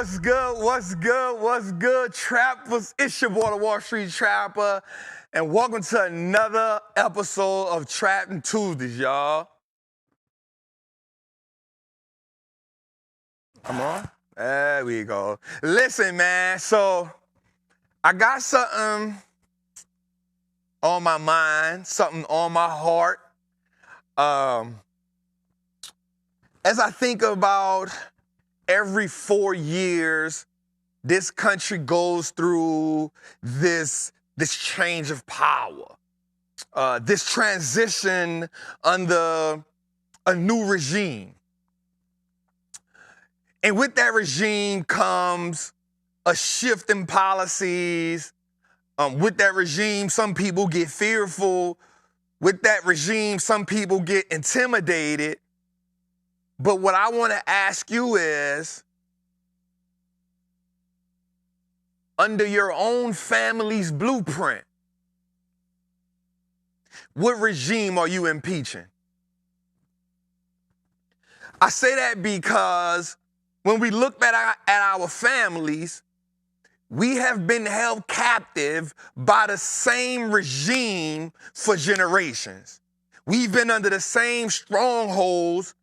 What's good? What's good? What's good, Trappers? It's your boy, the Wallstreet Trapper, and welcome to another episode of Trappin Tuesdays, y'all. Come on. There we go. Listen, man, so I got something on my mind, something on my heart. As I think about every 4 years, this country goes through this change of power, this transition under a new regime. And with that regime comes a shift in policies. With that regime, some people get fearful. With that regime, some people get intimidated. But what I want to ask you is, under your own family's blueprint, what regime are you impeaching? I say that because when we look at our families, we have been held captive by the same regime for generations. We've been under the same strongholds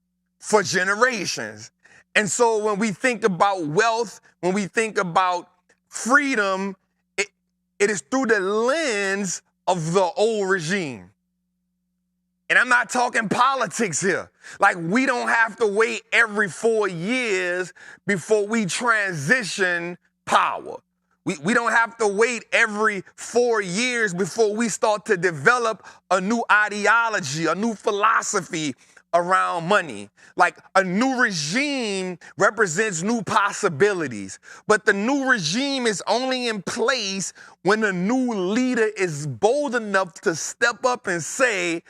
for generations. And so when we think about wealth, when we think about freedom, it is through the lens of the old regime. And I'm not talking politics here. Like, we don't have to wait every 4 years before we transition power. We don't have to wait every 4 years before we start to develop a new ideology, a new philosophy around money. Like, a new regime represents new possibilities, but the new regime is only in place when a new leader is bold enough to step up and say,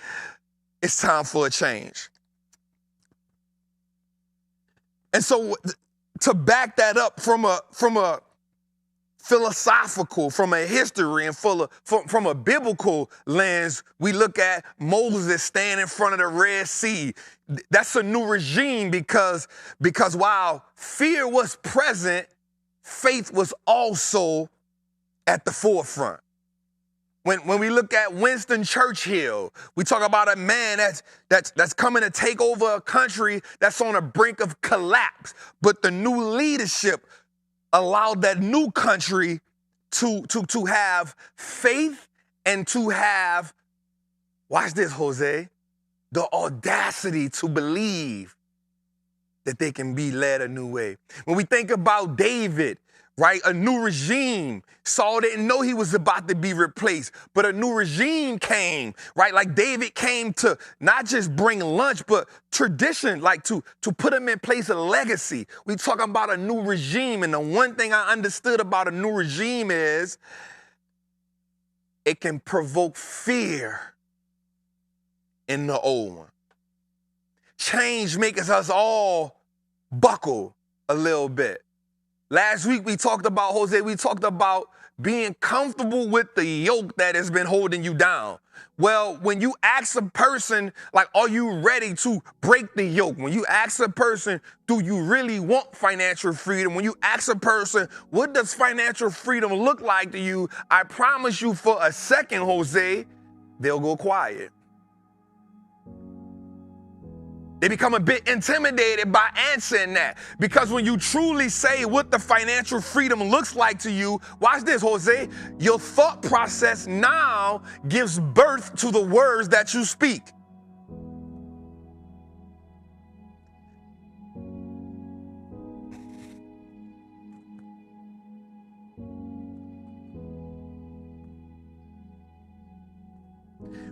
it's time for a change. And so to back that up from a philosophical, from a history, and from a biblical lens, we look at Moses standing in front of the Red Sea. That's a new regime because while fear was present, faith was also at the forefront. When we look at Winston Churchill, we talk about a man that's coming to take over a country that's on the brink of collapse, but the new leadership allowed that new country to have faith and to have, watch this, Jose, the audacity to believe that they can be led a new way. When we think about David, right, a new regime, Saul didn't know he was about to be replaced, but a new regime came, right? Like, David came to not just bring lunch, but tradition, like to put him in place of legacy. We talk about a new regime, and the one thing I understood about a new regime is it can provoke fear in the old one. Change makes us all buckle a little bit. Last week we talked about, Jose, we talked about being comfortable with the yoke that has been holding you down. Well, when you ask a person, like, are you ready to break the yoke? When you ask a person, do you really want financial freedom? When you ask a person, what does financial freedom look like to you? I promise you, for a second, Jose, they'll go quiet. They become a bit intimidated by answering that. Because when you truly say what the financial freedom looks like to you, watch this, Jose, your thought process now gives birth to the words that you speak.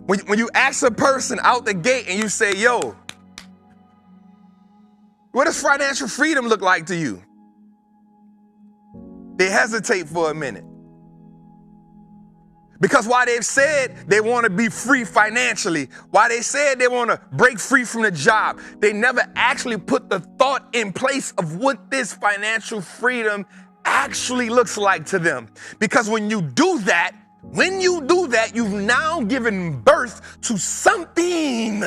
When you ask a person out the gate and you say, yo, what does financial freedom look like to you? They hesitate for a minute. Because while they've said they want to be free financially, while they said they want to break free from the job, they never actually put the thought in place of what this financial freedom actually looks like to them. Because when you do that, you've now given birth to something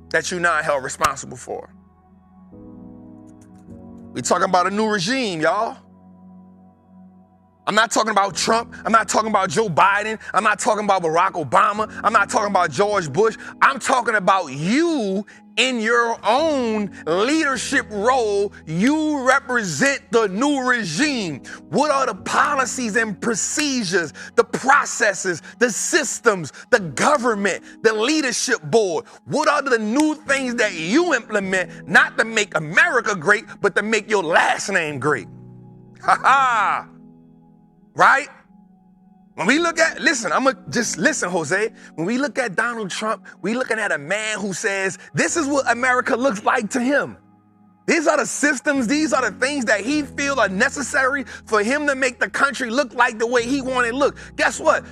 that you're not held responsible for. We talking about a new regime, y'all. I'm not talking about Trump. I'm not talking about Joe Biden. I'm not talking about Barack Obama. I'm not talking about George Bush. I'm talking about you in your own leadership role. You represent the new regime. What are the policies and procedures, the processes, the systems, the government, the leadership board? What are the new things that you implement, not to make America great, but to make your last name great? Ha ha! Right? When we look at, listen, just listen, Jose. When we look at Donald Trump, we looking at a man who says, this is what America looks like to him. These are the systems, these are the things that he feels are necessary for him to make the country look like the way he wanted it look. Guess what?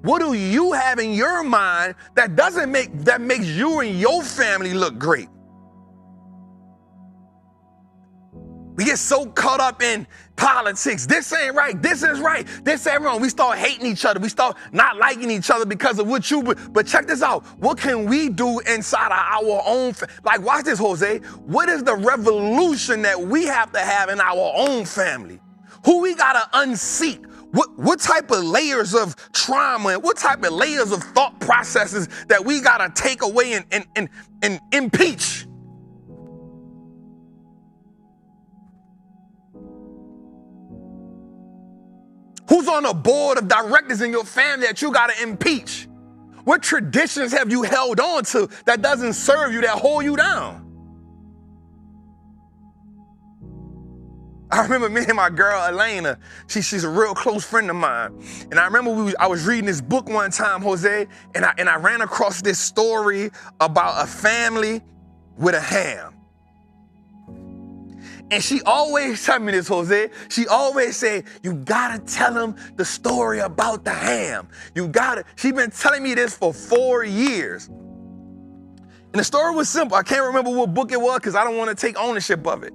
What do you have in your mind that makes you and your family look great? We get so caught up in politics. This ain't right. This is right. This ain't wrong. We start hating each other. We start not liking each other because of what you. But check this out. What can we do inside of our own? Like, watch this, Jose. What is the revolution that we have to have in our own family? Who we gotta unseat? What type of layers of trauma and what type of layers of thought processes that we gotta take away and impeach? Who's on a board of directors in your family that you got to impeach? What traditions have you held on to that doesn't serve you, that hold you down? I remember me and my girl, Elena, she's a real close friend of mine. And I remember I was reading this book one time, Jose, and I ran across this story about a family with a ham. And she always tell me this, Jose. She always say, you gotta tell him the story about the ham. She been telling me this for 4 years. And the story was simple. I can't remember what book it was because I don't want to take ownership of it.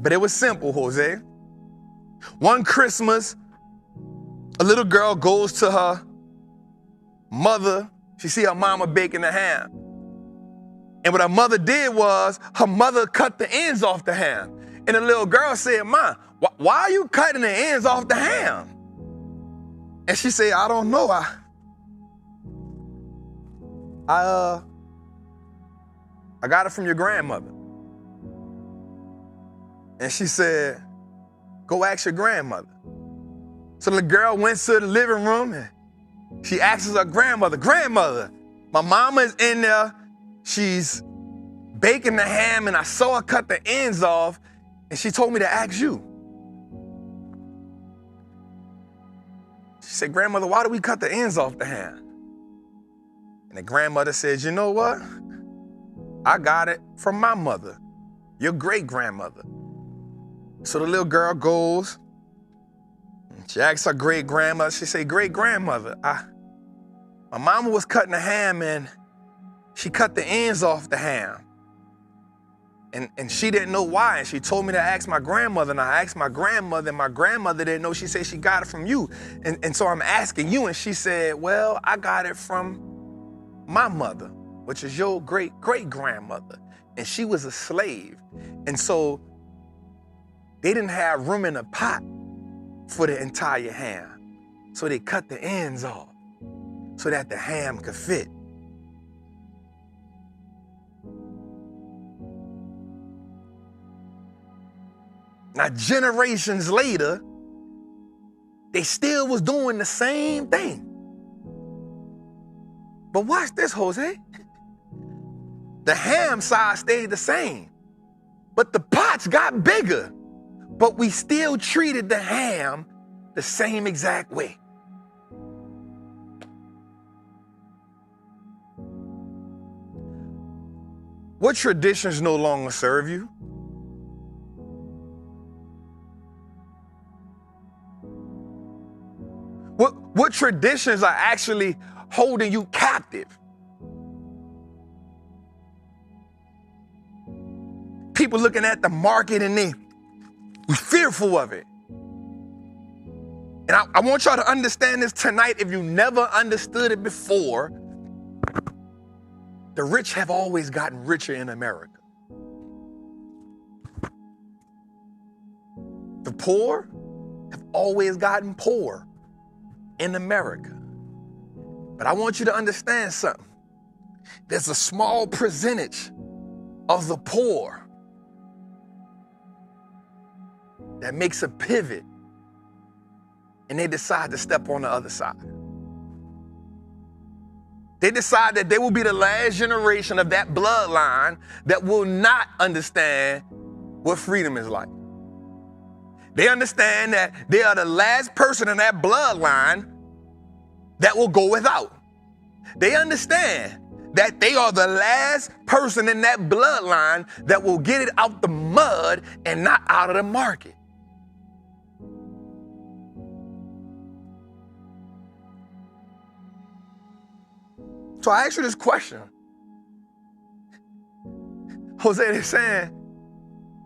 But it was simple, Jose. One Christmas, a little girl goes to her mother. She see her mama baking the ham. And what her mother did was, her mother cut the ends off the ham. And the little girl said, Ma, why are you cutting the ends off the ham? And she said, I don't know. I got it from your grandmother. And she said, go ask your grandmother. So the girl went to the living room and she asks her grandmother, Grandmother, my mama is in there. She's baking the ham and I saw her cut the ends off and she told me to ask you. She said, Grandmother, why do we cut the ends off the ham? And the grandmother says, you know what? I got it from my mother, your great-grandmother. So the little girl goes, she asks her great-grandmother, she said, Great-grandmother, my mama was cutting the ham and she cut the ends off the ham. And she didn't know why. And she told me to ask my grandmother. And I asked my grandmother, and my grandmother didn't know. She said she got it from you. And so I'm asking you. And she said, well, I got it from my mother, which is your great-great-grandmother. And she was a slave. And so they didn't have room in a pot for the entire ham. So they cut the ends off so that the ham could fit. Now, generations later, they still was doing the same thing. But watch this, Jose. The ham size stayed the same, but the pots got bigger. But we still treated the ham the same exact way. What traditions no longer serve you? What traditions are actually holding you captive? People looking at the market and we're fearful of it. And I want y'all to understand this tonight if you never understood it before. The rich have always gotten richer in America. poor have always gotten poorer in America. But I want you to understand something. There's a small percentage of the poor that makes a pivot and they decide to step on the other side. They decide that they will be the last generation of that bloodline that will not understand what freedom is like. They understand that they are the last person in that bloodline that will go without. They understand that they are the last person in that bloodline that will get it out the mud and not out of the market. So I ask you this question. Jose, they're saying,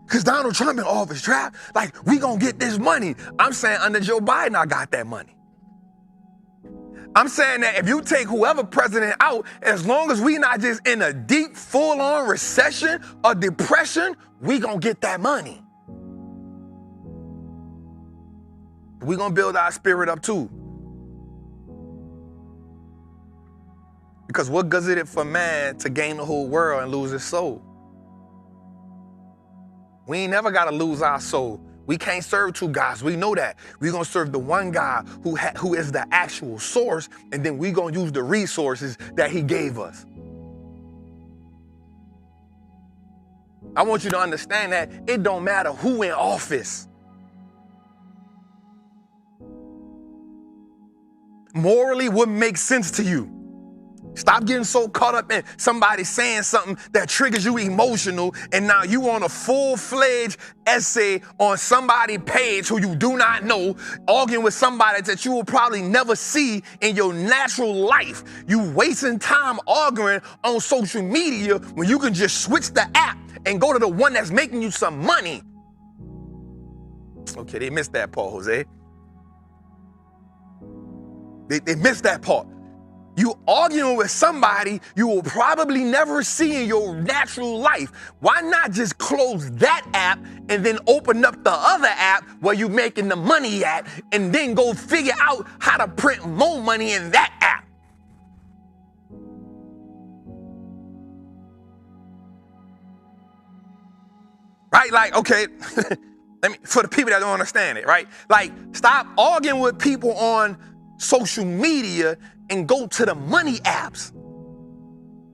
because Donald Trump in office, Trap, like, we gonna get this money. I'm saying under Joe Biden, I got that money. I'm saying that if you take whoever president out, as long as we not just in a deep, full-on recession or depression, we gonna get that money. We gonna build our spirit up too. Because what good is it for man to gain the whole world and lose his soul? We ain't never got to lose our soul. We can't serve two gods. We know that. We're going to serve the one God who is the actual source, and then we're going to use the resources that he gave us. I want you to understand that it don't matter who in office. Morally, what makes sense to you? Stop getting so caught up in somebody saying something that triggers you emotional, and now you on a full-fledged essay on somebody's page who you do not know, arguing with somebody that you will probably never see in your natural life. You wasting time arguing on social media when you can just switch the app and go to the one that's making you some money. Okay, they missed that part, Jose. They missed that part. You arguing with somebody you will probably never see in your natural life. Why not just close that app and then open up the other app where you're making the money at, and then go figure out how to print more money in that app? Right? Like, okay, for the people that don't understand it, right? Like, stop arguing with people on social media and go to the money apps.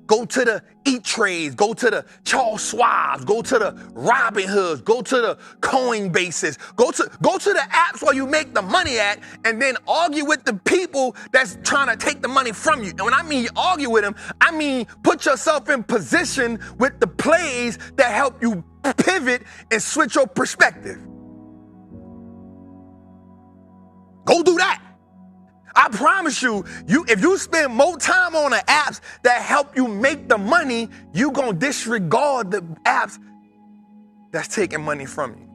Go to the E-Trades, go to the Charles Schwabs, go to the Robinhoods, go to the Coinbases, go to the apps where you make the money at, and then argue with the people that's trying to take the money from you. And when I mean argue with them, I mean put yourself in position with the plays that help you pivot and switch your perspective. Go do that. I promise you, if you spend more time on the apps that help you make the money, you gonna disregard the apps that's taking money from you.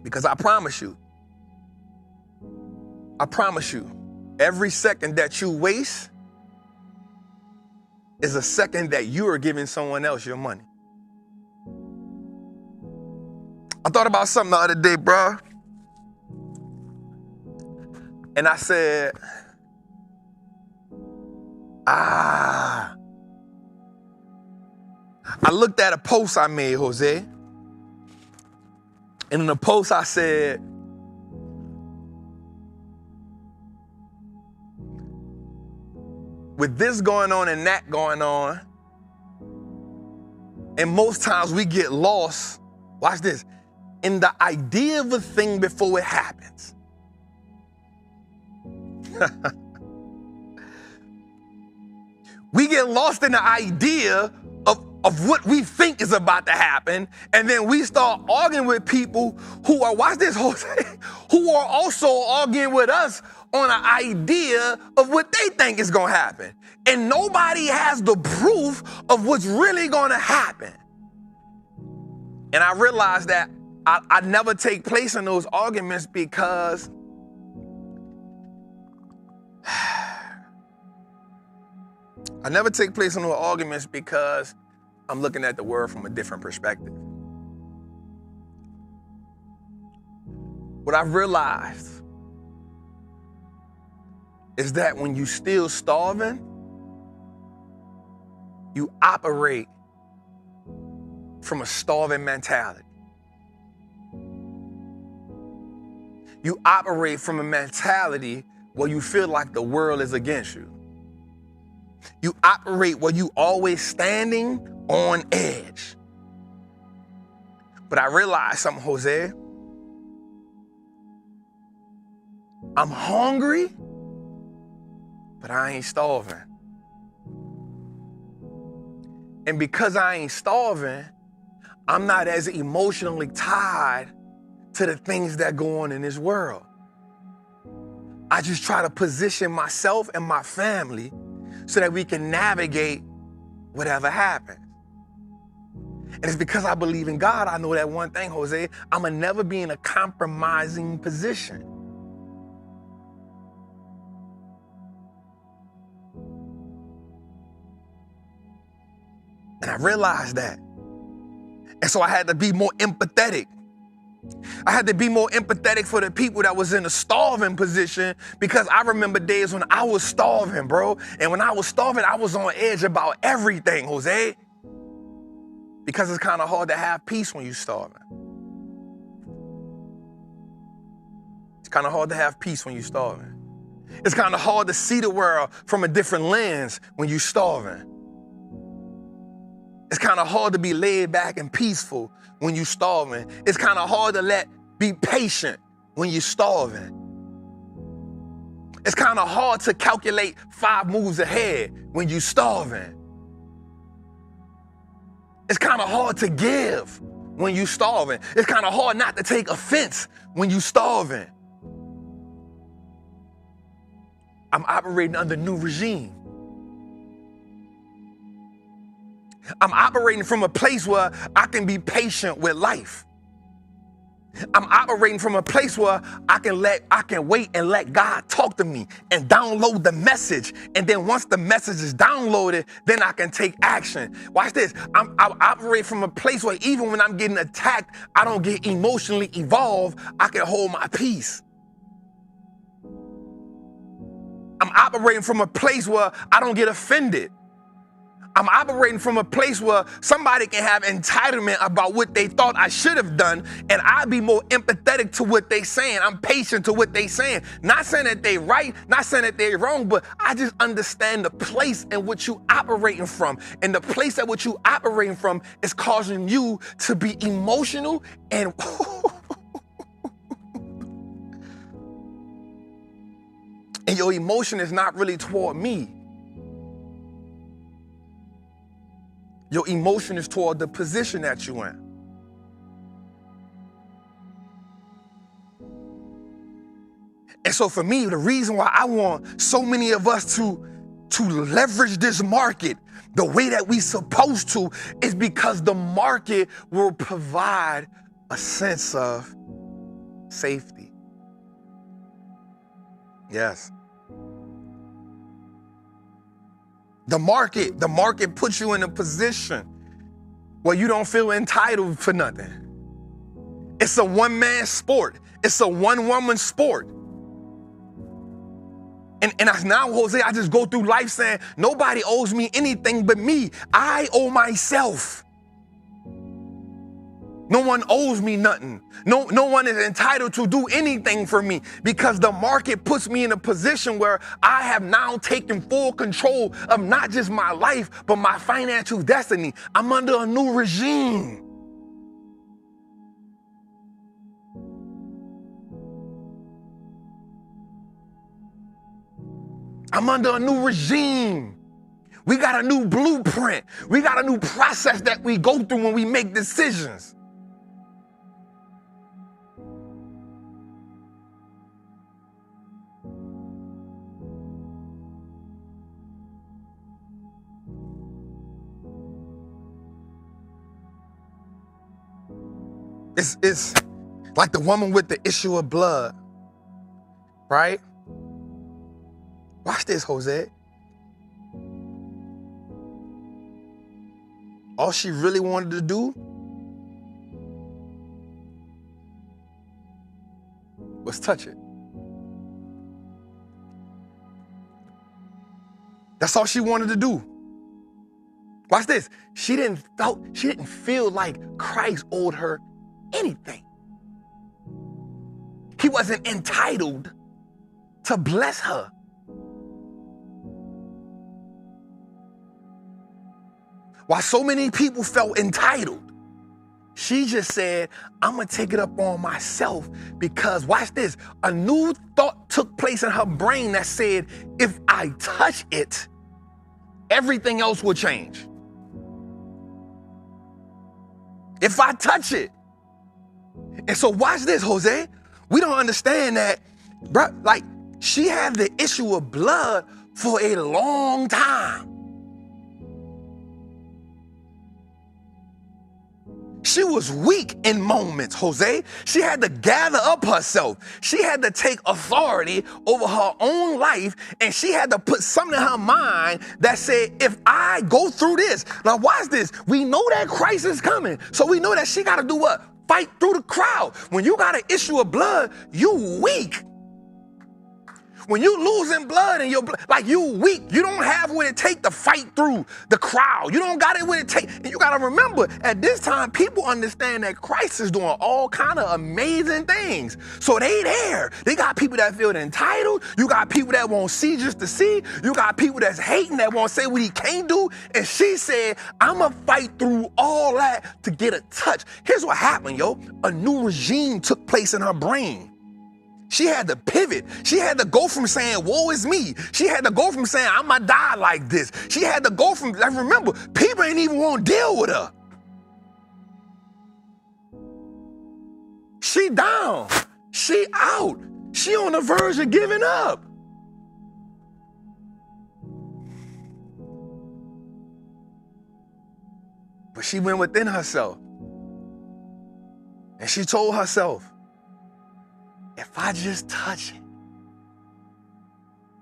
Because I promise you, every second that you waste is a second that you are giving someone else your money. I thought about something the other day, bro. And I said, I looked at a post I made, Jose. And in the post I said, with this going on and that going on, and most times we get lost, watch this, in the idea of a thing before it happens. We get lost in the idea of what we think is about to happen, and then we start arguing with people who are, watch this, Jose, who are also arguing with us on an idea of what they think is going to happen. And nobody has the proof of what's really going to happen. And I realized that I never take place in those arguments because I'm looking at the world from a different perspective. What I've realized is that when you still starving, you operate from a starving mentality. You operate from a mentality where you feel like the world is against you. You operate where you always standing on edge. But I realized something, Jose. I'm hungry, but I ain't starving. And because I ain't starving, I'm not as emotionally tied to the things that go on in this world. I just try to position myself and my family so that we can navigate whatever happens. And it's because I believe in God, I know that one thing, Jose, I'ma never be in a compromising position. And I realized that. And so I had to be more empathetic. I had to be more empathetic for the people that was in a starving position, because I remember days when I was starving, bro. And when I was starving, I was on edge about everything, Jose. Because it's kind of hard to have peace when you're starving. It's kind of hard to have peace when you're starving. It's kind of hard to see the world from a different lens when you're starving. It's kind of hard to be laid back and peaceful when you're starving. It's kind of hard to be patient when you're starving. It's kind of hard to calculate 5 moves ahead when you're starving. It's kind of hard to give when you're starving. It's kind of hard not to take offense when you're starving. I'm operating under new regime. I'm operating from a place where I can be patient with life. I'm operating from a place where I can wait and let God talk to me and download the message. And then once the message is downloaded, then I can take action. Watch this. I operate from a place where even when I'm getting attacked, I don't get emotionally evolved. I can hold my peace. I'm operating from a place where I don't get offended. I'm operating from a place where somebody can have entitlement about what they thought I should have done, and I'll be more empathetic to what they saying. I'm patient to what they saying. Not saying that they right, not saying that they wrong, but I just understand the place in which you operating from. And the place at which you operating from is causing you to be emotional and and your emotion is not really toward me. Your emotion is toward the position that you're in. And so for me, the reason why I want so many of us to leverage this market the way that we supposed to is because the market will provide a sense of safety. Yes. The market puts you in a position where you don't feel entitled for nothing. It's a one-man sport. It's a one-woman sport. And now, Jose, I just go through life saying, nobody owes me anything but me. I owe myself. No one owes me nothing. No one is entitled to do anything for me, because the market puts me in a position where I have now taken full control of not just my life, but my financial destiny. I'm under a new regime. I'm under a new regime. We got a new blueprint. We got a new process that we go through when we make decisions. It's like the woman with the issue of blood, right? Watch this, Jose. All she really wanted to do was touch it. That's all she wanted to do. Watch this. She didn't feel like Christ owed her anything. He wasn't entitled to bless her. While so many people felt entitled, she just said, I'm going to take it up on myself because, watch this, a new thought took place in her brain that said, if I touch it, everything else will change. If I touch it. And so watch this, Jose. We don't understand that, bro. Like, she had the issue of blood for a long time. She was weak in moments, Jose. She had to gather up herself. She had to take authority over her own life, and she had to put something in her mind that said, if I go through this, now watch this, we know that Christ is coming, so we know that she got to do what? Fight through the crowd. When you got an issue of blood, you weak. When you losing blood in your blood, like you weak, you don't have what it take to fight through the crowd. You don't got it what it take. And you got to remember, at this time, people understand that Christ is doing all kind of amazing things. So they there. They got people that feel entitled. You got people that won't see just to see. You got people that's hating that won't say what he can't do. And she said, I'm going to fight through all that to get a touch. Here's what happened, yo. A new regime took place in her brain. She had to pivot. She had to go from saying, woe is me. She had to go from saying, I'm going to die like this. She had to go from, like, remember, people ain't even want to deal with her. She down. She out. She on the verge of giving up. But she went within herself. And she told herself, if I just touch it,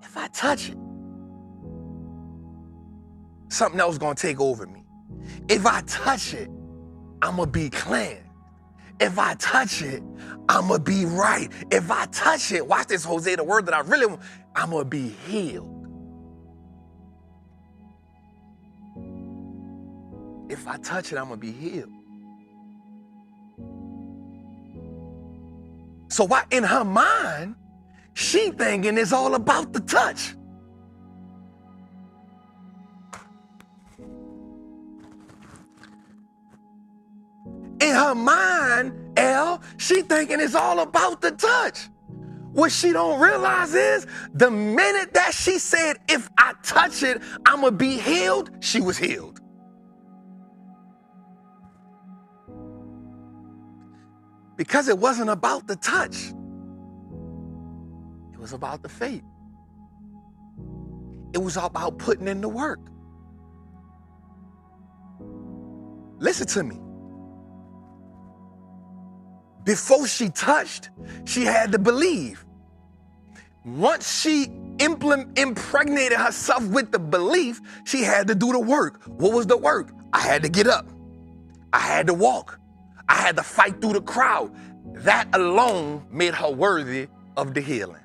if I touch it, something else gonna take over me. If I touch it, I'm gonna be cleansed. If I touch it, I'm gonna be right. If I touch it, watch this, Jose, the word that I really want, I'm gonna be healed. If I touch it, I'm gonna be healed. So why in her mind, she thinking it's all about the touch. In her mind, she thinking it's all about the touch. What she don't realize is the minute that she said, if I touch it, I'm gonna be healed, she was healed. Because it wasn't about the touch. It was about the faith. It was about putting in the work. Listen to me. Before she touched, she had to believe. Once she impregnated herself with the belief, she had to do the work. What was the work? I had to get up. I had to walk. I had to fight through the crowd. That alone made her worthy of the healing.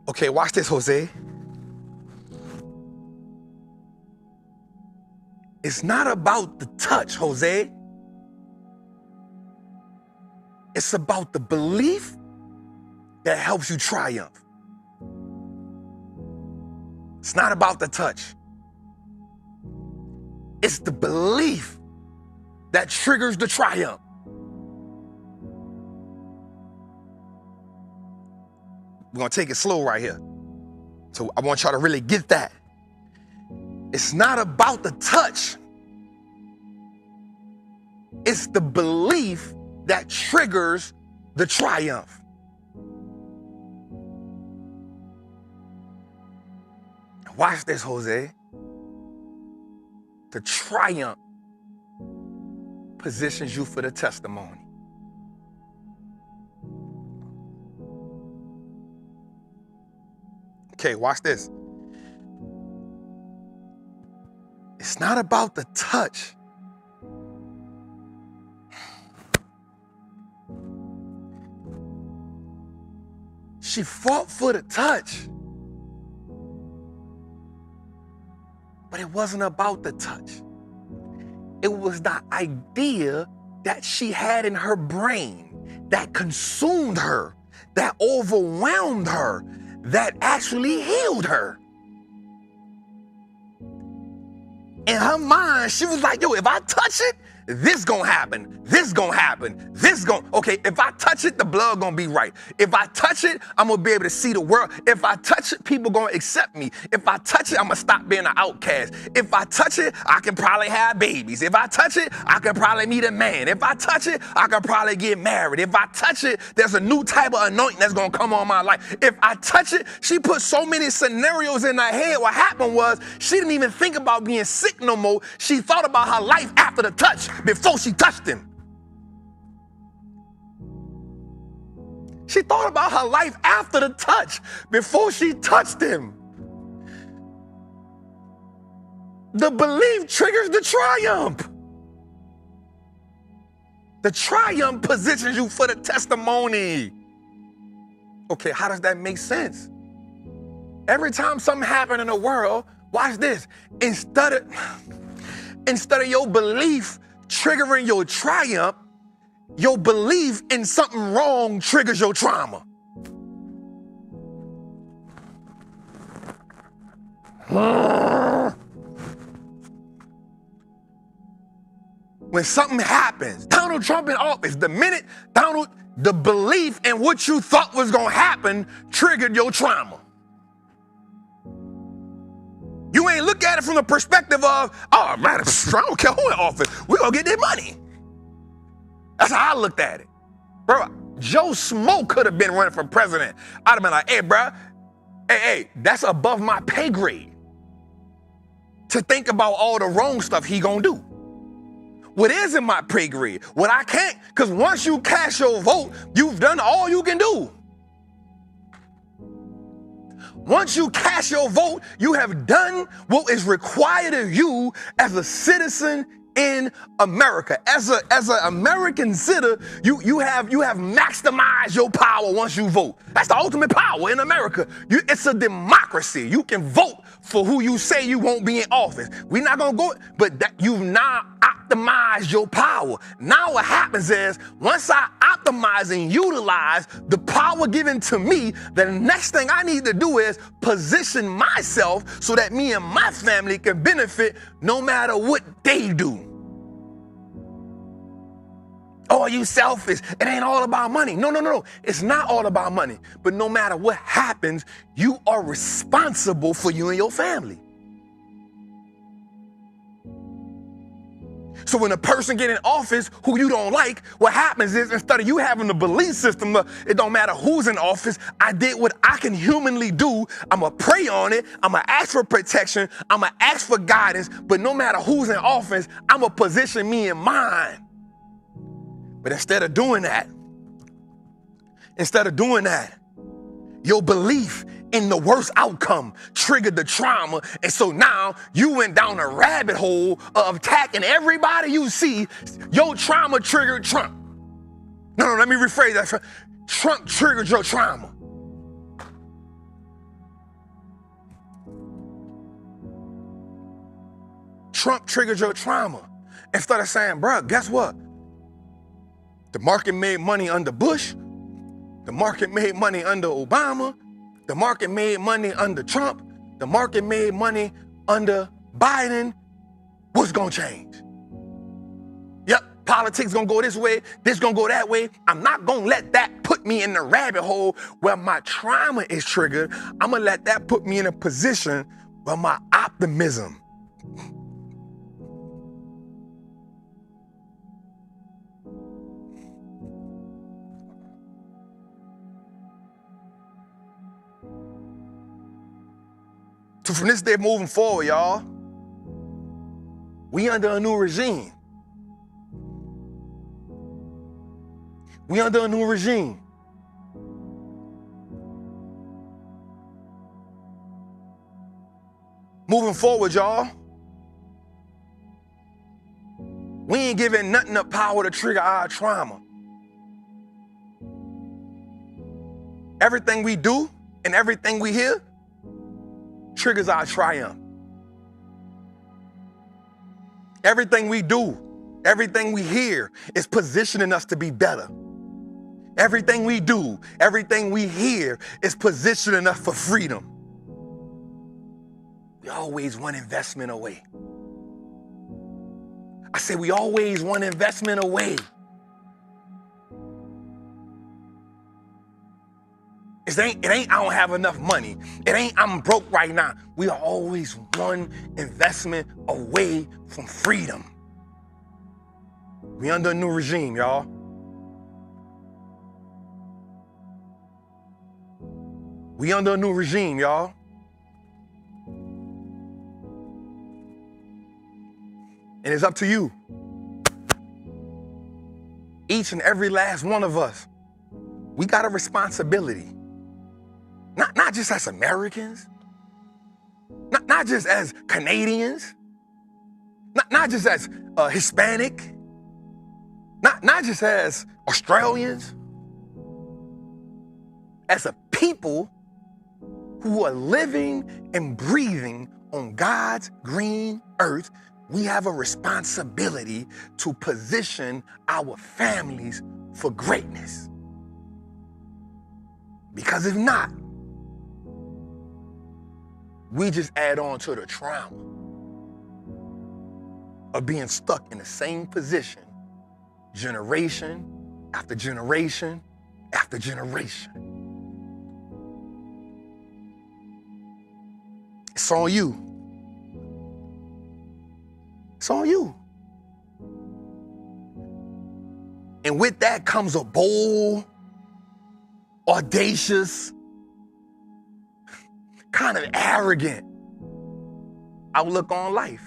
Okay, watch this, Jose. It's not about the touch, Jose. It's about the belief that helps you triumph. It's not about the touch. It's the belief that triggers the triumph. We're going to take it slow right here. So I want y'all to really get that. It's not about the touch. It's the belief that triggers the triumph. Watch this, Jose. The triumph positions you for the testimony. Okay, watch this. It's not about the touch. She fought for the touch. But it wasn't about the touch. It was the idea that she had in her brain that consumed her, that overwhelmed her, that actually healed her. In her mind, she was like, yo, if I touch it, this gonna happen, this gonna happen, this gonna, okay, if I touch it, the blood gonna be right. If I touch it, I'm gonna be able to see the world. If I touch it, people gonna accept me. If I touch it, I'm gonna stop being an outcast. If I touch it, I can probably have babies. If I touch it, I can probably meet a man. If I touch it, I can probably get married. If I touch it, there's a new type of anointing that's gonna come on my life. If I touch it, she put so many scenarios in her head. What happened was she didn't even think about being sick no more. She thought about her life after the touch, before she touched him. She thought about her life after the touch, before she touched him. The belief triggers the triumph. The triumph positions you for the testimony. Okay, how does that make sense? Every time something happens in the world, watch this. Instead of your belief triggering your triumph, your belief in something wrong triggers your trauma. When something happens, Donald Trump in office, the minute the belief in what you thought was gonna happen triggered your trauma. You ain't look at it from the perspective of, oh man, I don't care who in office, we're gonna get their money. That's how I looked at it. Bro, Joe Smoke could have been running for president. I'd have been like, hey, bro, hey, that's above my pay grade to think about all the wrong stuff he gonna do. What is in my pay grade? What I can't, because once you cast your vote, you've done all you can do. Once you cast your vote, you have done what is required of you as a citizen in America. As an American citizen, you have maximized your power once you vote. That's the ultimate power in America. It's a democracy. You can vote for who you say you won't be in office. We're not gonna go, but you've now optimized your power. Now what happens is, once I optimize and utilize the power given to me, the next thing I need to do is position myself so that me and my family can benefit no matter what they do. Oh, you selfish. It ain't all about money. No. It's not all about money. But no matter what happens, you are responsible for you and your family. So when a person get in office who you don't like, what happens is, instead of you having the belief system of, it don't matter who's in office, I did what I can humanly do. I'm going to pray on it. I'm going to ask for protection. I'm going to ask for guidance. But no matter who's in office, I'm going to position me in mine. But instead of doing that, your belief in the worst outcome triggered the trauma. And so now you went down a rabbit hole of attacking everybody you see. Your trauma triggered Trump. No, let me rephrase that. Trump triggered your trauma. Trump triggered your trauma. Instead of saying, bro, guess what? The market made money under Bush. The market made money under Obama. The market made money under Trump. The market made money under Biden. What's gonna change? Yep, politics gonna go this way, this gonna go that way. I'm not gonna let that put me in the rabbit hole where my trauma is triggered. I'm gonna let that put me in a position where my optimism. So from this day moving forward, y'all, we under a new regime. We under a new regime. Moving forward, y'all, We ain't giving nothing the power to trigger our trauma. Everything we do and everything we hear triggers our triumph. Everything we do, everything we hear is positioning us to be better. Everything we do, everything we hear is positioning us for freedom. We always one investment away. I say we always one investment away. It ain't I don't have enough money. It ain't I'm broke right now. We are always one investment away from freedom. We under a new regime, y'all. We under a new regime, y'all. And it's up to you. Each and every last one of us, we got a responsibility. Not just as Americans, not just as Canadians, not just as Hispanic, not just as Australians, as a people who are living and breathing on God's green earth. We have a responsibility to position our families for greatness. Because if not, we just add on to the trauma of being stuck in the same position generation after generation after generation. It's on you. It's on you. And with that comes a bold, audacious, kind of arrogant outlook on life.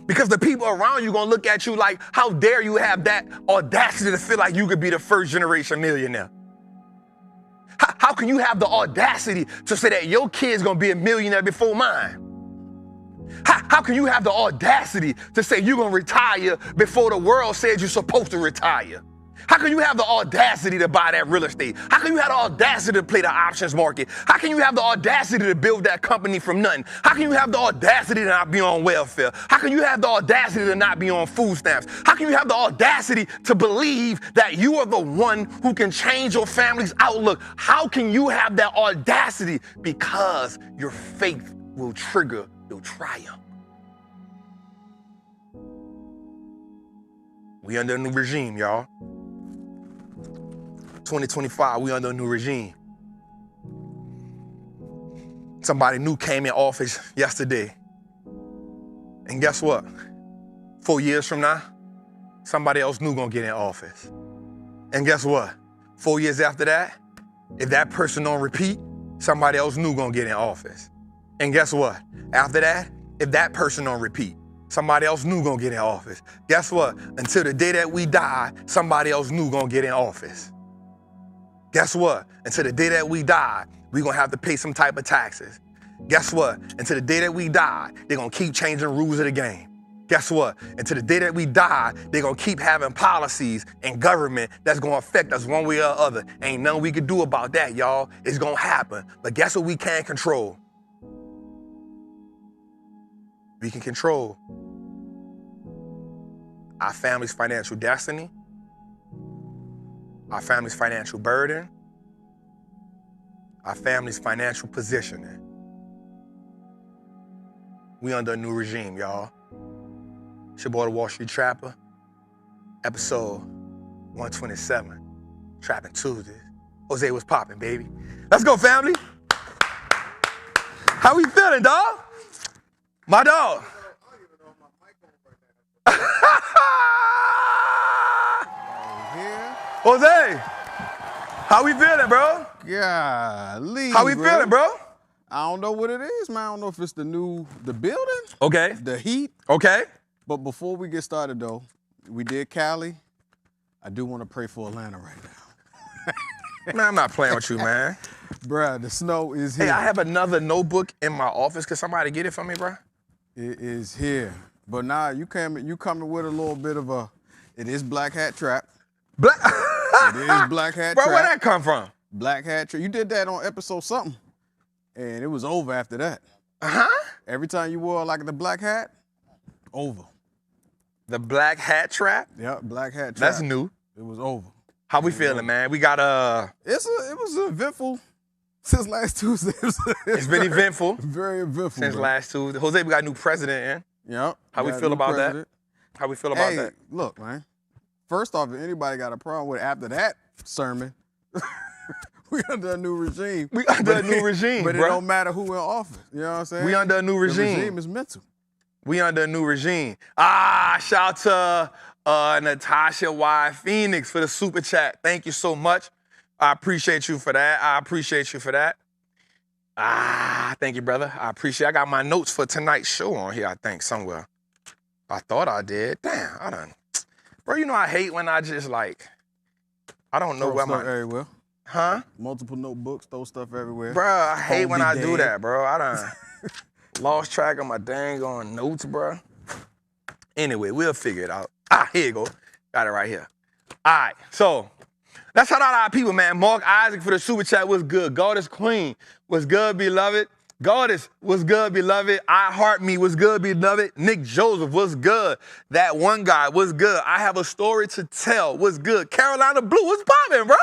Because the people around you gonna look at you like, how dare you have that audacity to feel like you could be the first generation millionaire? How can you have the audacity to say that your kid's gonna be a millionaire before mine? How can you have the audacity to say you're gonna retire before the world said you're supposed to retire? How can you have the audacity to buy that real estate? How can you have the audacity to play the options market? How can you have the audacity to build that company from nothing? How can you have the audacity to not be on welfare? How can you have the audacity to not be on food stamps? How can you have the audacity to believe that you are the one who can change your family's outlook? How can you have that audacity? Because your faith will trigger your triumph. We under a new regime, y'all. 2025, we under a new regime. Somebody new came in office yesterday. And guess what? 4 years from now, somebody else new gonna get in office. And guess what? 4 years after that, if that person don't repeat, somebody else new gonna get in office. And guess what? After that, if that person don't repeat, somebody else new gonna get in office. Guess what? Until the day that we die, somebody else new gonna get in office. Guess what? Until the day that we die, we're gonna have to pay some type of taxes. Guess what? Until the day that we die, they're gonna keep changing rules of the game. Guess what? Until the day that we die, they're gonna keep having policies and government that's gonna affect us one way or the other. Ain't nothing we can do about that, y'all. It's gonna happen. But guess what we can't control? We can control our family's financial destiny, our family's financial burden, our family's financial positioning. We under a new regime, y'all. It's your boy, the Wall Street Trapper, episode 127, Trappin' Tuesdays. Jose, what's poppin', baby? Let's go, family. How we feeling, dog? My dog. Jose, how we feeling, bro? Golly, how we feeling, bro? I don't know what it is, man. I don't know if it's the building. Okay. The heat. Okay. But before we get started, though, we did Cali. I do want to pray for Atlanta right now. Man, I'm not playing with you, man. Bruh, the snow is here. Hey, I have another notebook in my office. Could somebody get it for me, bruh? It is here. But now you coming with a little bit of a, it is Black Hat Trap. Black. It is Black Hat Bro, Trap. where that come from? Black Hat Trap. You did that on episode something. And it was over after that. Huh? Every time you wore like the black hat, over. The Black Hat Trap? Yep, Black Hat Trap. That's new. It was over. How we feeling, man? We got It was eventful since last Tuesday. It's been eventful. Very eventful. Since last Tuesday. Jose, we got a new president in. Yep. How we feel about that? How we feel about that? Look, man. First off, if anybody got a problem with it after that sermon, we under a new regime. We under a new regime, but bro. it don't matter who in office. You know what I'm saying? We under a new regime. The regime is mental. We under a new regime. Shout out to Natasha Y. Phoenix for the super chat. Thank you so much. I appreciate you for that. Thank you, brother. I appreciate it. I got my notes for tonight's show on here, I think, somewhere. I thought I did. Damn, I done. Bro, you know I hate when I just like, I don't know where my... everywhere. Huh? Multiple notebooks, throw stuff everywhere. Bro, I hate when I do dead. that, bro. I done lost track of my dang on notes, bro. Anyway, we'll figure it out. Here you go. Got it right here. All right, so let's shout out our people, man. Mark Isaac for the super chat was good. Goddess Queen was good, beloved. Goddess was good, beloved. I Heart Me was good, beloved. Nick Joseph was good. That one guy was good. I Have a Story to Tell was good. Carolina Blue was popping, bro.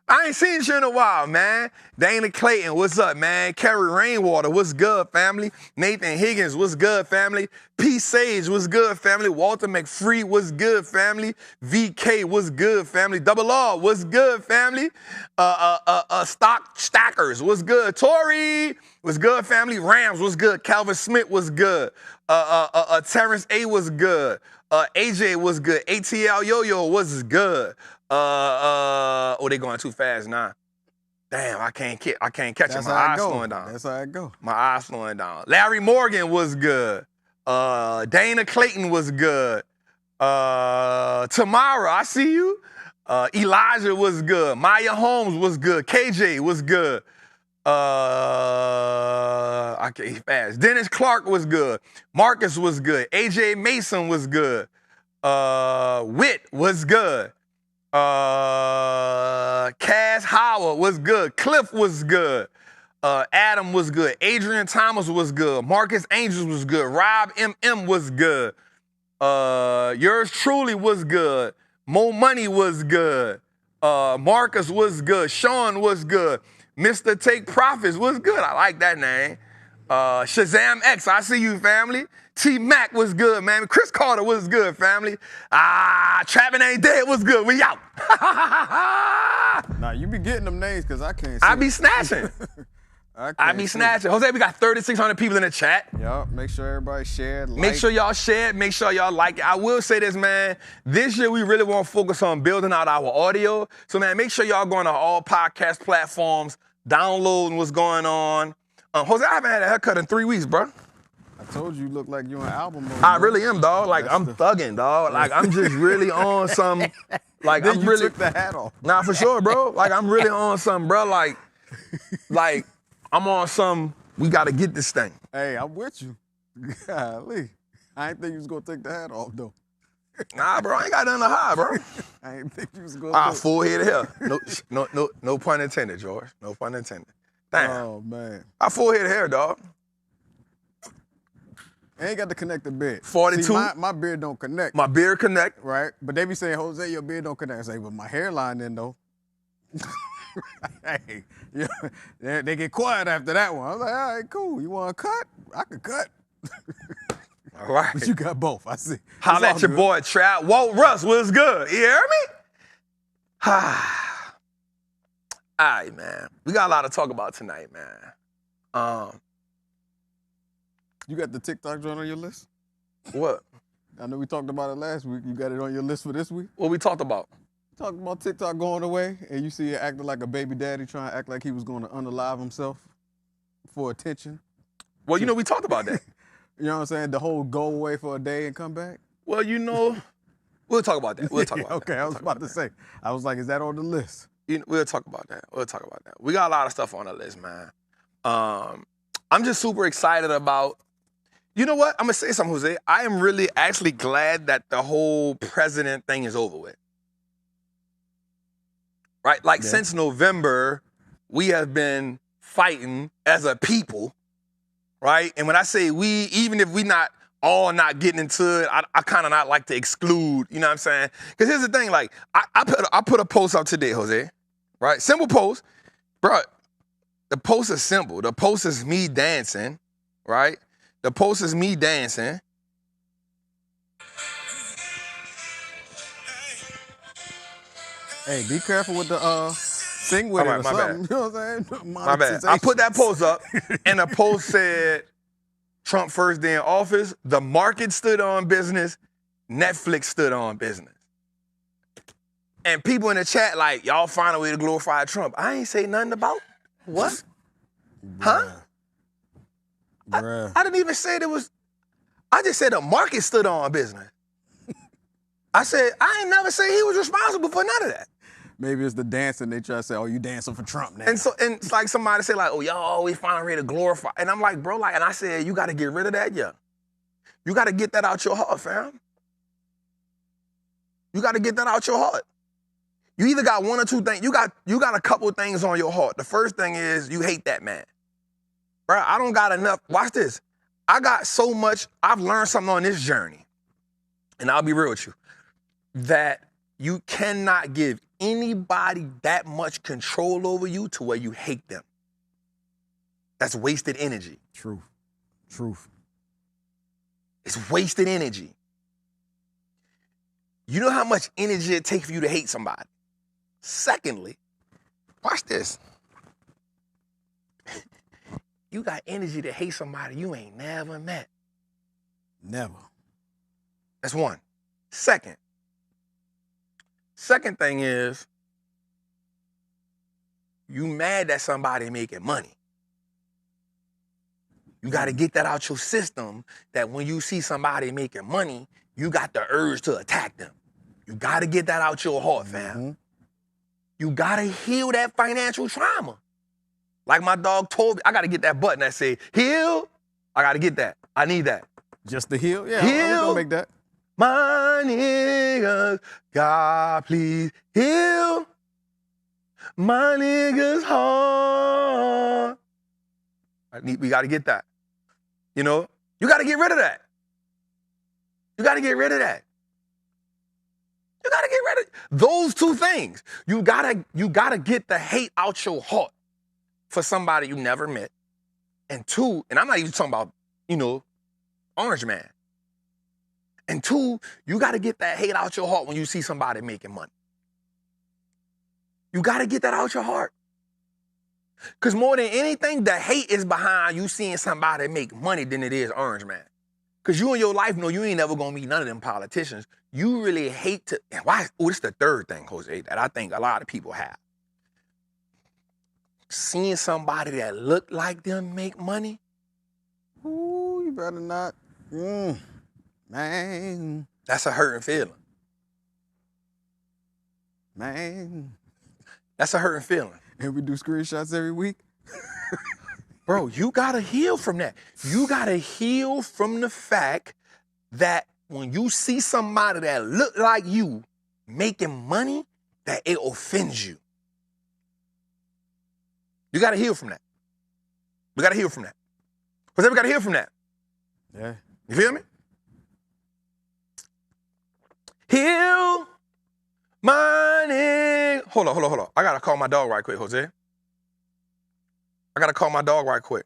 I ain't seen you in a while, man. Dana Clayton, what's up, man? Kerry Rainwater, what's good, family? Nathan Higgins, what's good, family? P. Sage, what's good, family? Walter McFree, what's good, family? VK, what's good, family? Double R, what's good, family? Stock Stackers, what's good? Tori, what's good, family? Rams, what's good? Calvin Smith, was good? Terrence A was good. AJ was good. ATL Yo-Yo was good. They going too fast now. Damn, I can't catch it. My eyes slowing down. That's how it go. My eyes slowing down. Larry Morgan was good. Dana Clayton was good. Tamara, I see you. Elijah was good. Maya Holmes was good. KJ was good. I can't fast. Dennis Clark was good. Marcus was good. AJ Mason was good. Witt was good. Cass Howard was good. Cliff was good. Adam was good. Adrian Thomas was good. Marcus Angels was good. Rob M.M. was good. Yours truly was good. Mo Money was good. Marcus was good. Sean was good. Mr. Take Profits was good. I like that name. Shazam X, I see you, family. T Mac was good, man. Chris Carter was good, family. Trappin ain't dead was good. We out. Nah, you be getting them names because I can't see. I be snatching. I be snatching. Jose, we got 3,600 people in the chat. Yup, make sure everybody shared. Make sure y'all share it. Make sure y'all like it. I will say this, man. This year, we really want to focus on building out our audio. So, man, make sure y'all go on all podcast platforms, downloading what's going on. Jose, I haven't had a haircut in 3 weeks, bro. I told you look like you on an album mode. I really am, dog. Like, I'm thugging, dog. Like, I'm just really on some, like, then I'm you really. took the hat off. Nah, for sure, bro. Like, I'm really on some, bro. Like, I'm on some, we got to get this thing. Hey, I'm with you. Golly. I ain't think you was going to take the hat off, though. Nah, bro, I ain't got nothing to hide, bro. I ain't think you was going to Full head of hair. No pun intended, George. No pun intended. Damn. Oh, man. Full head of hair, dog. I ain't got to connect the beard. 42. See, my beard don't connect. My beard connect. Right? But they be saying, Jose, your beard don't connect. I say, but my hairline then, though. Hey, yeah, they get quiet after that one. I was like, all right, cool. You want to cut? I could cut. All right. But you got both. I see. Holla at your boy, Trap. Walt Russ was good. You hear me? All right, man. We got a lot to talk about tonight, man. You got the TikTok joint on your list? What? I know we talked about it last week. You got it on your list for this week? What we talked about? Talking about TikTok going away, and you see it acting like a baby daddy trying to act like he was going to unalive himself for attention. Well, you know, we talked about that. You know what I'm saying? The whole go away for a day and come back. Well, you know, we'll talk about that. We'll talk about that. Okay, I was about to say. I was like, is that on the list? We'll talk about that. We got a lot of stuff on the list, man. I'm just super excited about, You know what? I'm gonna say something, Jose. I am really actually glad that the whole president thing is over with. Right? Like Yeah. since November, we have been fighting as a people, right? And when I say we, even if we not all not getting into it, I kind of not like to exclude, you know what I'm saying? Because here's the thing, like, I put a post out today, Jose, right? Simple post. Bro, the post is simple. The post is me dancing, right? The post is me dancing. Hey, be careful with the sing with All it right, or my something. bad. You know what I'm saying? My bad. I put that Monetization. post up, and the post said, Trump first day in office, the market stood on business, Netflix stood on business. And people in the chat like, y'all find a way to glorify Trump. I ain't say nothing about what? Huh? Bruh. I didn't even say there was, I just said the market stood on business. I said, I ain't never say he was responsible for none of that. Maybe it's the dancing they try to say, oh, you dancing for Trump now. And it's like somebody say like, oh, y'all always find a way to glorify. And I'm like, bro, like, and I said, you got to get rid of that, yeah. You got to get that out your heart, fam. You got to get that out your heart. You either got one or two things. You got a couple things on your heart. The first thing is you hate that man. Bro, I don't got enough. Watch this. I got so much. I've learned something on this journey. And I'll be real with you. That you cannot give anybody that much control over you to where you hate them. That's wasted energy. Truth. Truth. It's wasted energy. You know how much energy it takes for you to hate somebody? Secondly, watch this. You got energy to hate somebody you ain't never met. Never. That's one. Second thing is, you mad that somebody making money. You got to get that out your system that when you see somebody making money, you got the urge to attack them. You got to get that out your heart, fam. Mm-hmm. You got to heal that financial trauma. Like my dog told me, I got to get that button that say, heal. I got to get that. I need that. Just the heal? Yeah, Heal. I'm gonna make that. My niggas, God please heal my niggas' heart. We got to get that. You know, you got to get rid of that. You got to get rid of that. You got to get rid of those two things. You gotta get the hate out your heart for somebody you never met. And two, and I'm not even talking about, you know, Orange Man. And two, you got to get that hate out your heart when you see somebody making money. You got to get that out your heart. Because more than anything, the hate is behind you seeing somebody make money than it is Orange Man. Because you in your life know you ain't never going to meet none of them politicians. You really hate to, and why? Oh, this is the third thing, Jose, that I think a lot of people have. Seeing somebody that look like them make money. Ooh, you better not. Man. That's a hurting feeling. Man. That's a hurting feeling. And we do screenshots every week? Bro, you gotta heal from that. You gotta heal from the fact that when you see somebody that look like you making money, that it offends you. You gotta heal from that. We gotta heal from that. Because we gotta heal from that. Yeah. You feel me? Heal my nigga. Hold on. I gotta call my dog right quick, Jose. I gotta call my dog right quick.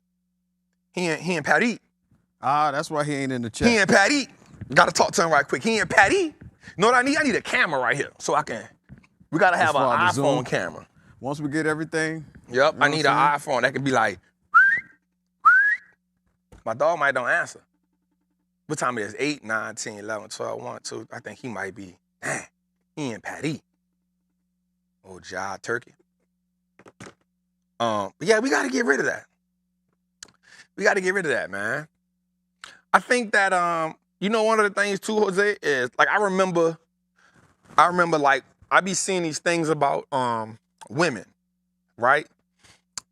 He in Paris. Ah, that's why he ain't in the chat. He in Paris. Gotta talk to him right quick. He in Paris. You know what I need? I need a camera right here so I can. We gotta have an iPhone camera. Once we get everything. Yep, you know I need an iPhone that can be like. My dog might don't answer. What time it is? 8, 9, 10, 11, 12, 1, 2. I think he might be. Dang, he in Paris. Oh, Jai Turkey. But yeah, we got to get rid of that. We got to get rid of that, man. I think that, you know, one of the things too, Jose, is like, I remember like, I be seeing these things about women, right?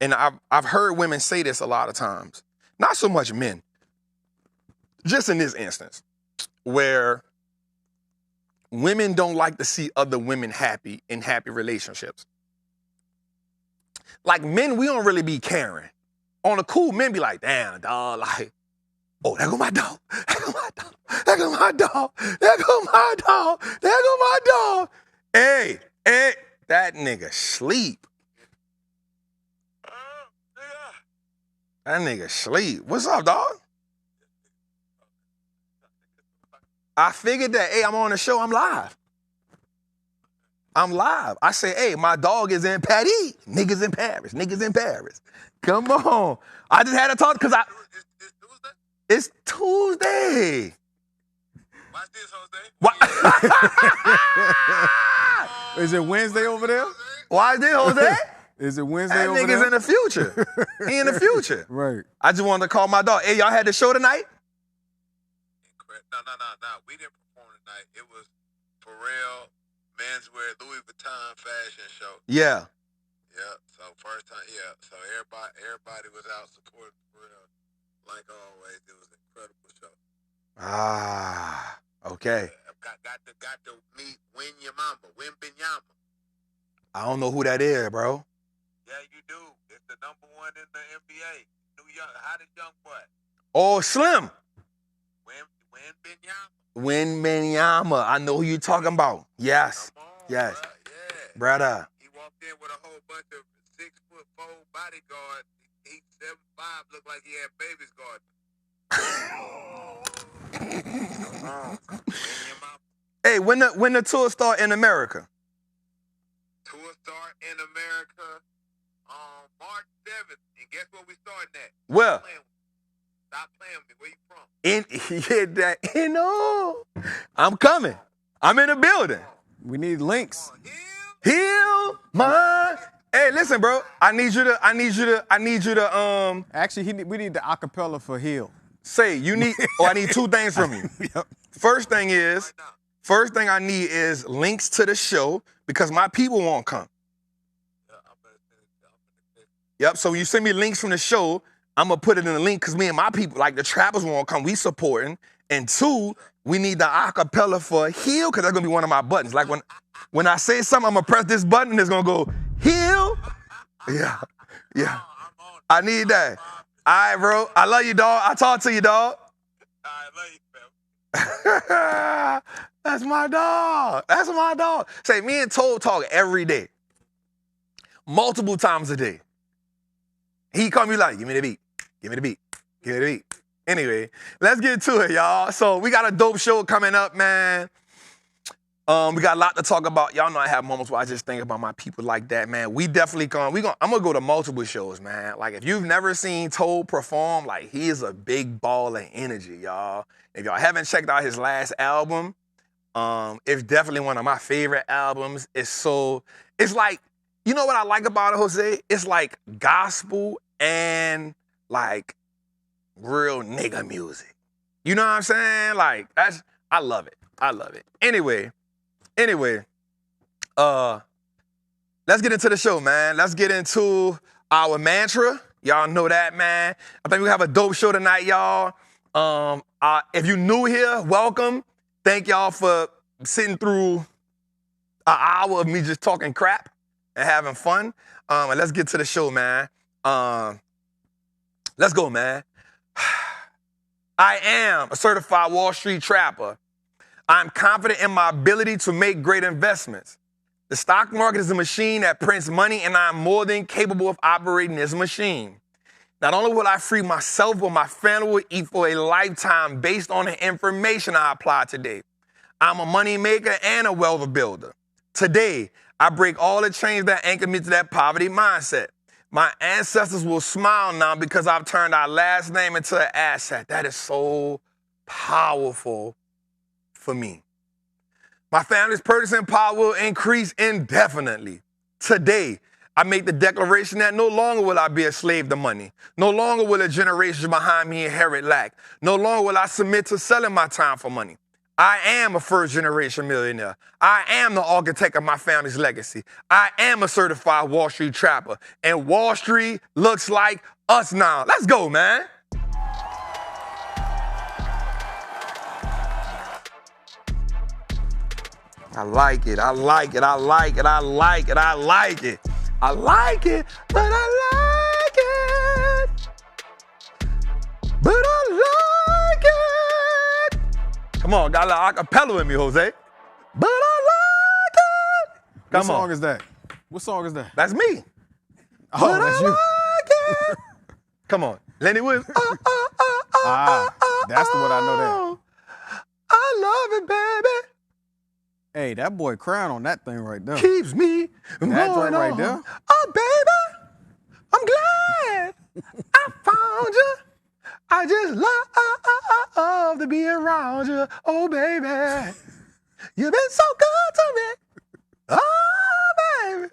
And I've heard women say this a lot of times. Not so much men. just in this instance, where women don't like to see other women happy in happy relationships. Like men, we don't really be caring. On a cool, men be like, damn, dog, like, oh, there go my dog. There go my dog. There go my dog. There go my dog. There go my dog. Hey, that nigga sleep. That nigga sleep. What's up, dog? I figured that, hey, I'm on the show, I'm live. I'm live. I say, hey, my dog is in Paris. Niggas in Paris. Niggas in Paris. Come on. I just had to talk because it's Tuesday. Watch this, Jose. What? Is it Wednesday over there? Why is this, Jose? Is it Wednesday That over nigga's there? in the future. He in the future. Right. I just wanted to call my dog. Hey, y'all had the show tonight? No. We didn't perform tonight. It was Pharrell, menswear, Louis Vuitton fashion show. Yeah. Yeah. So first time, yeah. So everybody was out supporting Pharrell. Like always, it was an incredible show. Ah, okay. Got to meet Wembanyama. I don't know who that is, bro. Yeah, you do. It's the #1 in the NBA. New York, hottest young boy. Oh, Slim. Wembanyama. I know who you talking about. Yes. Come on, Yes. Bruh. Yeah. Brother. He walked in with a whole bunch of 6'4" bodyguards. He 7'5", looked like he had babies guarding. Hey, when the tour start in America? Tour start in America on March 7th. And guess where we starting at? Well, Stop playing with me. Where you from? I'm coming. I'm in the building. We need links. Heal my. Hey, listen, bro. I need you to Actually, we need the acapella for Hill. say you need. Oh, I need 2 things from you. Yep. First thing I need is links to the show because my people won't come. Yep. So when you send me links from the show, I'm gonna put it in the link because me and my people, like the trappers, won't come. We supporting. And 2, we need the acapella for heal because that's gonna be one of my buttons. Like when I say something, I'm gonna press this button and it's gonna go heal. Yeah. I need that. All right, bro. I love you, dog. I talk to you, dog. I love you, fam. That's my dog. That's my dog. Say, me and Toad talk every day. Multiple times a day. He come, be like, give me the beat. Give me the beat. Give me the beat. Anyway, let's get to it, y'all. So we got a dope show coming up, man. We got a lot to talk about. Y'all know I have moments where I just think about my people like that, man. We definitely I'm gonna go to multiple shows, man. Like if you've never seen Toad perform, like he is a big ball of energy, y'all. If y'all haven't checked out his last album, it's definitely one of my favorite albums. It's like, you know what I like about it, Jose? It's like gospel and like real nigga music. You know what I'm saying? Like I love it. Anyway, let's get into the show, man. Let's get into our mantra. Y'all know that, man. I think we have a dope show tonight, y'all. If you're new here, welcome. Thank y'all for sitting through an hour of me just talking crap and having fun. And let's get to the show, man. Let's go, man. I am a certified Wall Street trapper. I'm confident in my ability to make great investments. The stock market is a machine that prints money, and I'm more than capable of operating this machine. Not only will I free myself, but my family will eat for a lifetime based on the information I apply today. I'm a money maker and a wealth builder. Today, I break all the chains that anchor me to that poverty mindset. My ancestors will smile now because I've turned our last name into an asset. That is so powerful for me. My family's purchasing power will increase indefinitely. Today, I make the declaration that no longer will I be a slave to money. No longer will a generation behind me inherit lack. No longer will I submit to selling my time for money. I am a first-generation millionaire. I am the architect of my family's legacy. I am a certified Wall Street trapper. And Wall Street looks like us now. Let's go, man. I like it, I like it, I like it, I like it, I like it. I like it, but I like it. But I like it. Come on, got a little acapella in me, Jose. But I like it. What song is that? What song is that? That's me. Oh, But that's I you. like it. Come on, Lenny Williams. That's the one I know that. I love it, baby. Hey, that boy crying on that thing right there. Keeps me That going joint right on. there? Oh, baby, I'm glad I found you. I just love to be around you. Oh, baby, you've been so good to me. Oh, baby.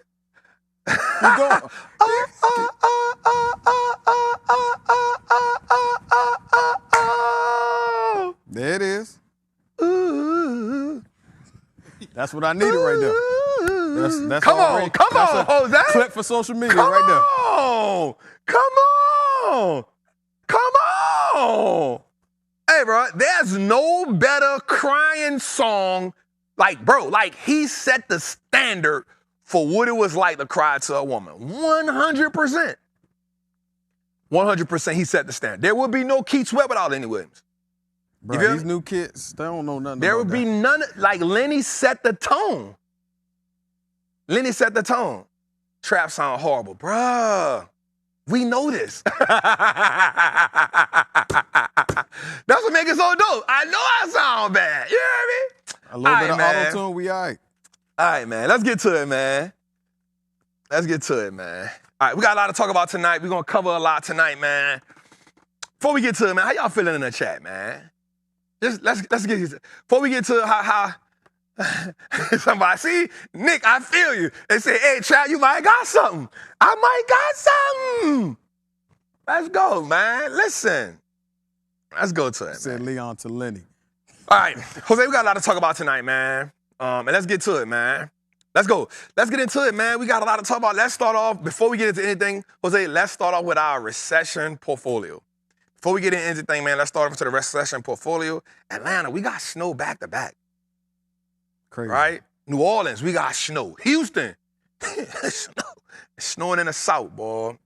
Keep going. There it is. Ooh. That's what I needed right there. That's Come already- on, come that's on, a Jose. clip for social media Come right there. on, come on, come on. Hey, bro, there's no better crying song. Like, bro, like he set the standard for what it was like to cry to a woman. 100%. 100% he set the standard. There would be no Keith Sweat without Lenny Williams. Bro, feel these me? new kids, they don't know nothing There about would be that. none, like Lenny set the tone. Lenny set the tone. Trap sound horrible. Bruh, we know this. That's what makes it so dope. I know I sound bad. You hear me? A little bit Aight, of man. auto-tune, we all right. All right, man. Let's get to it, man. Let's get to it, man. All right, we got a lot to talk about tonight. We're going to cover a lot tonight, man. Before we get to it, man, how y'all feeling in the chat, man? Just let's get to it. Before we get to how somebody, see, Nick, I feel you. They say, hey, Chad, you might got something. I might got something. Let's go, man. Listen. Let's go to it, Said man. Leon to Lenny. All right, Jose, we got a lot to talk about tonight, man. And let's get to it, man. Let's go. Let's get into it, man. We got a lot to talk about. Let's start off, before we get into anything, Jose, let's start off with our recession portfolio. Before we get into anything, man, let's start off with the recession portfolio. Atlanta, we got snow back to back, Crazy. right? New Orleans, we got snow. Houston, snow. It's snowing in the south, boy.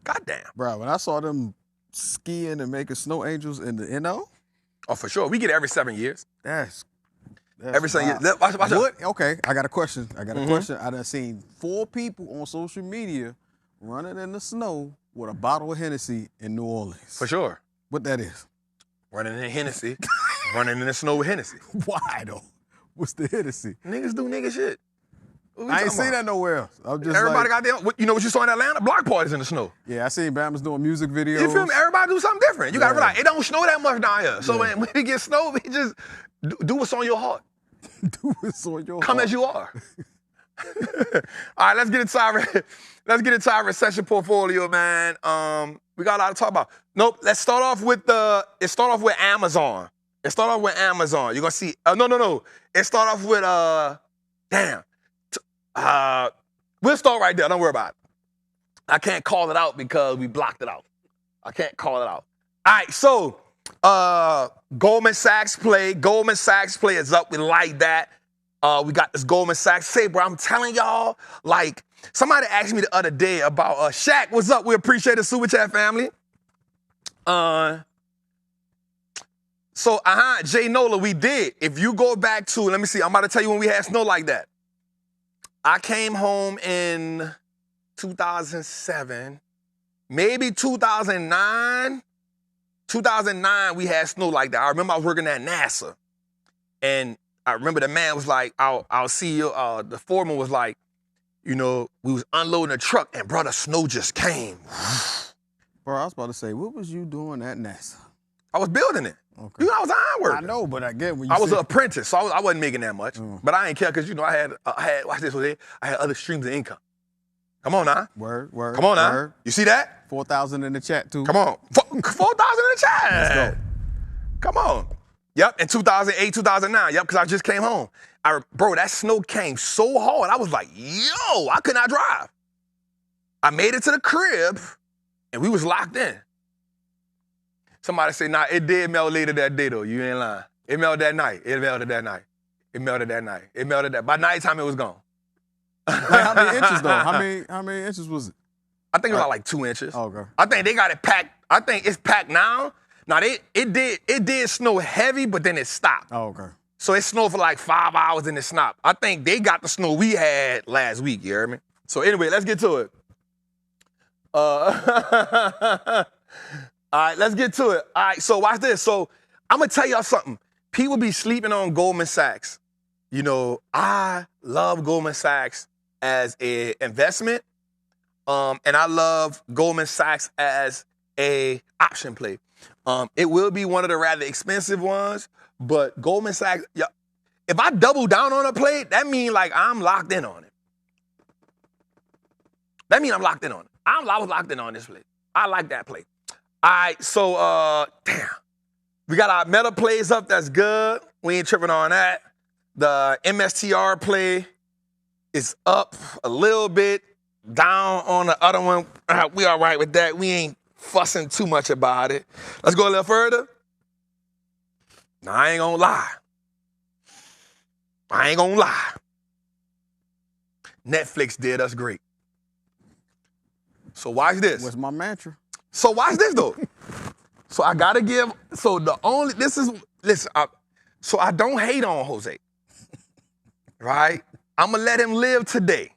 Goddamn. Bro, when I saw them skiing and making snow angels in the NO, Oh, for sure. We get it every 7 years. that's Every 7 years. wild. Watch out. What? Okay, I got a question. I Mm-hmm. question. I done seen 4 people on social media running in the snow with a bottle of Hennessy in New Orleans. For sure. What that is? Running in Hennessy. Running in the snow with Hennessy. Why though? What's the Hennessy? Niggas do nigga shit. What we I ain't talking seen about? that nowhere else. I'm just Everybody like, got their, you know what you saw in Atlanta? Block parties in the snow. yeah, I seen Bama's doing music videos. You feel me? Everybody do something different. You gotta Yeah. realize, it don't snow that much down here. So Yeah. when it gets snow, we just do what's on your heart. Do it on your Come heart. as you are. All right, let's get into our recession portfolio, man. We got a lot to talk about. Nope, let's start off with Amazon. Let's start off with Amazon. You're gonna see. No. Let's start off with we'll start right there. Don't worry about it. I can't call it out because we blocked it out. I can't call it out. All right, so Goldman Sachs play is up. We like that. We got this Goldman Sachs. Say, bro, I'm telling y'all, like, somebody asked me the other day about Shaq. What's up? We appreciate the Super Chat family. So, Jay Nola, we did. If you go back to, let me see, I'm about to tell you when we had snow like that. I came home in 2007, maybe 2009. 2009, we had snow like that. I remember I was working at NASA, and I remember the man was like, our CEO, the foreman was like, you know, we was unloading a truck, and bro, the snow just came. Bro, I was about to say, what was you doing at NASA? I was building it. Okay. You know, I was iron working. I know, but I get when you I was said, an apprentice, so I wasn't making that much. But I ain't care because, you know, I had watch this, Jose. I had other streams of income. Come on now. Word. Come on now. word. You see that? 4,000 in the chat, too. Come on. 4,000 in the chat. Let's go. Come on. Yep, in 2008, 2009. Yep, because I just came home. Bro, that snow came so hard. I was like, yo, I could not drive. I made it to the crib, and we was locked in. Somebody say, nah, it did melt later that day, though. You ain't lying. It melted that night. It melted that night. It melted that night. It melted that. By nighttime, it was gone. Like how many inches though? How many inches was it? I think it was like 2 inches. Oh, okay. I think they got it packed. I think it's packed now. Now it did snow heavy, but then it stopped. Oh, okay. So it snowed for like 5 hours and it stopped. I think they got the snow we had last week, you hear me? So anyway, let's get to it. All right, let's get to it. All right, so watch this. So I'm gonna tell y'all something. People be sleeping on Goldman Sachs. You know, I love Goldman Sachs as an investment, and I love Goldman Sachs as a option play. It will be one of the rather expensive ones, but Goldman Sachs, if I double down on a play, that means like I'm locked in on it. That means I'm locked in on it. I was locked in on this play. I like that play. All right, so damn. We got our meta plays up, that's good. We ain't tripping on that. The MSTR play is up a little bit, down on the other one. We all right with that. We ain't fussing too much about it. Let's go a little further. Now, I ain't gonna lie. Netflix did us great. So watch this. What's my mantra? So watch this though. So I gotta give, so I don't hate on Jose, right? I'm gonna let him live today.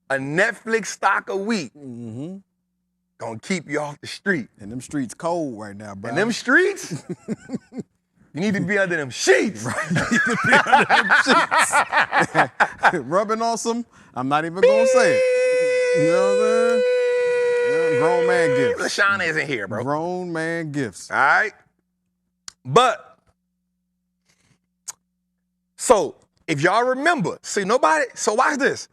A Netflix stock a week gonna keep you off the street. And them streets cold right now, bro. And them streets, you need to be under them sheets. Right. You need to be under them sheets. Rubbing on some, I'm not even gonna say it. You know what I'm saying? Yeah, grown man gifts. LaShawn isn't here, bro. Grown man gifts. All right? But, so, if y'all remember, so watch this.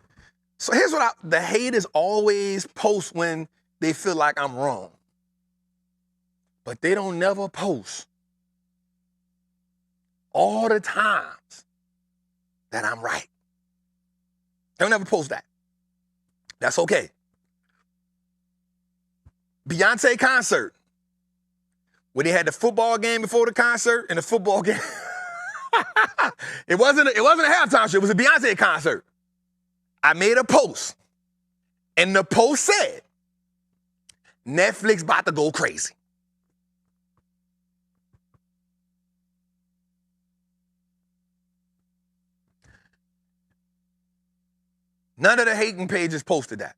So here's what the haters always post when they feel like I'm wrong. But they don't never post all the times that I'm right. They don't never post that. That's okay. Beyonce concert. When they had the football game before the concert and the football game. It wasn't a halftime show, it was a Beyonce concert. I made a post. And the post said, Netflix about to go crazy. None of the hating pages posted that.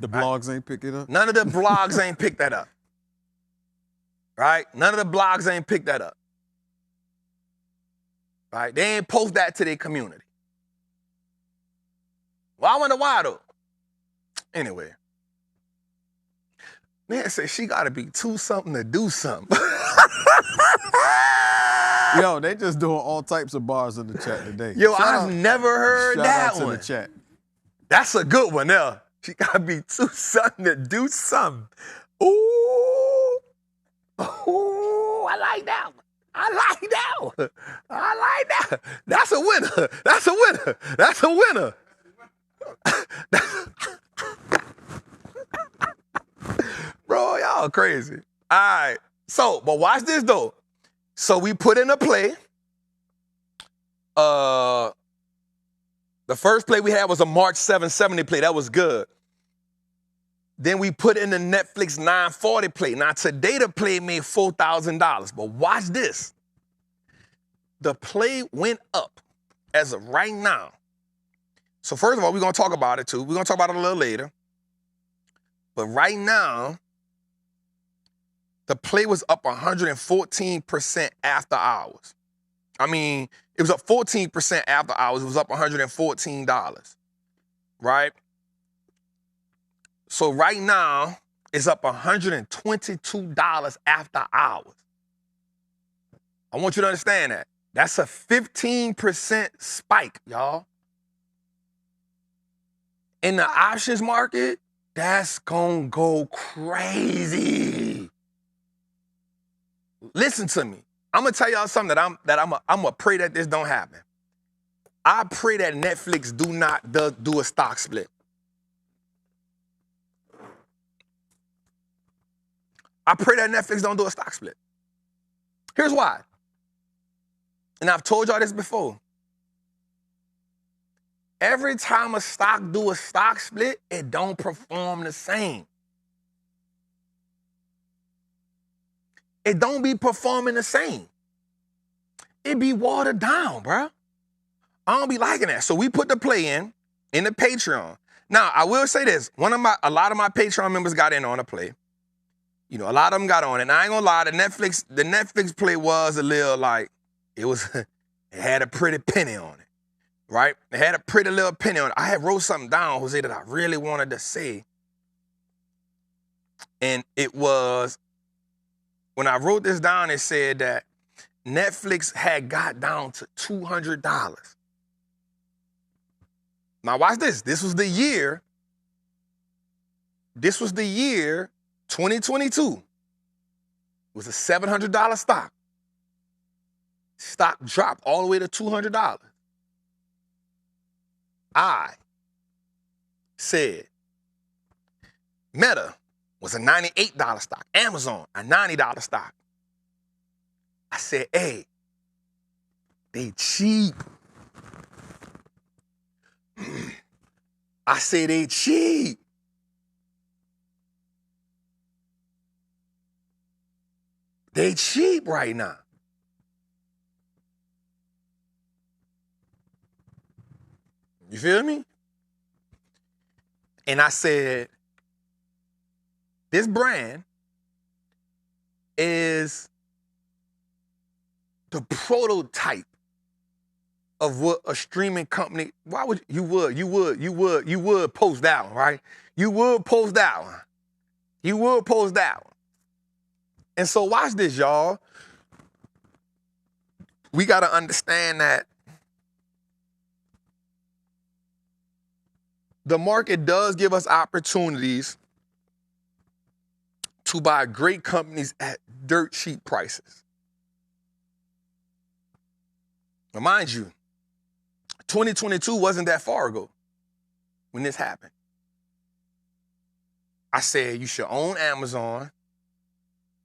The blogs ain't pick it up? None of the blogs ain't picked that up. Right? None of the blogs ain't picked that up. Right? They ain't post that to their community. Well, I wonder why though. Anyway. Man said she gotta be too something to do something. Yo, they just doing all types of bars in the chat today. Yo, I've never heard that one. Shout out to one. the chat. That's a good one there. She gotta be too something to do something. Ooh. Ooh, I like that one. I like that one. I like that. That's a winner. That's a winner. That's a winner. Bro, y'all crazy. All right. So, but watch this though. So we put in a play. The first play we had was a March 770 play. That was good. Then we put in the Netflix 940 play. Now today the play made $4,000. But watch this. The play went up as of right now. So first of all, we're going to talk about it too. We're going to talk about it a little later. But right now, the play was up 114% after hours. I mean, it was up 14% after hours. It was up $114, right? So right now, it's up $122 after hours. I want you to understand that. That's a 15% spike, y'all. In the options market, that's gonna go crazy. Listen to me. I'm gonna tell y'all something that I'm gonna pray that this don't happen. I pray that Netflix do not do a stock split. I pray that Netflix don't do a stock split. Here's why. And I've told y'all this before. Every time a stock do a stock split, it don't perform the same. It don't be performing the same. It be watered down, bruh. I don't be liking that. So we put the play in the Patreon. Now, I will say this. A lot of my Patreon members got in on the play. You know, a lot of them got on it. And I ain't gonna lie, the Netflix play was a little like, it had a pretty penny on it, right? It had a pretty little penny on it. I had wrote something down, Jose, that I really wanted to say. And it was, when I wrote this down, it said that Netflix had got down to $200. Now watch this. This was the year 2022. It was a $700 stock. Stock dropped all the way to $200. I said Meta was a $98 stock. Amazon, a $90 stock. I said, hey, they cheap. I said they cheap. They cheap right now. You feel me? And I said, this brand is the prototype of what a streaming company, why would you would post that one, right? You would post that one. You would post that one. And so watch this, y'all. We got to understand that the market does give us opportunities to buy great companies at dirt cheap prices. Now, mind you, 2022 wasn't that far ago when this happened. I said you should own Amazon,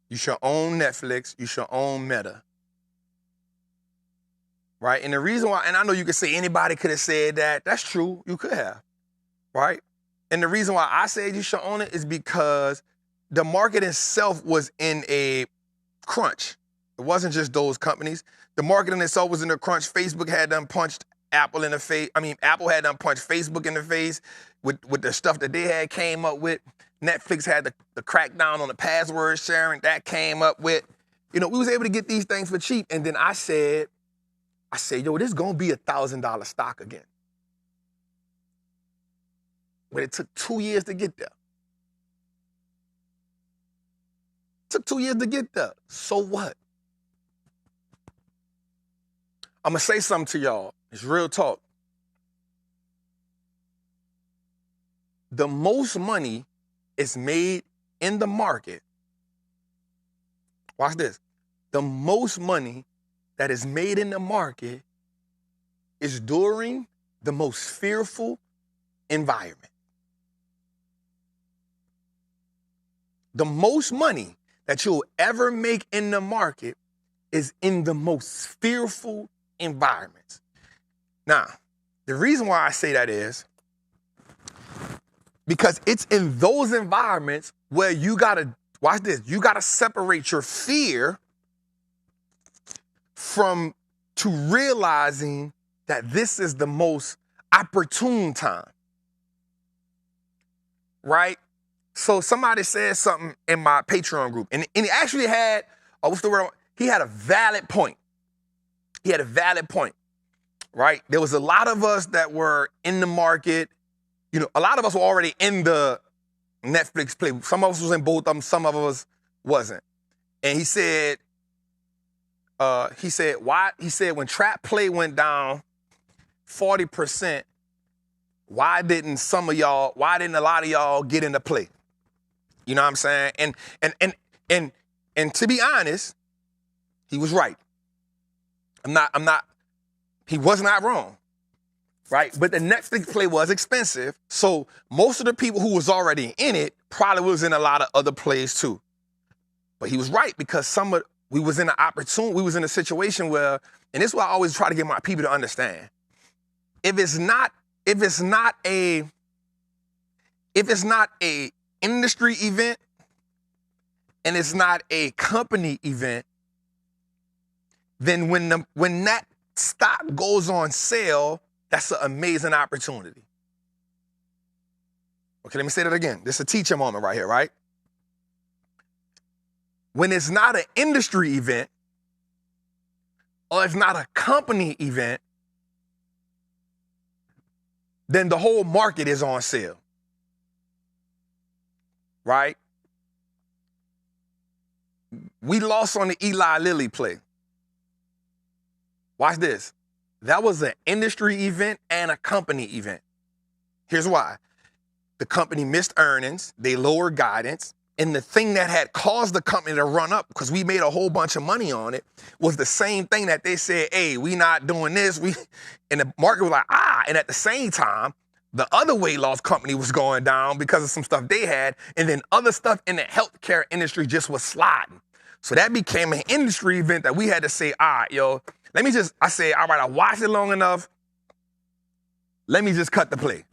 you should own Netflix, you should own Meta. Right? And the reason why, and I know you could say anybody could have said that. That's true. You could have. Right? And the reason why I said you should own it is because the market itself was in a crunch. It wasn't just those companies. The market in itself was in a crunch. Facebook had done punched Apple in the face. Apple had done punched Facebook in the face with the stuff that they had came up with. Netflix had the crackdown on the password sharing that came up with. You know, we was able to get these things for cheap. And then I said, yo, this is gonna be $1,000 stock again. But it took 2 years to get there. Took 2 years to get there. So what? I'm gonna say something to y'all. It's real talk. The most money is made in the market. Watch this. The most money that is made in the market is during the most fearful environment. The most money that you'll ever make in the market is in the most fearful environments. Now, the reason why I say that is because it's in those environments where you gotta, watch this, you gotta separate your fear to realizing that this is the most opportune time, right? So somebody said something in my Patreon group, and he actually had, what's the word? He had a valid point. He had a valid point, right? There was a lot of us that were in the market. You know, a lot of us were already in the Netflix play. Some of us was in both of them, some of us wasn't. And he said, why? He said when Trap Play went down 40%, why didn't a lot of y'all get into play? You know what I'm saying? And to be honest, he was right. He was not wrong, right? But the Netflix play was expensive, so most of the people who was already in it probably was in a lot of other plays too. But he was right because some of we was in a situation where, and this is what I always try to get my people to understand. If it's not a industry event and it's not a company event, then when that stock goes on sale, that's an amazing opportunity. Okay, let me say that again. This is a teacher moment right here, right? When it's not an industry event or it's not a company event, then the whole market is on sale, right? We lost on the Eli Lilly play. Watch this. That was an industry event and a company event. Here's why. The company missed earnings, they lowered guidance, and the thing that had caused the company to run up, because we made a whole bunch of money on it, was the same thing that they said, hey, we not doing this. And the market was like, and at the same time, the other weight loss company was going down because of some stuff they had, and then other stuff in the healthcare industry just was sliding. So that became an industry event that we had to say, all right, yo, I watched it long enough. Let me just cut the play.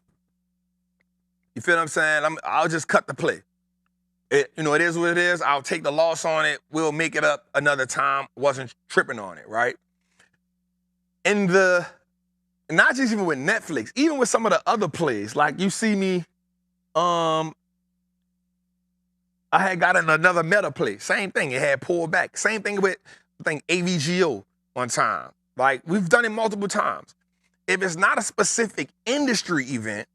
You feel what I'm saying? I'll just cut the play. It is what it is. I'll take the loss on it. We'll make it up another time. Wasn't tripping on it, right? Not just even with Netflix, even with some of the other plays, like you see me, I had got in another meta play. Same thing. It had pulled back. Same thing with, I think, AVGO one time. Like, we've done it multiple times. If it's not a specific industry event,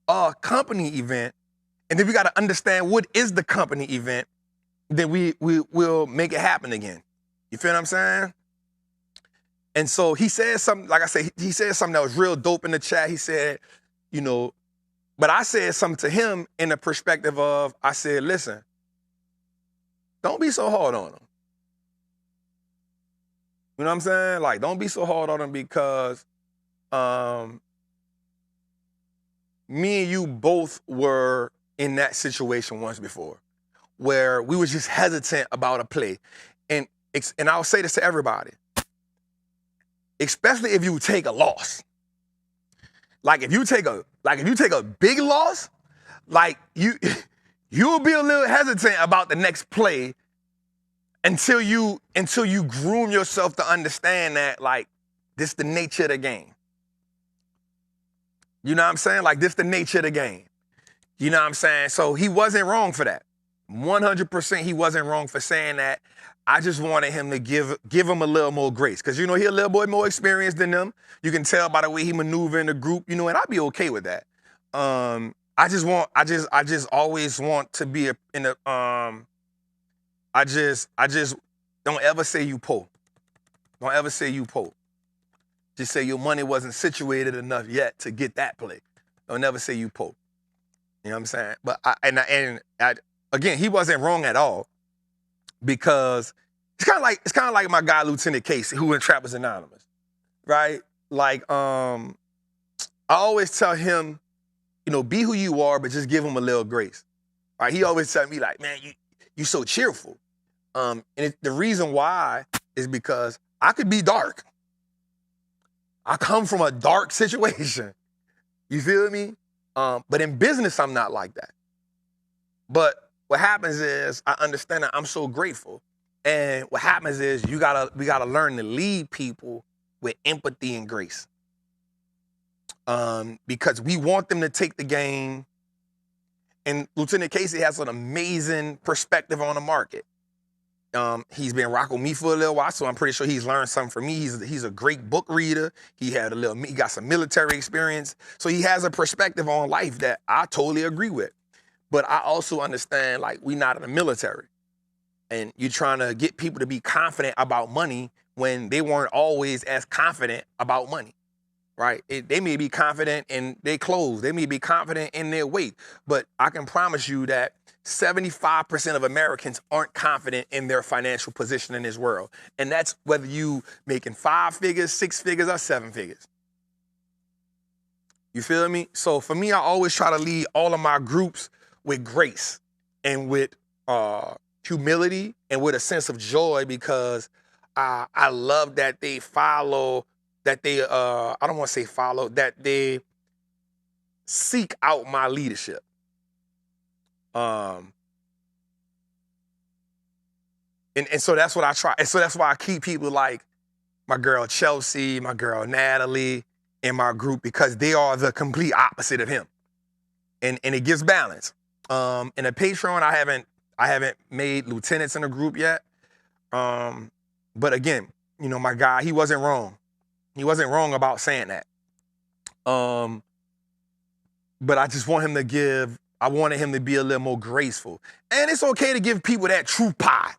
a company event, and then we got to understand what is the company event, then we will make it happen again. You feel what I'm saying? And so he said something, like I said, he said something that was real dope in the chat. He said, but I said something to him in the perspective of, I said, listen, don't be so hard on him. You know what I'm saying? Like, don't be so hard on him because me and you both were in that situation once before where we were just hesitant about a play. And I'll say this to everybody, especially if you take a loss. Like if you take a big loss, like you'll be a little hesitant about the next play until you groom yourself to understand that, like, this the nature of the game. You know what I'm saying? Like, this the nature of the game. You know what I'm saying? So he wasn't wrong for that. 100% he wasn't wrong for saying that. I just wanted him to give him a little more grace. Because, he a little boy more experienced than them. You can tell by the way he maneuver in the group, and I'd be okay with that. I just always want to be I just don't ever say you poor. Don't ever say you poor. Just say your money wasn't situated enough yet to get that play. Don't never say you poor. You know what I'm saying? But again, he wasn't wrong at all, because it's kind of like my guy Lieutenant Casey, who in Trappers Anonymous, right? Like I always tell him, be who you are, but just give him a little grace. Right? He always tell me like, man, you so cheerful. And the reason why is because I could be dark. I come from a dark situation. You feel me? But in business, I'm not like that. But what happens is I understand that I'm so grateful. And what happens is we gotta learn to lead people with empathy and grace. Because we want them to take the game. And Lieutenant Casey has an amazing perspective on the market. He's been rocking with me for a little while, so I'm pretty sure he's learned something from me. He's a great book reader. He got some military experience. So he has a perspective on life that I totally agree with. But I also understand, like, we not in the military. And you're trying to get people to be confident about money when they weren't always as confident about money, right? They may be confident in their clothes. They may be confident in their weight. But I can promise you that 75% of Americans aren't confident in their financial position in this world. And that's whether you making 5 figures, 6 figures, or 7 figures. You feel me? So for me, I always try to lead all of my groups with grace and with humility and with a sense of joy because I love that they follow, that they, I don't want to say follow, that they seek out my leadership. And so that's what I try. And so that's why I keep people like my girl Chelsea, my girl Natalie in my group because they are the complete opposite of him. And it gives balance. In a Patreon, I haven't made lieutenants in the group yet. But again, you know, my guy, he wasn't wrong. He wasn't wrong about saying that. But I just want him to give, I wanted him to be a little more graceful. And it's okay to give people that true pie.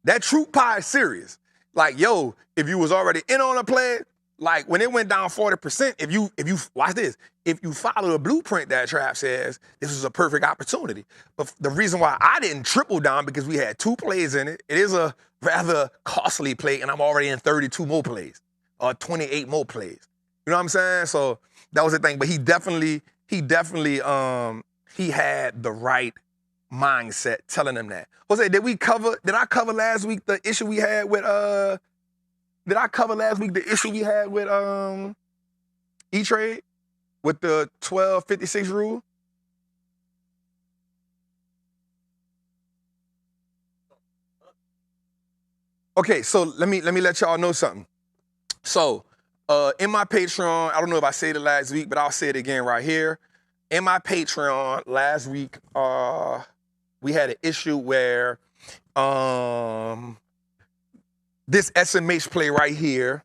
That true pie is serious. Like, yo, if you was already in on a play, like when it went down 40%, if you watch this, if you follow the blueprint that Trap says, this was a perfect opportunity. But the reason why I didn't triple down because we had 2 plays in it, it is a rather costly play, and I'm already in 32 more plays or 28 more plays. You know what I'm saying? So that was the thing. But he definitely he had the right mindset telling them that. Jose, did I cover last week the issue we had with E-Trade with the 1256 rule? Okay, so let me let y'all know something. So in my Patreon, I don't know if I said it last week, but I'll say it again right here. In my Patreon last week, we had an issue where this SMH play right here,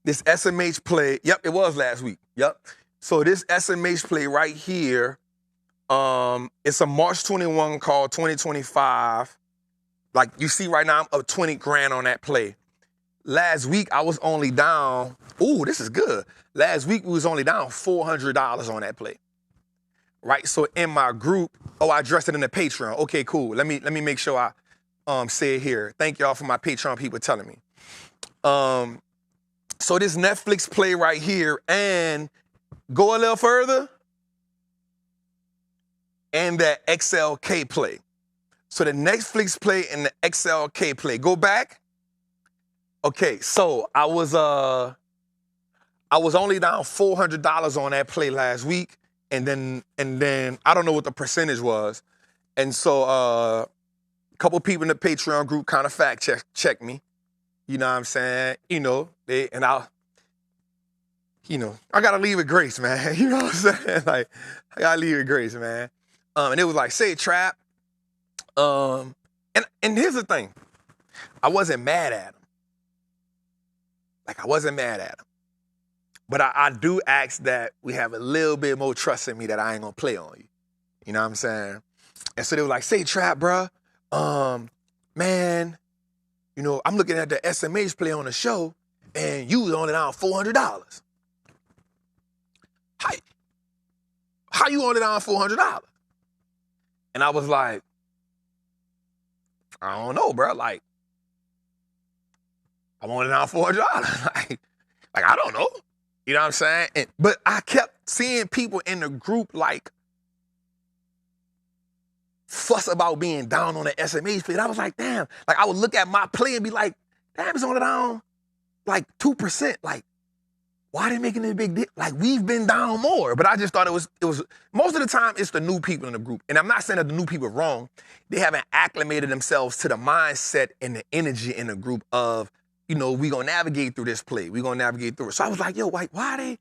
this SMH play, yep, it was last week, yep. So this SMH play right here, it's a March 21 call, 2025. Like you see right now, I'm up 20 grand on that play. Last week, I was only down, ooh, this is good. Last week, we was only down $400 on that play. Right, so in my group, oh, I addressed it in the Patreon. Okay, cool. Let me make sure I say it here. Thank y'all for my Patreon people telling me. So this Netflix play right here, and go a little further, and that XLK play. So the Netflix play and the XLK play. Go back. Okay, so I was only down $400 on that play last week. And then I don't know what the percentage was. And so a couple people in the Patreon group kind of fact check me. You know what I'm saying? You know, I gotta leave with grace, man. You know what I'm saying? Like, I gotta leave with grace, man. And it was like, say Trap. And here's the thing. I wasn't mad at him. Like, I wasn't mad at him. But I do ask that we have a little bit more trust in me that I ain't gonna play on you. You know what I'm saying? And so they were like, say Trap, bruh. Man, you know, I'm looking at the SMH play on the show, and you was only down $400. How you only down $400? And I was like, I don't know, bro. Like, I'm only down $400. like, I don't know. You know what I'm saying? But I kept seeing people in the group like fuss about being down on the SMH play. I was like, damn. Like, I would look at my play and be like, damn, it's only down like 2%. Like, why are they making this big deal? Like, we've been down more. But I just thought it was most of the time it's the new people in the group. And I'm not saying that the new people are wrong. They haven't acclimated themselves to the mindset and the energy in the group of, you know, we gonna navigate through this play. We gonna navigate through it. So I was like, yo, why are they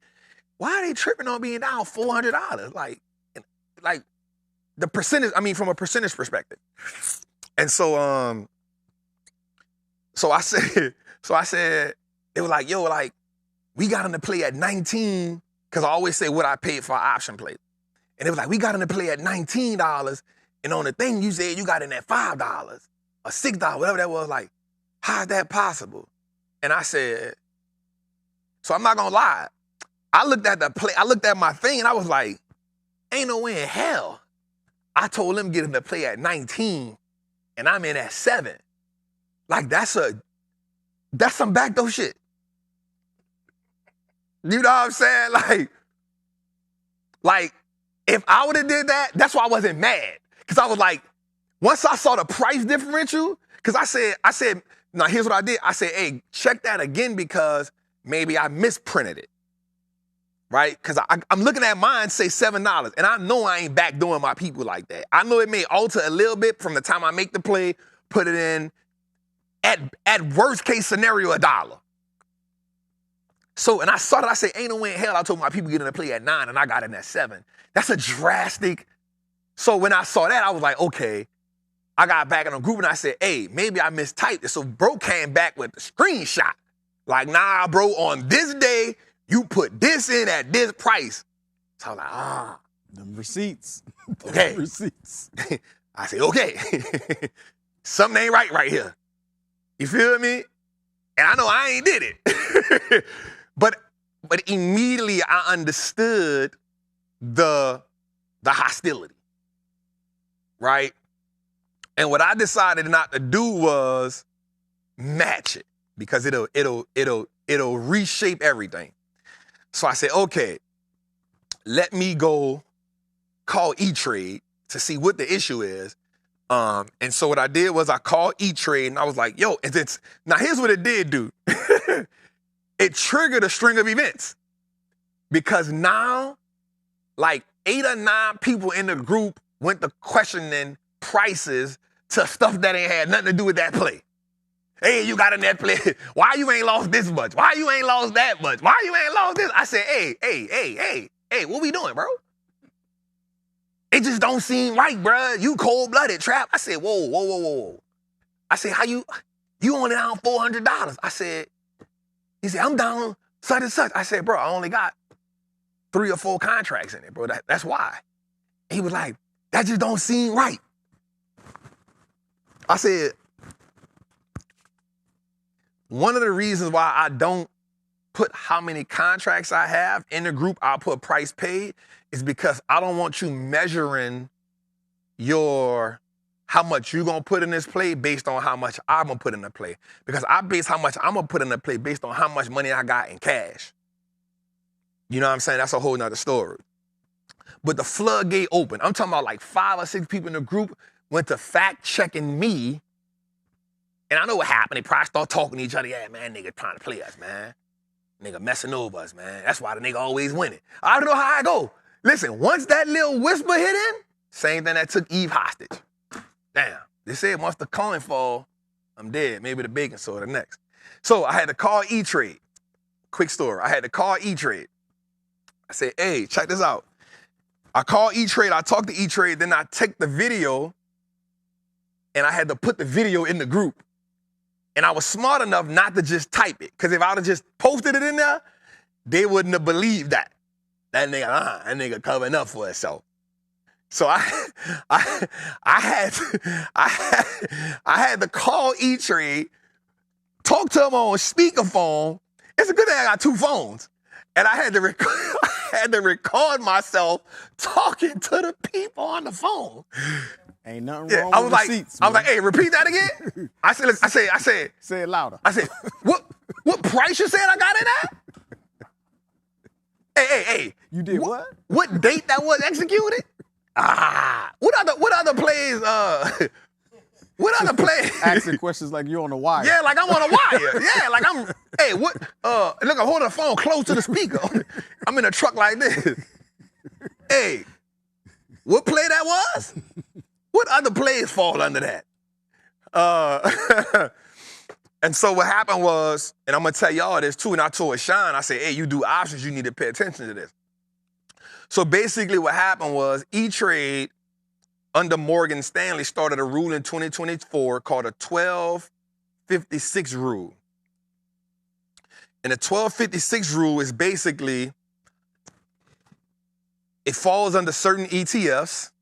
tripping on being down $400? Like the percentage, I mean, from a percentage perspective. And so I said, it was like, yo, like, we got them to play at 19, because I always say what I paid for option play. And it was like, we got them to play at $19, and on the thing you said you got in at $5 or $6, whatever that was. Like, how is that possible? And I said, so I'm not gonna lie. I looked at the play, I looked at my thing, and I was like, ain't no way in hell. I told them get them to play at 19, and I'm in at 7. Like, that's some backdoor shit. You know what I'm saying? Like, if I would have did that, that's why I wasn't mad. Because I was like, Once I saw the price differential, because I said, now here's what I did. I said, hey, check that again because maybe I misprinted it, right? Because I'm looking at mine say $7, and I know I ain't backdooring my people like that. I know it may alter a little bit from the time I make the play, put it in, at worst case scenario, $1. So, and I saw that, I said, ain't no way in hell I told my people get in the play at 9 and I got in at 7. That's a drastic. So when I saw that, I was like, okay. I got back in the group and I said, hey, maybe I mistyped it. So bro came back with the screenshot. Like, nah, bro, on this day, you put this in at this price. So I was like, Them receipts. Okay. Receipts. I said, okay. Something ain't right here. You feel me? And I know I ain't did it. But immediately I understood the hostility, right? And what I decided not to do was match it because it'll reshape everything. So I said, okay, let me go call E-Trade to see what the issue is. And so what I did was I called E-Trade and I was like, yo, now here's what it did do. It triggered a string of events because now like 8 or 9 people in the group went to questioning prices to stuff that ain't had nothing to do with that play. Hey, you got in that play. Why you ain't lost this much? Why you ain't lost that much? Why you ain't lost this? I said, hey, what we doing, bro? It just don't seem right, bro. You cold-blooded, Trap. I said, whoa. I said, how you only down $400? I said, he said, I'm down such and such. I said, bro, I only got 3 or 4 contracts in it, bro. That's why. He was like, that just don't seem right. I said, one of the reasons why I don't put how many contracts I have in the group, I'll put price paid, is because I don't want you measuring how much you're gonna put in this play based on how much I'm gonna put in the play. Because I base how much I'm gonna put in the play based on how much money I got in cash. You know what I'm saying? That's a whole nother story. But the floodgate opened. I'm talking about like 5 or 6 people in the group went to fact checking me. And I know what happened. They probably start talking to each other. Yeah, man, nigga trying to play us, man. Nigga messing over us, man. That's why the nigga always winning. I don't know how I go. Listen, once that little whisper hit in, same thing that took Eve hostage. Damn. They said once the coin fall, I'm dead. Maybe the bacon soda next. So I had to call E-Trade. Quick story. I had to call E-Trade. I said, hey, check this out. I call E-Trade. I talk to E-Trade. Then I take the video and I had to put the video in the group. And I was smart enough not to just type it. Because if I would have just posted it in there, they wouldn't have believed that. That nigga covering up for himself. So I had to call E-Trade, talk to him on speakerphone. It's a good thing I got 2 phones. And I had to record myself talking to the people on the phone. Ain't nothing wrong with receipts. I was like, hey, repeat that again. I said. Say it louder. I said, what price you said I got it at? Hey. You did what? What date that was executed? What other plays? What other plays? Asking questions like you're on the wire. Yeah, like I'm on a wire. Yeah, like I'm. Hey, what? Look, I'm holding the phone close to the speaker. I'm in a truck like this. Hey, what play that was? What other plays fall under that? And so what happened was, and I'm gonna tell y'all this too, and I told Sean, I said, hey, you do options, you need to pay attention to this. So basically what happened was E-Trade under Morgan Stanley started a rule in 2024 called a 1256 rule. And the 1256 rule is basically, it falls under certain ETFs.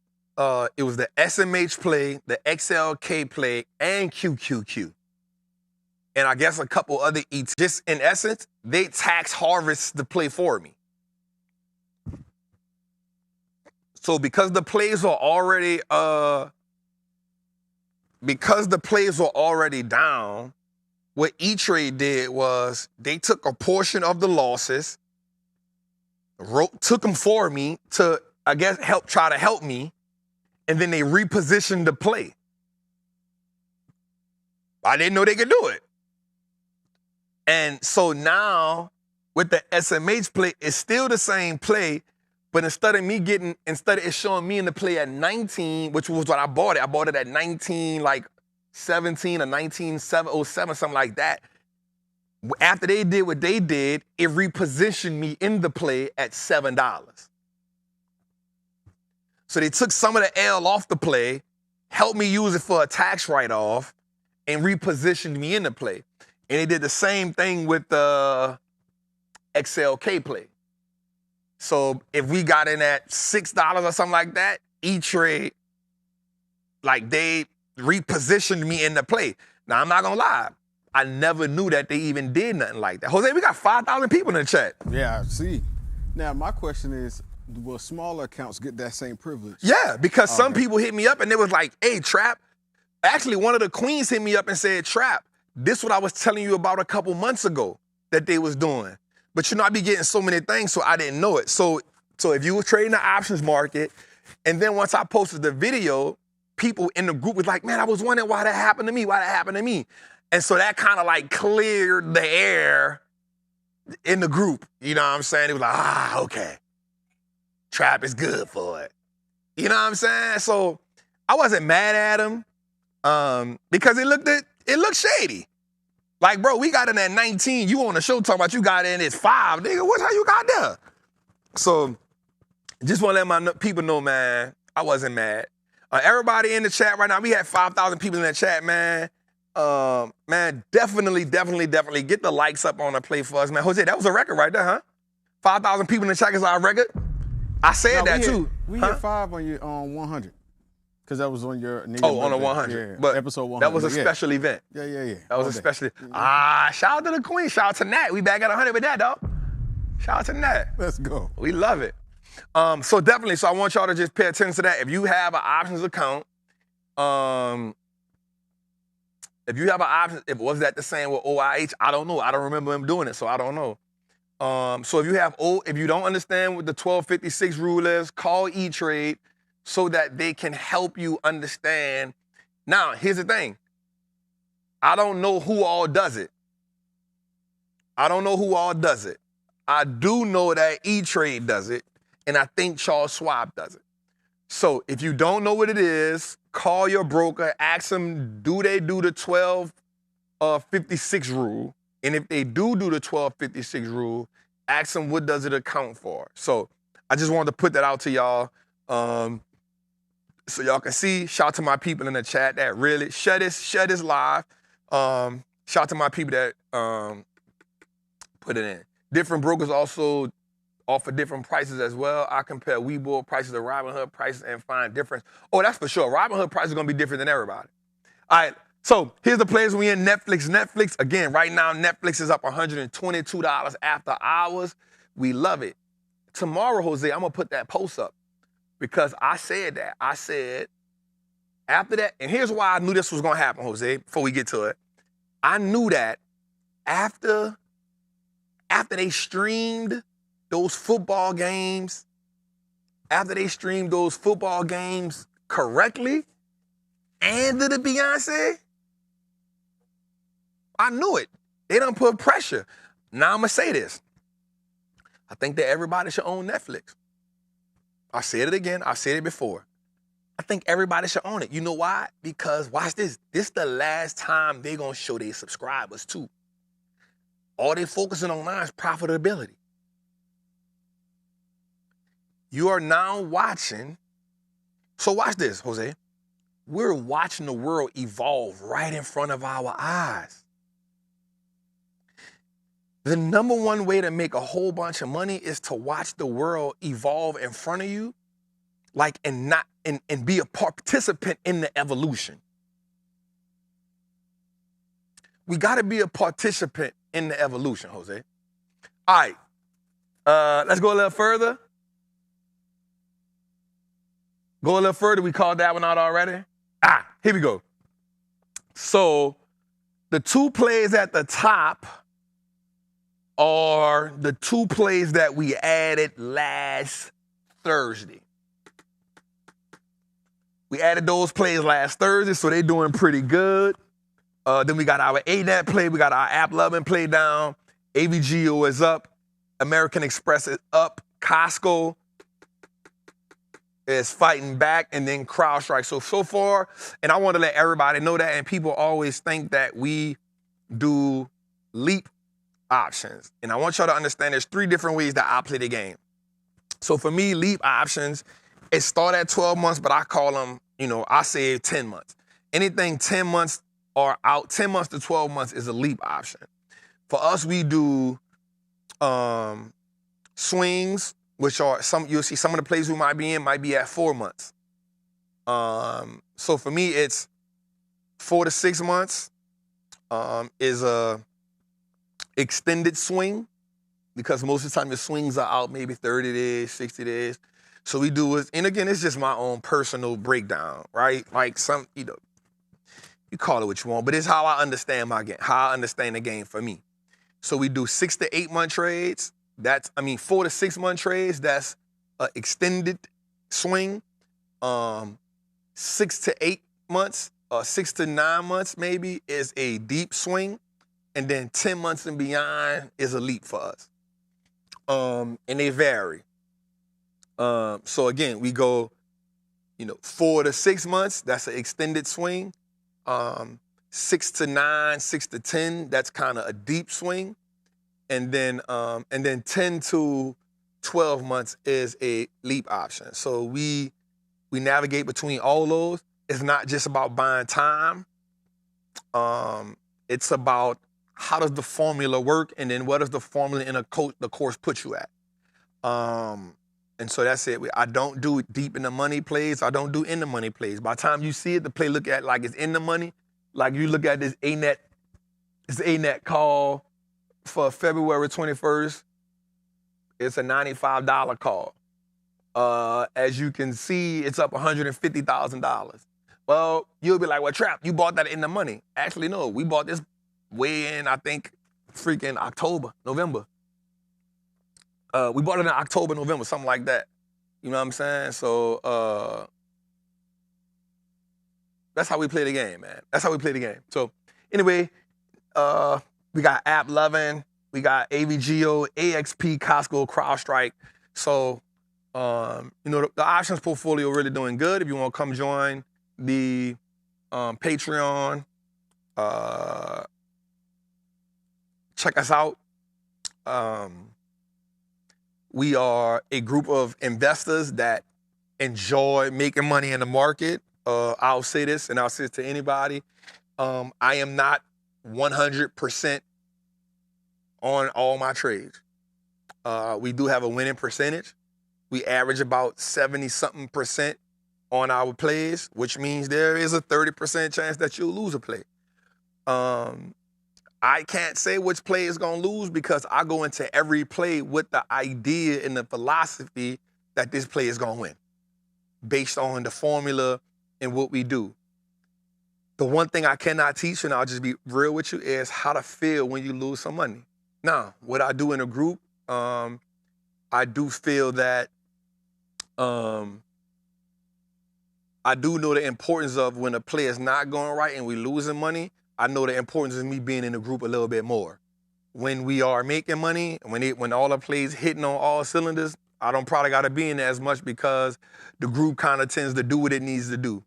It was the SMH play, the XLK play, and QQQ. And I guess a couple other ETFs. Just in essence, they tax harvest the play for me. So because the plays were already down, what E-Trade did was they took a portion of the losses, took them for me to, I guess, try to help me, and then they repositioned the play. I didn't know they could do it. And so now with the SMH play, it's still the same play, but instead of it showing me in the play at 19, which was what I bought it at 19, like 17 or 1907, something like that. After they did what they did, it repositioned me in the play at $7. So they took some of the L off the play, helped me use it for a tax write-off, and repositioned me in the play. And they did the same thing with the XLK play. So if we got in at $6 or something like that, E-Trade, like they repositioned me in the play. Now, I'm not gonna lie. I never knew that they even did nothing like that. Jose, we got 5,000 people in the chat. Yeah, I see. Now, my question is, will smaller accounts get that same privilege? Yeah, because some people hit me up and they was like, hey, Trap. Actually, one of the queens hit me up and said, Trap, this is what I was telling you about a couple months ago that they was doing. But I be getting so many things, so I didn't know it. So if you were trading the options market, and then once I posted the video, people in the group was like, man, I was wondering why that happened to me, And so that kind of like cleared the air in the group. You know what I'm saying? It was like, okay. Trap is good for it. You know what I'm saying? So I wasn't mad at him because it looked shady. Like, bro, we got in at 19. You on the show talking about you got in at 5. Nigga, what's how you got there? So just want to let my people know, man, I wasn't mad. Everybody in the chat right now, we had 5,000 people in the chat, man. Man, definitely get the likes up on the play for us, man. Jose, that was a record right there, huh? 5,000 people in the chat is our record. I said that too. We hit 5 on your 100. Because that was on your... on the 100. Yeah, but episode 100. That was a special event. Yeah. That was a special... shout out to the queen. Shout out to Nat. We back at 100 with that, dog. Shout out to Nat. Let's go. We love it. So definitely, I want y'all to just pay attention to that. If you have an options account, was that the same with OIH? I don't know. I don't remember him doing it, so I don't know. So if you don't understand what the 1256 rule is, call E-Trade so that they can help you understand. Now, here's the thing. I don't know who all does it. I do know that E-Trade does it, and I think Charles Schwab does it. So if you don't know what it is, call your broker, ask them, do they do the 1256 rule? And if they do the 1256 rule, ask them what does it account for? So I just wanted to put that out to y'all so y'all can see. Shout out to my people in the chat that really share this live. Shout out to my people that put it in. Different brokers also offer different prices as well. I compare Webull prices to Robinhood prices and find difference. Oh, that's for sure. Robinhood prices are going to be different than everybody. All right, so here's the plays we in Netflix. Netflix, again, right now, Netflix is up $122 after hours. We love it. Tomorrow, Jose, I'm going to put that post up because I said that. I said after that, and here's why I knew this was going to happen, Jose, before we get to it. I knew that after they streamed those football games, correctly and did the Beyonce, I knew it. They done put pressure. Now I'm going to say this. I think that everybody should own Netflix. I said it again. I said it before. I think everybody should own it. You know why? Because, watch this. This the last time they going to show their subscribers, too. All they focusing on now is profitability. You are now watching. So watch this, Jose. We're watching the world evolve right in front of our eyes. The number one way to make a whole bunch of money is to watch the world evolve in front of you, like and be a participant in the evolution. We got to be a participant in the evolution, Jose. All right, let's go a little further. Go a little further. We called that one out already. Here we go. So the two plays at the top are the two plays that we added last Thursday. We added those plays last Thursday, so they're doing pretty good. Then we got our ANET play. We got our App Loving play down. AVGO is up. American Express is up. Costco is fighting back, and then CrowdStrike. So far, and I want to let everybody know that, and people always think that we do leap options. And I want y'all to understand there's 3 different ways that I play the game. So for me, leap options, it start at 12 months, but I call them, I say 10 months. Anything 10 months or out, 10 months to 12 months is a leap option. For us, we do swings, which are you'll see some of the plays we might be in might be at 4 months. So for me, it's 4 to 6 months is a extended swing, because most of the time your swings are out maybe 30 days, 60 days. So we do it, and again, it's just my own personal breakdown, right? Like you call it what you want, but it's how I understand my game, how I understand the game for me. So we do 6 to 8 month trades. 4 to 6 month trades, that's an extended swing. 6 to 8 months, 6 to 9 months maybe is a deep swing. And then 10 months and beyond is a leap for us. And they vary. So again, we go, 4 to 6 months, that's an extended swing. 6 to 9, 6 to 10, that's kind of a deep swing. And then 10 to 12 months is a leap option. So we navigate between all those. It's not just about buying time. It's about how does the formula work, and then what does the formula in the course put you at? And so that's it. I don't do deep in the money plays. I don't do in the money plays. By the time you see it, the play look at like it's in the money. Like you look at this ANET call for February 21st. It's a $95 call. As you can see, it's up $150,000. Well, you'll be like, well, Trap, you bought that in the money. Actually, no, we bought this way in, I think, freaking November. We bought it in October, November, something like that. You know what I'm saying? So that's how we play the game, man. That's how we play the game. So anyway, we got App Loving, we got AVGO, AXP, Costco, CrowdStrike. So the options portfolio really doing good. If you want to come join the Patreon, check us out. We are a group of investors that enjoy making money in the market. I'll say this, and I'll say it to anybody. I am not 100% on all my trades. We do have a winning percentage. We average about 70-something% on our plays, which means there is a 30% chance that you'll lose a play. I can't say which play is going to lose because I go into every play with the idea and the philosophy that this play is going to win based on the formula and what we do. The one thing I cannot teach, and I'll just be real with you, is how to feel when you lose some money. Now, what I do in a group, I do feel that I do know the importance of when a play is not going right and we losing money. I know the importance of me being in the group a little bit more. When we are making money, when all the plays hitting on all cylinders, I don't probably got to be in there as much because the group kind of tends to do what it needs to do.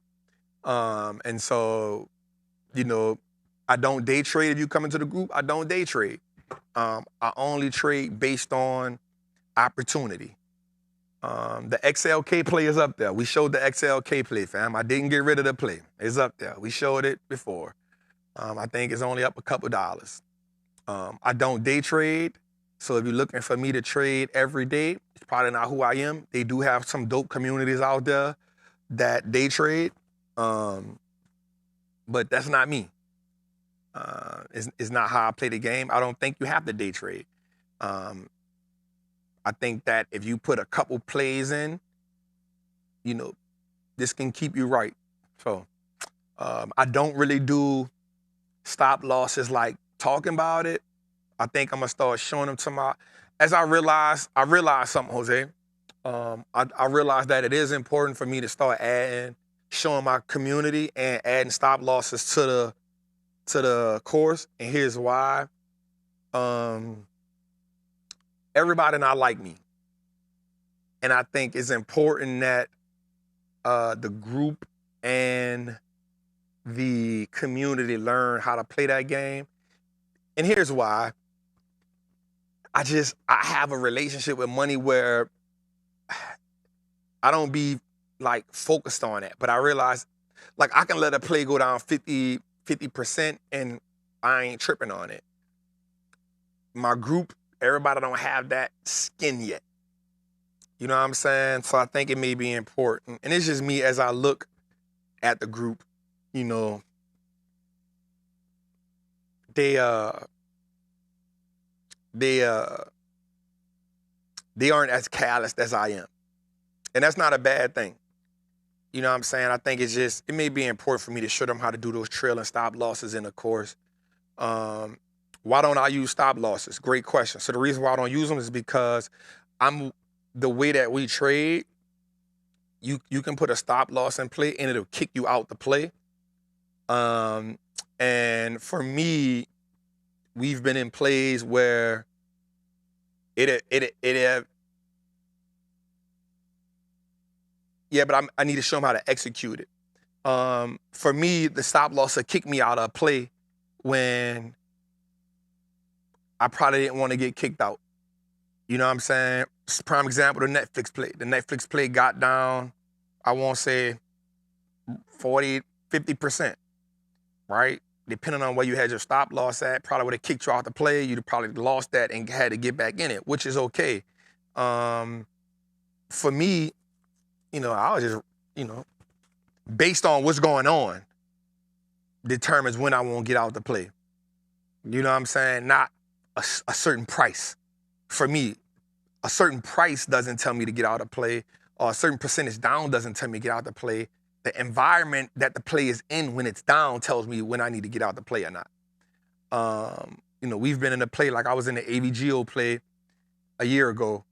And so, I don't day trade. If you come into the group, I don't day trade. I only trade based on opportunity. The XLK play is up there. We showed the XLK play, fam. I didn't get rid of the play. It's up there. We showed it before. I think it's only up a couple dollars. I don't day trade. So if you're looking for me to trade every day, it's probably not who I am. They do have some dope communities out there that day trade. But that's not me. It's not how I play the game. I don't think you have to day trade. I think that if you put a couple plays in, this can keep you right. So I don't really do stop losses like talking about it. I think I'm gonna start showing them to as I realized something, Jose. I realized that it is important for me to start showing my community and adding stop losses to to the course, and here's why. Everybody not like me. And I think it's important that the group and the community learn how to play that game. And here's why. I have a relationship with money where I don't be like focused on it, but I realize like I can let a play go down 50% and I ain't tripping on it. My group, everybody don't have that skin yet. You know what I'm saying? So I think it may be important. And it's just me as I look at the group, you know, they aren't as calloused as I am. And that's not a bad thing. You know what I'm saying? I think it may be important for me to show them how to do those trail and stop losses in the course. Why don't I use stop losses? Great question. So the reason why I don't use them is because the way that we trade, you can put a stop loss in play and it'll kick you out the play. And for me, we've been in plays where but I need to show them how to execute it. For me, the stop loss will kick me out of play when I probably didn't want to get kicked out. You know what I'm saying? Prime example, the Netflix play. The Netflix play got down, I won't say 40, 50%, right? Depending on where you had your stop loss at, probably would have kicked you out the play. You'd have probably lost that and had to get back in it, which is okay. For me, you know, I was just, you know, based on what's going on, determines when I won't get out the play. You know what I'm saying? Not a certain price. For me, a certain price doesn't tell me to get out of play, or a certain percentage down doesn't tell me to get out the play. The environment that the play is in when it's down tells me when I need to get out the play or not. You know, we've been in a play, like I was in the AVGO play a year ago.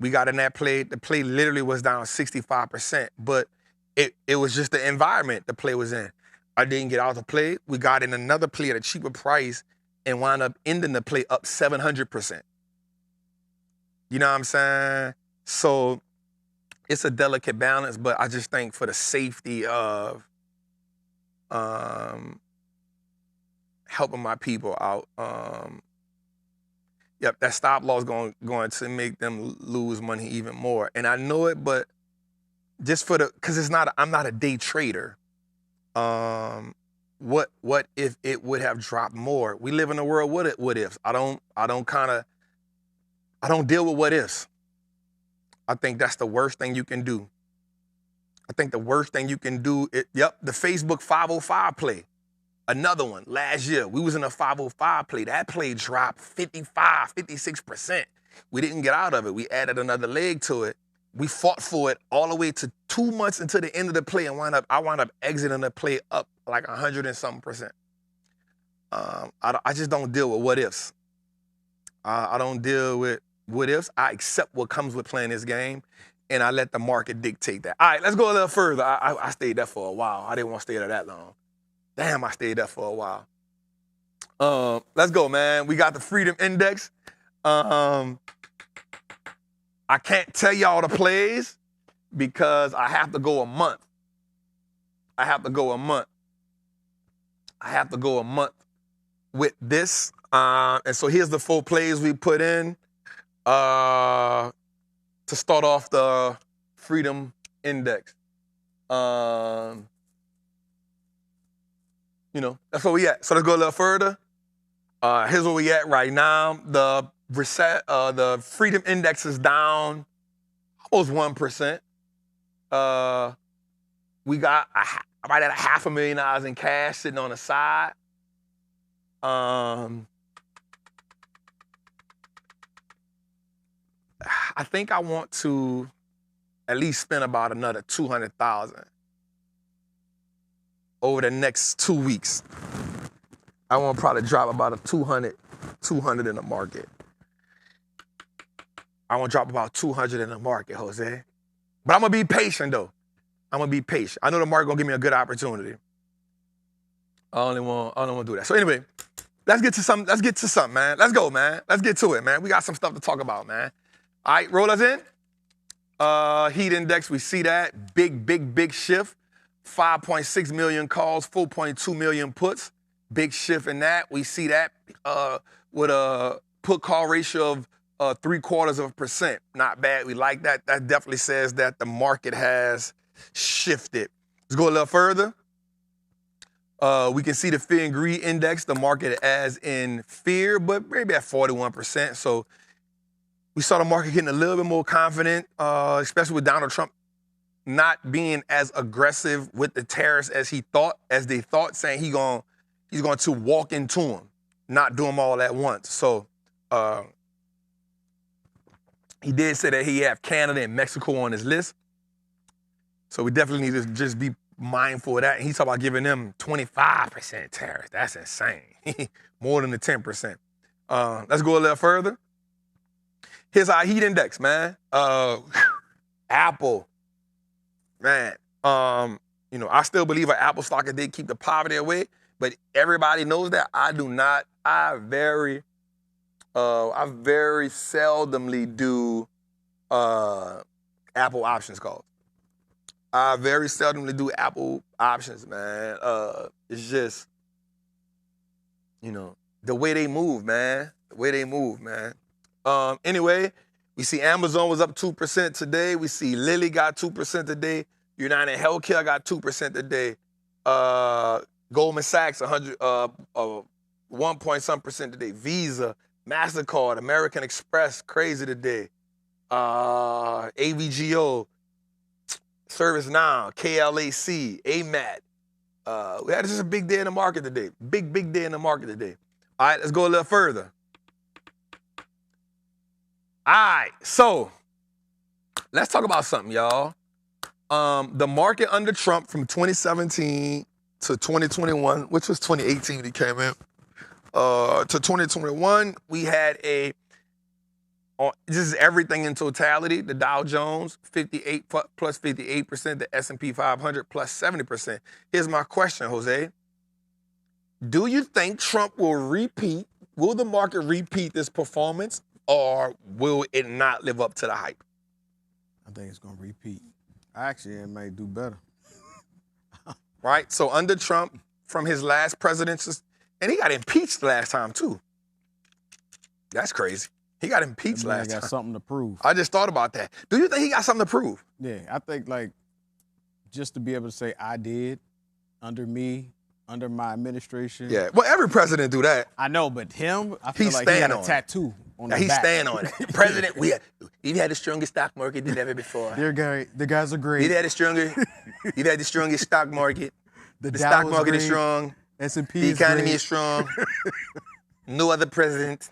We got in that play. The play literally was down 65%, but it was just the environment the play was in. I didn't get out the play. We got in another play at a cheaper price and wound up ending the play up 700%. You know what I'm saying? So it's a delicate balance, but I just think for the safety of helping my people out, that stop loss going to make them lose money even more. And I know it, but just because I'm not a day trader. What if it would have dropped more? We live in a world what ifs. I don't deal with what ifs. I think that's the worst thing you can do. I think the worst thing you can do, the Facebook 505 play. Another one, last year, we was in a 505 play. That play dropped 55, 56%. We didn't get out of it. We added another leg to it. We fought for it all the way to 2 months into the end of the play and I wound up exiting the play up like 100 and something percent. I just don't deal with what ifs. I don't deal with what ifs. I accept what comes with playing this game, and I let the market dictate that. All right, let's go a little further. I stayed there for a while. I didn't want to stay there that long. Damn, I stayed there for a while. Let's go, man. We got the Freedom Index. I can't tell y'all the plays because I have to go a month. I have to go a month with this. And so here's the 4 plays we put in to start off the Freedom Index. You know, that's where we at. So let's go a little further. Here's where we at right now. The Freedom Index is down almost 1%. We got right at $500,000 in cash sitting on the side. I think I want to at least spend about another $200,000 over the next 2 weeks. I want to probably drop about a 200 in the market. I want to drop about 200 in the market, Jose. But I'm going to be patient, though. I'm going to be patient. I know the market going to give me a good opportunity. I don't want to do that. So anyway, let's get to something, man. Let's go, man. Let's get to it, man. We got some stuff to talk about, man. All right, roll us in. Heat index, we see that. Big shift. 5.6 million calls, 4.2 million puts. Big shift in that. We see that with a put call ratio of 0.75%. Not bad. We like that. That definitely says that the market has shifted. Let's go a little further. We can see the fear and greed index, the market as in fear, but maybe at 41%. So we saw the market getting a little bit more confident, especially with Donald Trump not being as aggressive with the tariffs as they thought, saying he's going to walk into them, not do them all at once. So he did say that he have Canada and Mexico on his list. So we definitely need to just be mindful of that. And he's talking about giving them 25% tariffs. That's insane. More than the 10%. Let's go a little further. Here's our heat index, man. Apple, man. I still believe an Apple stock did keep the poverty away, but everybody knows that I do not. I very seldomly do Apple options calls. I very seldomly do Apple options, man. It's just, the way they move, man. Anyway, we see Amazon was up 2% today. We see Lilly got 2% today. United Healthcare got 2% today. Goldman Sachs 1.some% today. Visa, MasterCard, American Express, crazy today. AVGO, ServiceNow, KLAC, AMAT. We had just a big day in the market today. Big day in the market today. All right, let's go a little further. All right, so let's talk about something, y'all. The market under Trump from 2017 to 2021, which was 2018 when he came in, to 2021, we had this is everything in totality. The Dow Jones, 58 plus 58%, the S&P 500 plus 70%. Here's my question, Jose. Do you think Trump will the market repeat this performance, or will it not live up to the hype? I think it's going to repeat. Actually, it may do better. Right? So under Trump, from his last presidency, and he got impeached last time, too. That's crazy. He got impeached last time. He got something to prove. I just thought about that. Do you think he got something to prove? Yeah, I think, just to be able to say, I did, under my administration. Yeah, well, every president do that. I know, but him, I feel like he got a tattoo on his back. He's staying on it. President, we've had the strongest stock market than ever before. The guys are great. You've had the strongest stock market. The stock market is strong. S&P the economy is strong. No other president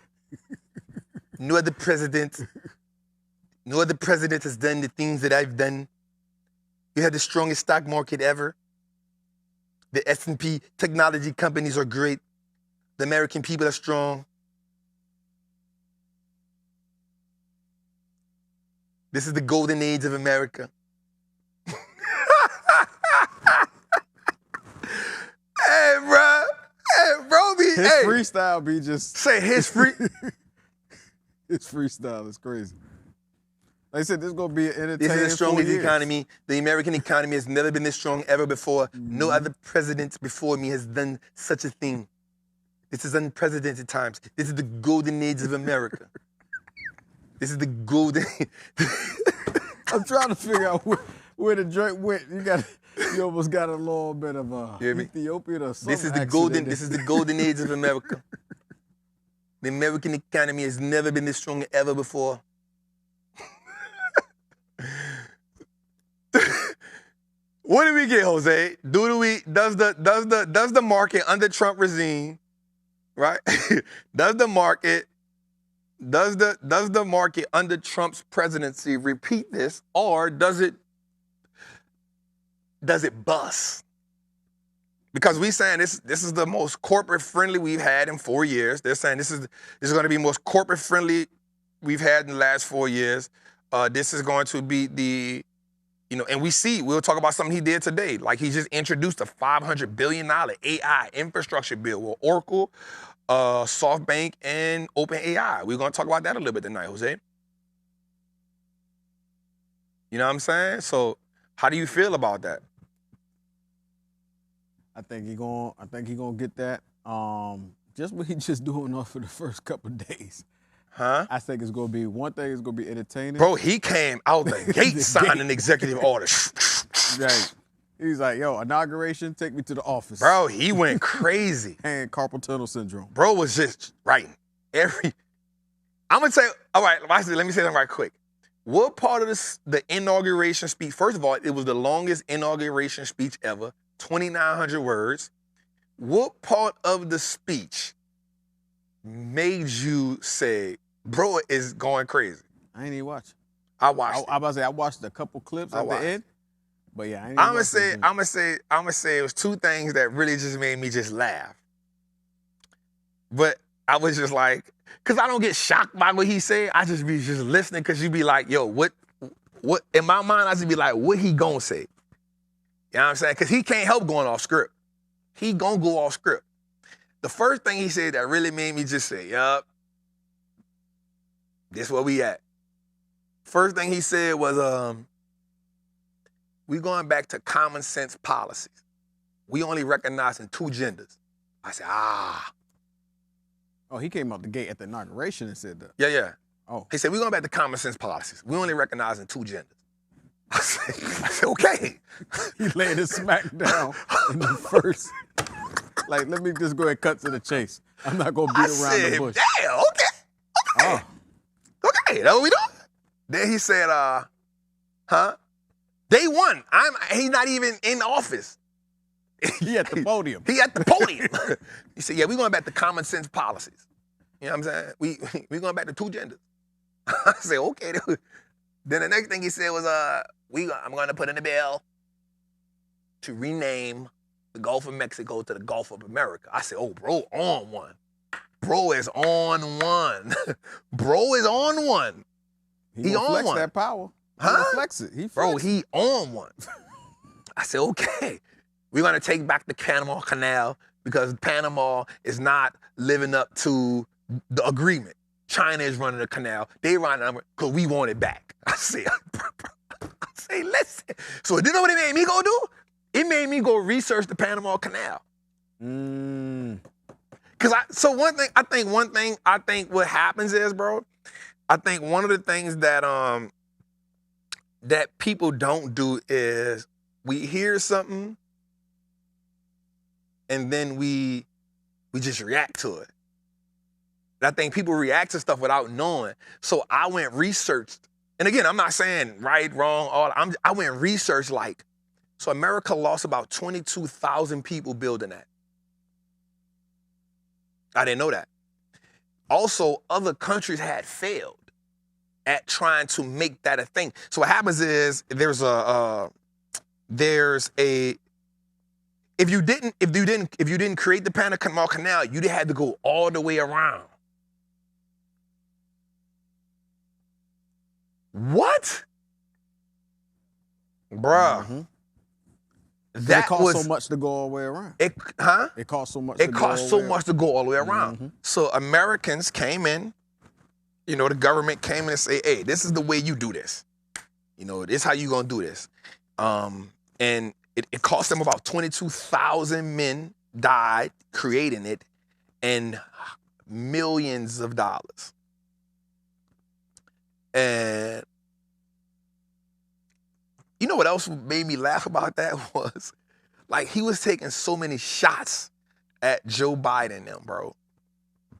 has done the things that I've done. You had the strongest stock market ever. The S&P technology companies are great. The American people are strong. This is the golden age of America. Hey, bro. Hey, bro. His freestyle be just... Say his His freestyle is crazy. Like I said, this is going to be an entertaining This is the strongest 4 years. economy. The American economy has never been this strong ever before. No other president before me has done such a thing. This is unprecedented times. This is the golden age of America. This is the golden... I'm trying to figure out where the joint went. You almost got a little bit of Ethiopian or something. This is the golden age of America. The American economy has never been this strong ever before. What do we get, Jose? Does the market under Trump regime, right? Does the market under Trump's presidency repeat this, or does it bust? Because we saying this is the most corporate friendly we've had in 4 years. They're saying this is going to be the most corporate friendly we've had in the last 4 years. This is going to be You know, and we'll talk about something he did today. Like he just introduced a $500 billion AI infrastructure bill with Oracle, SoftBank, and OpenAI. We're gonna talk about that a little bit tonight, Jose. You know what I'm saying? So how do you feel about that? I think he gonna get that. Just what he just doing off for the first couple of days. Huh? I think it's gonna be one thing. It's gonna be entertaining. Bro, he came out the gate signing executive order. Right. He's like, yo, inauguration, take me to the office. Bro, he went crazy. And carpal tunnel syndrome. Bro was just writing I'm gonna say, all right, let me say something right quick. What part of the inauguration speech? First of all, it was the longest inauguration speech ever, 2,900 words. What part of the speech made you say, bro is going crazy? I ain't even watch. I watched. I about to say I watched a couple clips at the end, but yeah, I ain't I'm gonna say it was two things that really just made me just laugh. But I was just like, cause I don't get shocked by what he said. I just be just listening, cause you be like, yo, what? In my mind, I just be like, what he gonna say? You know what I'm saying? Cause he can't help going off script. He gonna go off script. The first thing he said that really made me just say, yup, this where we at. First thing he said was, we going back to common sense policies. We only recognizing two genders. I said, Oh, he came out the gate at the inauguration and said that. Yeah. Oh. He said, we going back to common sense policies. We only recognizing two genders. I said, okay. He laid his smack down in the first. Like, let me just go ahead and cut to the chase. I'm not going to beat around the bush. Damn, okay. Okay, that's what we doing? Then he said, day one, he's not even in office. He at the podium. He at the podium. He said, yeah, we going back to common sense policies. You know what I'm saying? We going back to two genders. I said, okay. Then the next thing he said was, I'm going to put in a bill to rename the Gulf of Mexico to the Gulf of America. I said, oh, bro, on one. Bro is on one. Bro is on one. He on flex one. That power. Huh? He flex it. He flex Bro, he on one. I said, okay. We're going to take back the Panama Canal because Panama is not living up to the agreement. China is running the canal. They running it because we want it back. I say, listen. So you know what it made me go do? It made me go research the Panama Canal. Cause I think what happens is, bro, I think one of the things that that people don't do is we hear something and then we just react to it. And I think people react to stuff without knowing. So I went researched, and again, I'm not saying right, wrong, I went researched like, so America lost about 22,000 people building that. I didn't know that. Also, other countries had failed at trying to make that a thing. So what happens is if you didn't create the Panama Canal, you'd have to go all the way around. What? Bruh. Mm-hmm. That it cost so much to go all the way around. It cost so much. It cost so much to go all the way around. Mm-hmm. So Americans came in, the government came in and say, hey, this is the way you do this. This is how you gonna do this. And it cost them about 22,000 men died creating it and millions of dollars. And you know what else made me laugh about that was, like, he was taking so many shots at Joe Biden and them, bro.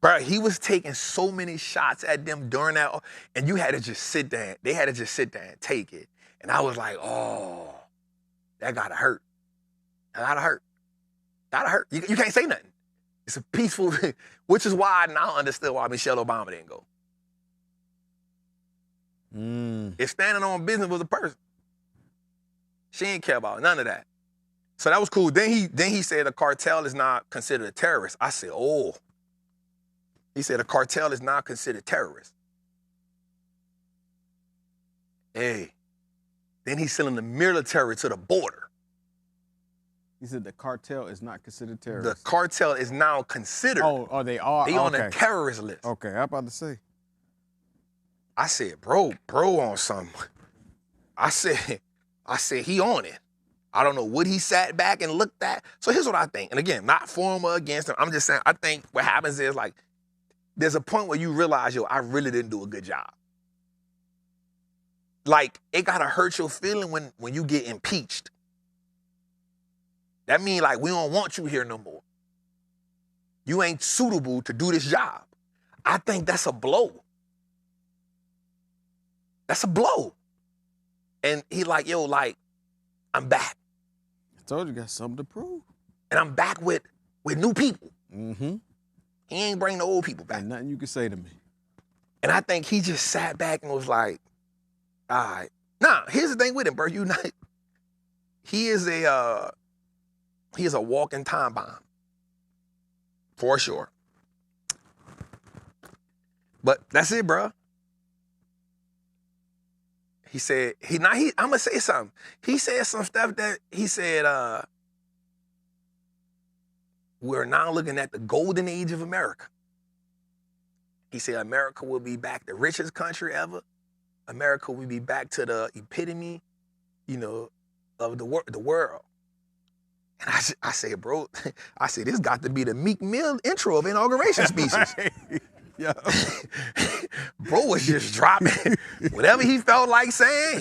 Bro, he was taking so many shots at them during that, and you had to just sit there. They had to just sit there and take it. And I was like, oh, that gotta hurt. That gotta hurt. Gotta hurt. You can't say nothing. It's a peaceful, which is why I now understood why Michelle Obama didn't go. If standing on business was a person, she didn't care about none of that. So that was cool. Then he said a cartel is not considered a terrorist. I said, oh. He said a cartel is not considered terrorist. Hey. Then he's selling the military to the border. He said the cartel is not considered The terrorist. cartel is now considered. Oh, they are? They on okay. the terrorist list. Okay, I'm about to say. I said, bro on something. I said, he on it. I don't know what he sat back and looked at. So here's what I think. And again, not for him or against him. I'm just saying, I think what happens is like, there's a point where you realize, yo, I really didn't do a good job. Like, it gotta hurt your feeling when you get impeached. That means like, we don't want you here no more. You ain't suitable to do this job. I think that's a blow. That's a blow. And he like, yo, like, I'm back. I told you, got something to prove. And I'm back with new people. Mm-hmm. He ain't bring the old people back. And nothing you can say to me. And I think he just sat back and was like, all right. Now, here's the thing with him, bro. He is a walking time bomb. For sure. But that's it, bro. He said, I'm gonna say something. He said some stuff that he said, we're now looking at the golden age of America. He said America will be back the richest country ever. America will be back to the epitome, of the world. And I said, bro, this got to be the Meek Mill intro of inauguration speeches. Yeah. Bro was just dropping whatever he felt like saying.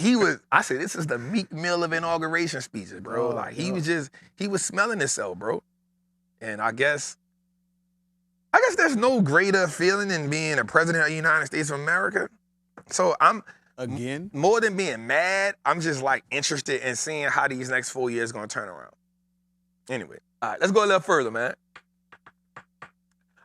I said, this is the Meek Mill of inauguration speeches, bro. He was smelling himself, bro. And I guess there's no greater feeling than being a president of the United States of America. So I'm Again? more than being mad, I'm just like interested in seeing how these next 4 years gonna turn around. Anyway, all right, let's go a little further, man.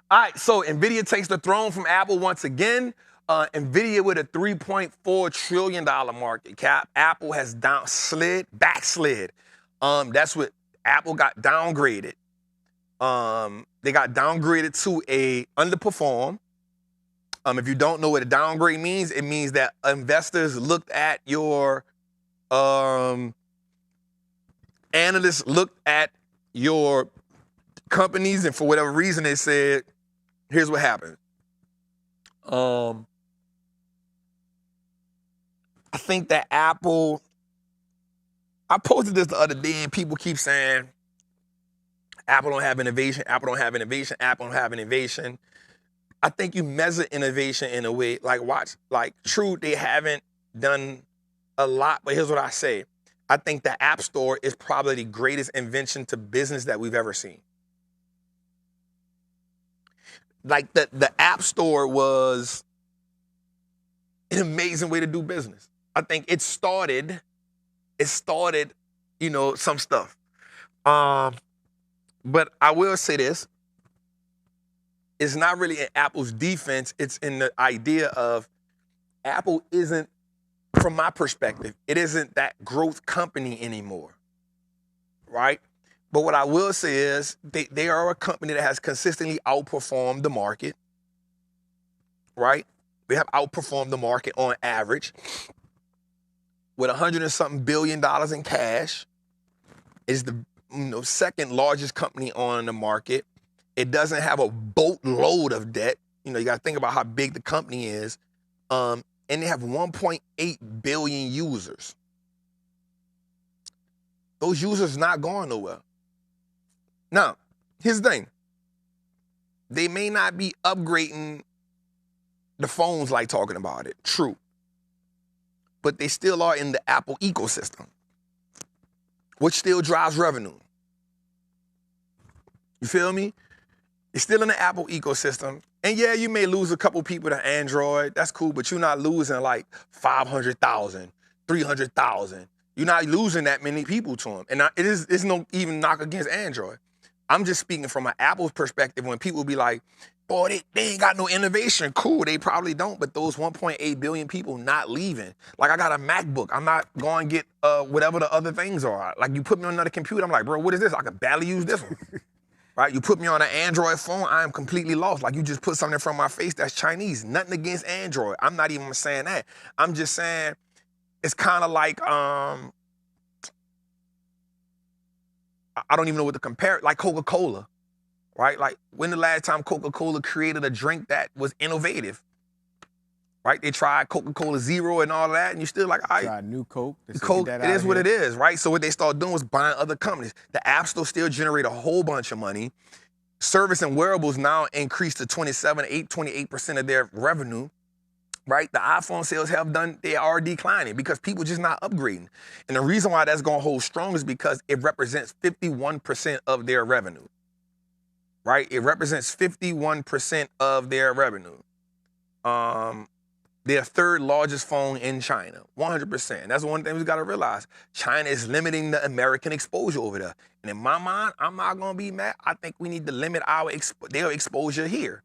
All right, so NVIDIA takes the throne from Apple once again. NVIDIA with a $3.4 trillion market cap. Apple has backslid. That's what Apple got downgraded. They got downgraded to a underperform. If you don't know what a downgrade means, it means that investors looked at your, analysts looked at your companies, and for whatever reason, they said, here's what happened. I think that Apple, I posted this the other day and people keep saying, Apple don't have innovation, Apple don't have innovation, Apple don't have innovation. I think you measure innovation in a way, true, they haven't done a lot, but here's what I say. I think the App Store is probably the greatest invention to business that we've ever seen. Like the App Store was an amazing way to do business. I think it started, some stuff. But I will say this, it's not really in Apple's defense, it's in the idea of Apple isn't, from my perspective, it isn't that growth company anymore, right? But what I will say is they are a company that has consistently outperformed the market, right? They have outperformed the market on average with $100 and something billion in cash. Is the second largest company on the market. It doesn't have a boatload of debt. You got to think about how big the company is. And they have 1.8 billion users. Those users not going nowhere. Now, here's the thing. They may not be upgrading the phones like talking about it. True. But they still are in the Apple ecosystem, which still drives revenue. You feel me? It's still in the Apple ecosystem. And yeah, you may lose a couple people to Android. That's cool, but you're not losing like 500,000, 300,000. You're not losing that many people to them. And it's no even knock against Android. I'm just speaking from an Apple's perspective when people be like, boy, they ain't got no innovation. Cool, they probably don't, but those 1.8 billion people not leaving. Like, I got a MacBook. I'm not going to get whatever the other things are. Like, you put me on another computer, I'm like, bro, what is this? I can barely use this one. Right? You put me on an Android phone, I am completely lost. Like, you just put something in front of my face that's Chinese. Nothing against Android. I'm not even saying that. I'm just saying it's kind of like I don't even know what to compare. Like Coca-Cola, right? Like when the last time Coca-Cola created a drink that was innovative, right? They tried Coca-Cola Zero and all that, and you're still like, all right. Tried new Coke. They said, Coke, "Get that it out is of what here." it is, right? So what they start doing was buying other companies. The App Store still generate a whole bunch of money. Service and wearables now increased to 28% of their revenue, right? The iPhone sales they are declining because people just not upgrading. And the reason why that's gonna hold strong is because it represents 51% of their revenue, right? It represents 51% of their revenue. Their third largest phone in China, 100%. That's one thing we gotta realize. China is limiting the American exposure over there. And in my mind, I'm not gonna be mad. I think we need to limit their exposure here.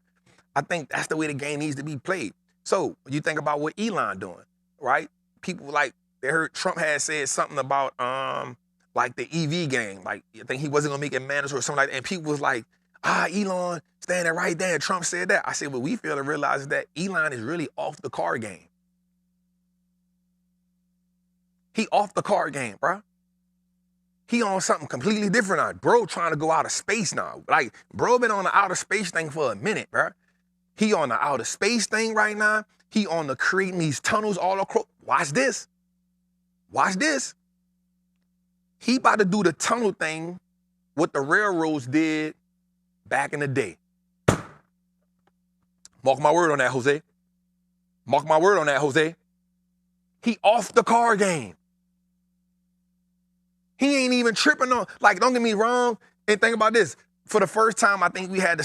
I think that's the way the game needs to be played. So you think about what Elon doing, right? People like, they heard Trump had said something about like the EV game. Like, I think he wasn't gonna make it mandatory or something like that. And people was like, Elon standing right there. Trump said that. I said, well, we fail to realize that Elon is really off the car game. He off the car game, bro. He on something completely different now. Bro trying to go out of space now. Like, bro been on the outer space thing for a minute, bro. He on the outer space thing right now. He on the creating these tunnels all across. Watch this. Watch this. He about to do the tunnel thing, what the railroads did back in the day. Mark my word on that, Jose. Mark my word on that, Jose. He off the car game. He ain't even tripping on, like, don't get me wrong, and think about this. For the first time, I think we got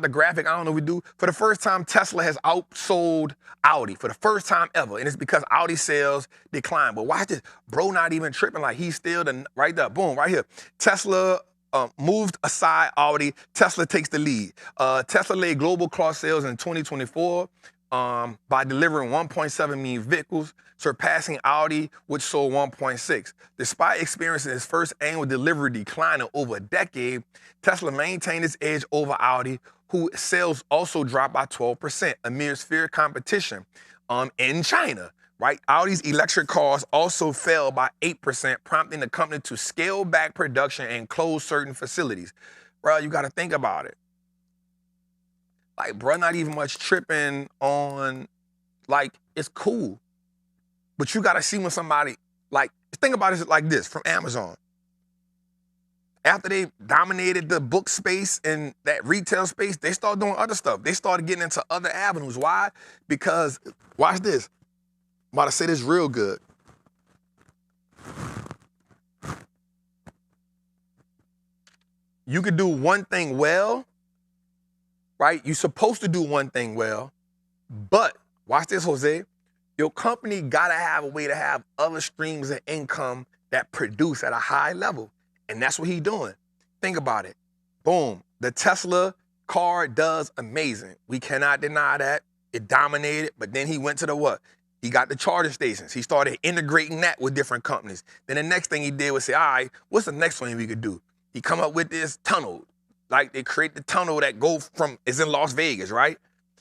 the graphic, I don't know if we do. For the first time, Tesla has outsold Audi for the first time ever. And it's because Audi sales declined. But watch this, bro not even tripping, like he's still right there, boom, right here. Tesla moved aside Audi, Tesla takes the lead. Tesla led global car sales in 2024 by delivering 1.7 million vehicles, surpassing Audi, which sold 1.6. Despite experiencing its first annual delivery decline in over a decade, Tesla maintained its edge over Audi, whose sales also dropped by 12% amid fierce competition in China. Right? Audi's electric cars also fell by 8%, prompting the company to scale back production and close certain facilities. Bro, you got to think about it. Like, bro, not even much tripping on, like, it's cool. But you got to see when somebody, like, think about it like this from Amazon. After they dominated the book space and that retail space, they started doing other stuff. They started getting into other avenues. Why? Because, watch this. I'm about to say this real good. You could do one thing well, right? You're supposed to do one thing well, but watch this, Jose. Your company gotta have a way to have other streams of income that produce at a high level. And that's what he's doing. Think about it. Boom. The Tesla car does amazing. We cannot deny that. It dominated, but then he went to the what? He got the charger stations. He started integrating that with different companies. Then the next thing he did was say, all right, what's the next one we could do? He come up with this tunnel. Like, they create the tunnel that is in Las Vegas, right?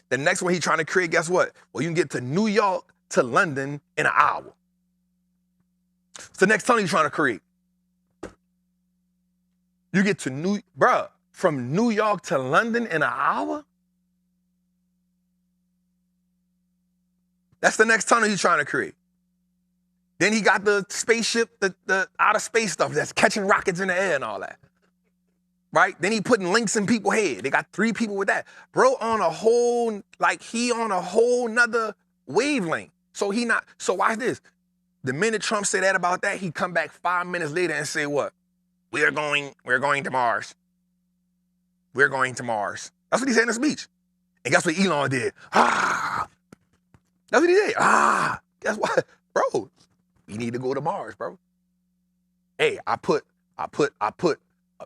The next one he trying to create, guess what? Well, you can get to New York to London in an hour. It's the next tunnel he's trying to create. You get to from New York to London in an hour? That's the next tunnel he's trying to create. Then he got the spaceship, the outer space stuff that's catching rockets in the air and all that. Right? Then he putting links in people's head. They got 3 people with that. Bro on a whole, like he on a whole nother wavelength. So watch this. The minute Trump said that about that, he come back 5 minutes later and say what? We're going to Mars. We're going to Mars. That's what he said in the speech. And guess what Elon did? That's what he did. Guess what? Bro, we need to go to Mars, bro. Hey, I put a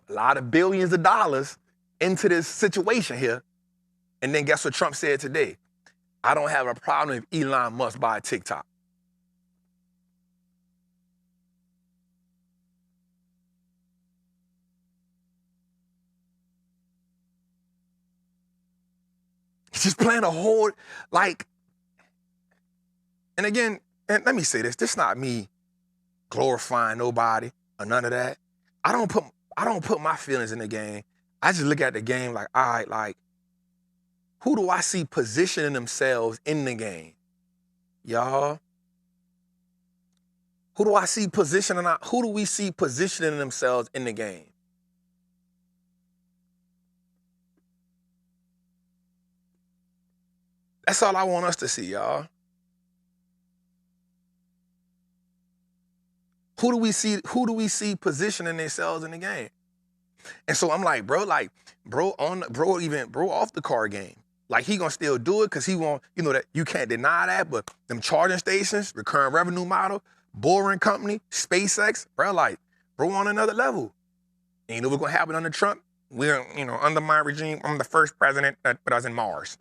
lot of billions of dollars into this situation here. And then guess what Trump said today? I don't have a problem if Elon Musk buy TikTok. He's just playing a whole, like, and again, and let me say this not me glorifying nobody or none of that. I don't put my feelings in the game. I just look at the game like, all right, like, who do I see positioning themselves in the game? Y'all? Who do we see positioning themselves in the game? That's all I want us to see, y'all. Who do we see positioning themselves in the game? And so I'm like, bro, off the card game. Like, he gonna still do it because he want, that you can't deny that, but them charging stations, recurring revenue model, boring company, SpaceX, bro on another level. And you know what's gonna happen under Trump? We're, under my regime, I'm the first president that put us in Mars.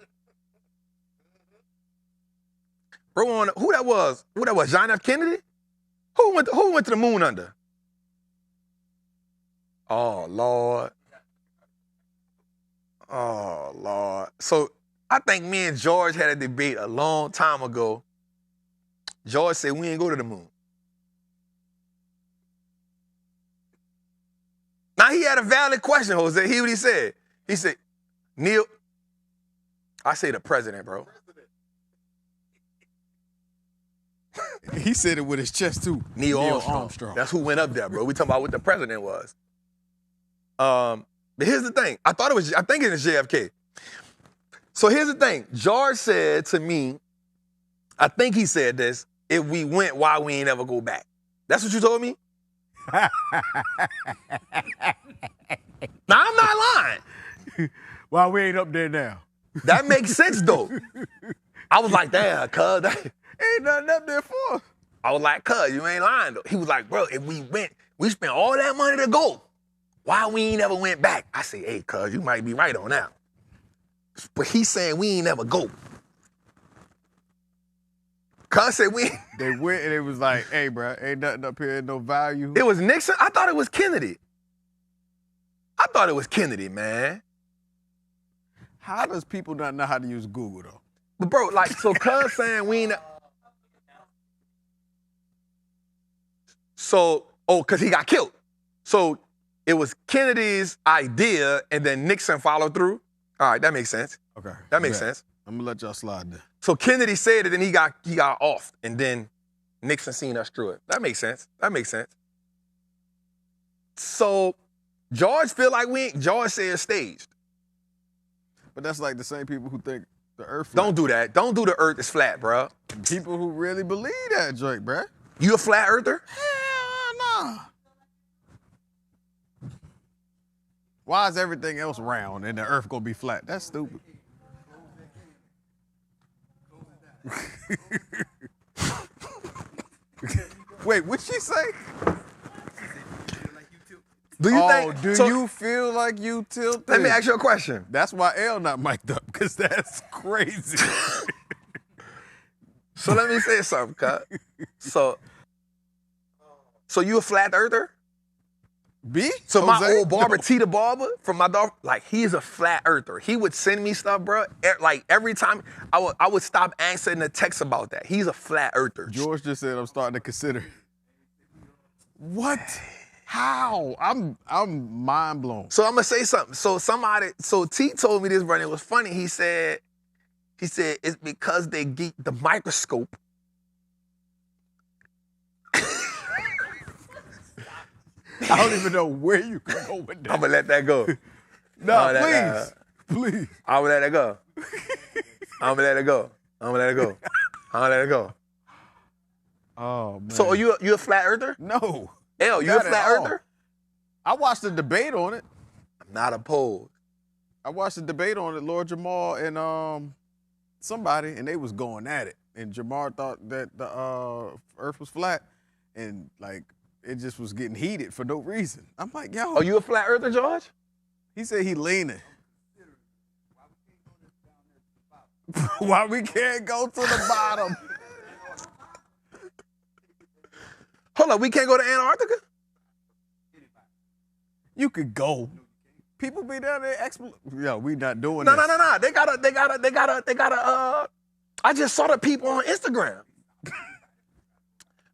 Bro on, who that was? John F. Kennedy? Who went to the moon under? Oh, Lord. Oh, Lord. So I think me and George had a debate a long time ago. George said we ain't go to the moon. Now, he had a valid question, Jose. Hear what he said. He said, Neil, I say the president, bro. He said it with his chest, too. Neil Armstrong. That's who went up there, bro. We talking about what the president was. But here's the thing. I think it was JFK. So here's the thing. George said to me, I think he said this, if we went, why we ain't ever go back? That's what you told me? Now, I'm not lying. Why we ain't up there now? That makes sense, though. I was like, damn, cuz. Ain't nothing up there for us. I was like, cuz, you ain't lying, though. He was like, bro, if we went, we spent all that money to go. Why we ain't never went back? I say, hey, cuz, you might be right on that. But he's saying we ain't never go. Cuz said we. They went and it was like, hey, bro, ain't nothing up here, no value. It was Nixon? I thought it was Kennedy. Man. How does people not know how to use Google, though? But, bro, so cuz saying we ain't. So, because he got killed. So, it was Kennedy's idea, and then Nixon followed through. All right, that makes sense. Okay. That makes sense. I'm gonna let y'all slide there. So Kennedy said it, and he got off, and then Nixon seen us through it. That makes sense. So George feel like George said it's staged. But that's like the same people who think the earth flat. Don't do that. Don't do the earth is flat, bro. People who really believe that, Drake, bro. You a flat earther? Hell no. Why is everything else round and the earth gonna be flat? That's stupid. Wait, what'd she say? Do you think? Do you feel like you tilted? Let me ask you a question. That's why L not mic'd up, because that's crazy. So let me say something, cut. So you a flat earther? B? So Jose? my old barber, T the barber, from my dog, like, he's a flat earther. He would send me stuff, bro. Like, every time I would stop answering the text about that. He's a flat earther. George just said I'm starting to consider. What? How? I'm mind blown. So I'm gonna say something. So T told me this, bro, and it was funny. He said it's because they geek the microscope. I don't even know where you can go with that. I'm gonna let that go. No, please. I'm gonna let it go. I'm gonna let it go. Oh man. So are you a flat earther? No. L, you a flat earther? I watched the debate on it. I'm not opposed. I watched the debate on it, Lord Jamal and somebody, and they was going at it. And Jamar thought that the earth was flat, and like it just was getting heated for no reason. I'm like, yo. Are you a flat earther, George? He said he leaning. Why we can't go to the bottom? Hold on, we can't go to Antarctica? You could go. People be down there. Yo, we not doing No. this. They gotta. I just saw the people on Instagram.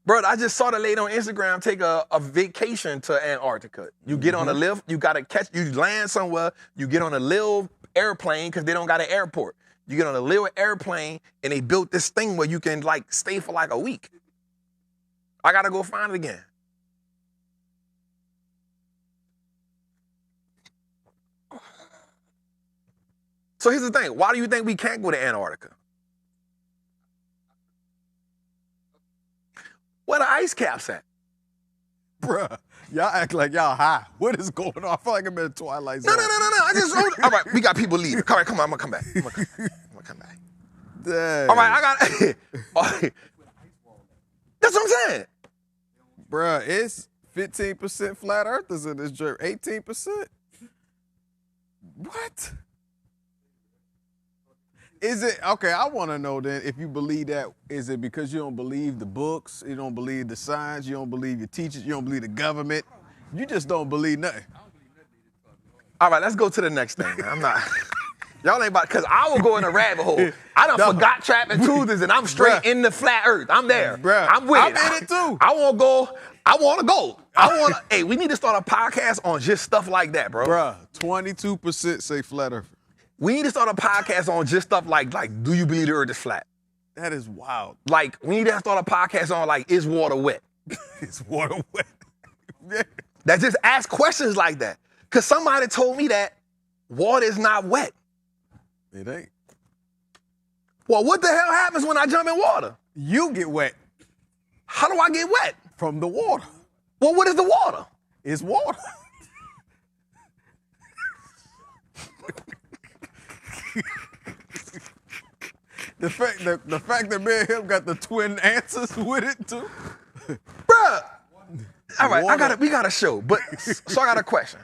Bro, I just saw the lady on Instagram take a vacation to Antarctica. You get on a lift, you land somewhere, you get on a little airplane because they don't got an airport. You get on a little airplane and they built this thing where you can like stay for like a week. I gotta go find it again. So here's the thing. Why do you think we can't go to Antarctica? Where the ice caps at? Bruh, y'all act like y'all high. What is going on? I feel like I'm in a Twilight Zone. No. All right, we got people leaving. All right, come on, I'm gonna come back. I'm gonna come back. Dang. All right, I got. All right. That's what I'm saying. Bruh, it's 15% flat earthers in this jerk. 18%? What? Is it, okay, I want to know then, if you believe that, is it because you don't believe the books, you don't believe the science, you don't believe your teachers, you don't believe the government, you just don't believe nothing? All right, let's go to the next thing. I'm not, y'all ain't about, because I will go in a rabbit hole. I done forgot Trappin' Tuesdays and I'm straight in the flat earth. I'm there. Bruh, I'm with it. I'm in it too. I want to go. Hey, we need to start a podcast on just stuff like that, bro. Bruh, 22% say flat earth. We need to start a podcast on just stuff like, do you believe the earth is flat? That is wild. Like, we need to start a podcast on, like, is water wet? Is water wet? That just ask questions like that. Because somebody told me that water is not wet. It ain't. Well, what the hell happens when I jump in water? You get wet. How do I get wet? From the water. Well, what is the water? It's water. The fact that me and him got the twin answers with it too. Bruh. All right, we got a show, but so I got a question.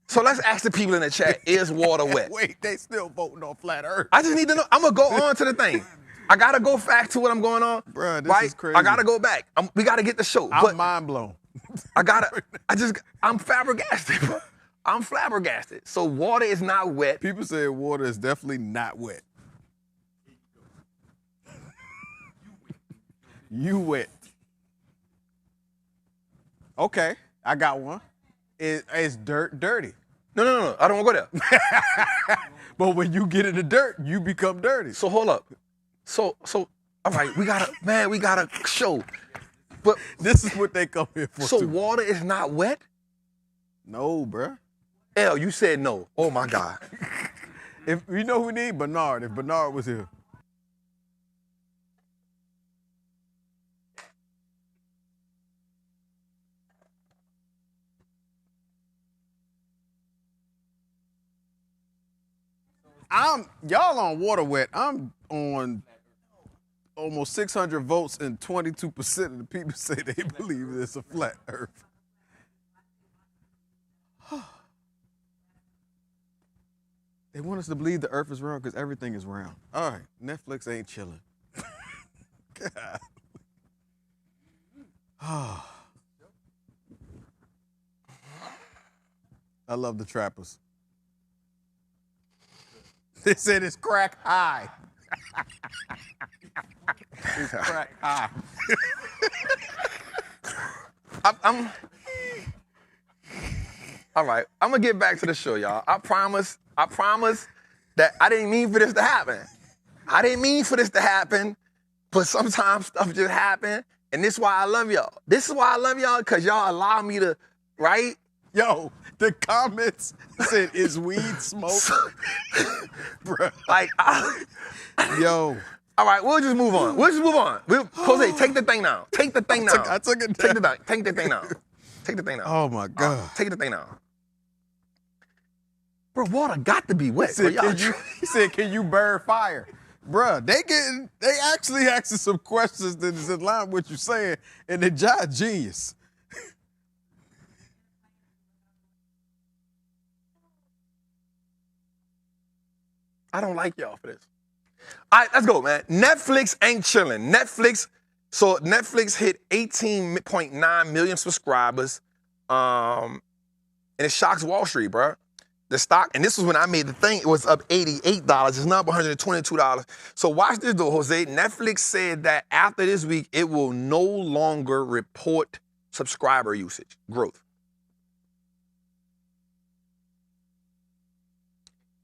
So let's ask the people in the chat, is water wet? Wait, they still voting on flat earth. I just need to know. I'm going to go on to the thing. I got to go back to what I'm going on. Bruh, this is crazy. I got to go back. We got to get the show. I'm mind blown. I'm flabbergasted, bro. I'm flabbergasted. So water is not wet. People say water is definitely not wet. You wet. Okay, I got one. Is dirt dirty? No. I don't want to go there. But when you get in the dirt, you become dirty. So hold up. So all right, we got a show. But this is what they come here for. So too. water is not wet? No, bruh. L, you said no. Oh my God. If you know who we need? Bernard. If Bernard was here. Y'all on water wet. I'm on almost 600 votes and 22% of the people say they believe it's a flat earth. They want us to believe the earth is round because everything is round. All right, Netflix ain't chilling. God. I love the trappers. They said it's crack high. It's crack high. All right, I'm gonna get back to the show, y'all. I promise that I didn't mean for this to happen. I didn't mean for this to happen, but sometimes stuff just happen, and this is why I love y'all. This is why I love y'all, because y'all allow me to, right? Yo, the comments said, is weed smoke? Bruh. Like, yo. All right, we'll just move on. Jose, take the thing now. Take the thing now. I took it down. down. Take the thing now. Take the thing now. Oh, my God. Take the thing now. Bro, water got to be wet. He said, can you burn fire? Bruh, they actually asking some questions that is in line with what you're saying, and they jive genius. I don't like y'all for this. All right, let's go, man. Netflix ain't chilling. Netflix hit 18.9 million subscribers, and it shocks Wall Street, bro. The stock, and this was when I made the thing, it was up $88. It's now up $122. So watch this though, Jose. Netflix said that after this week, it will no longer report subscriber usage growth.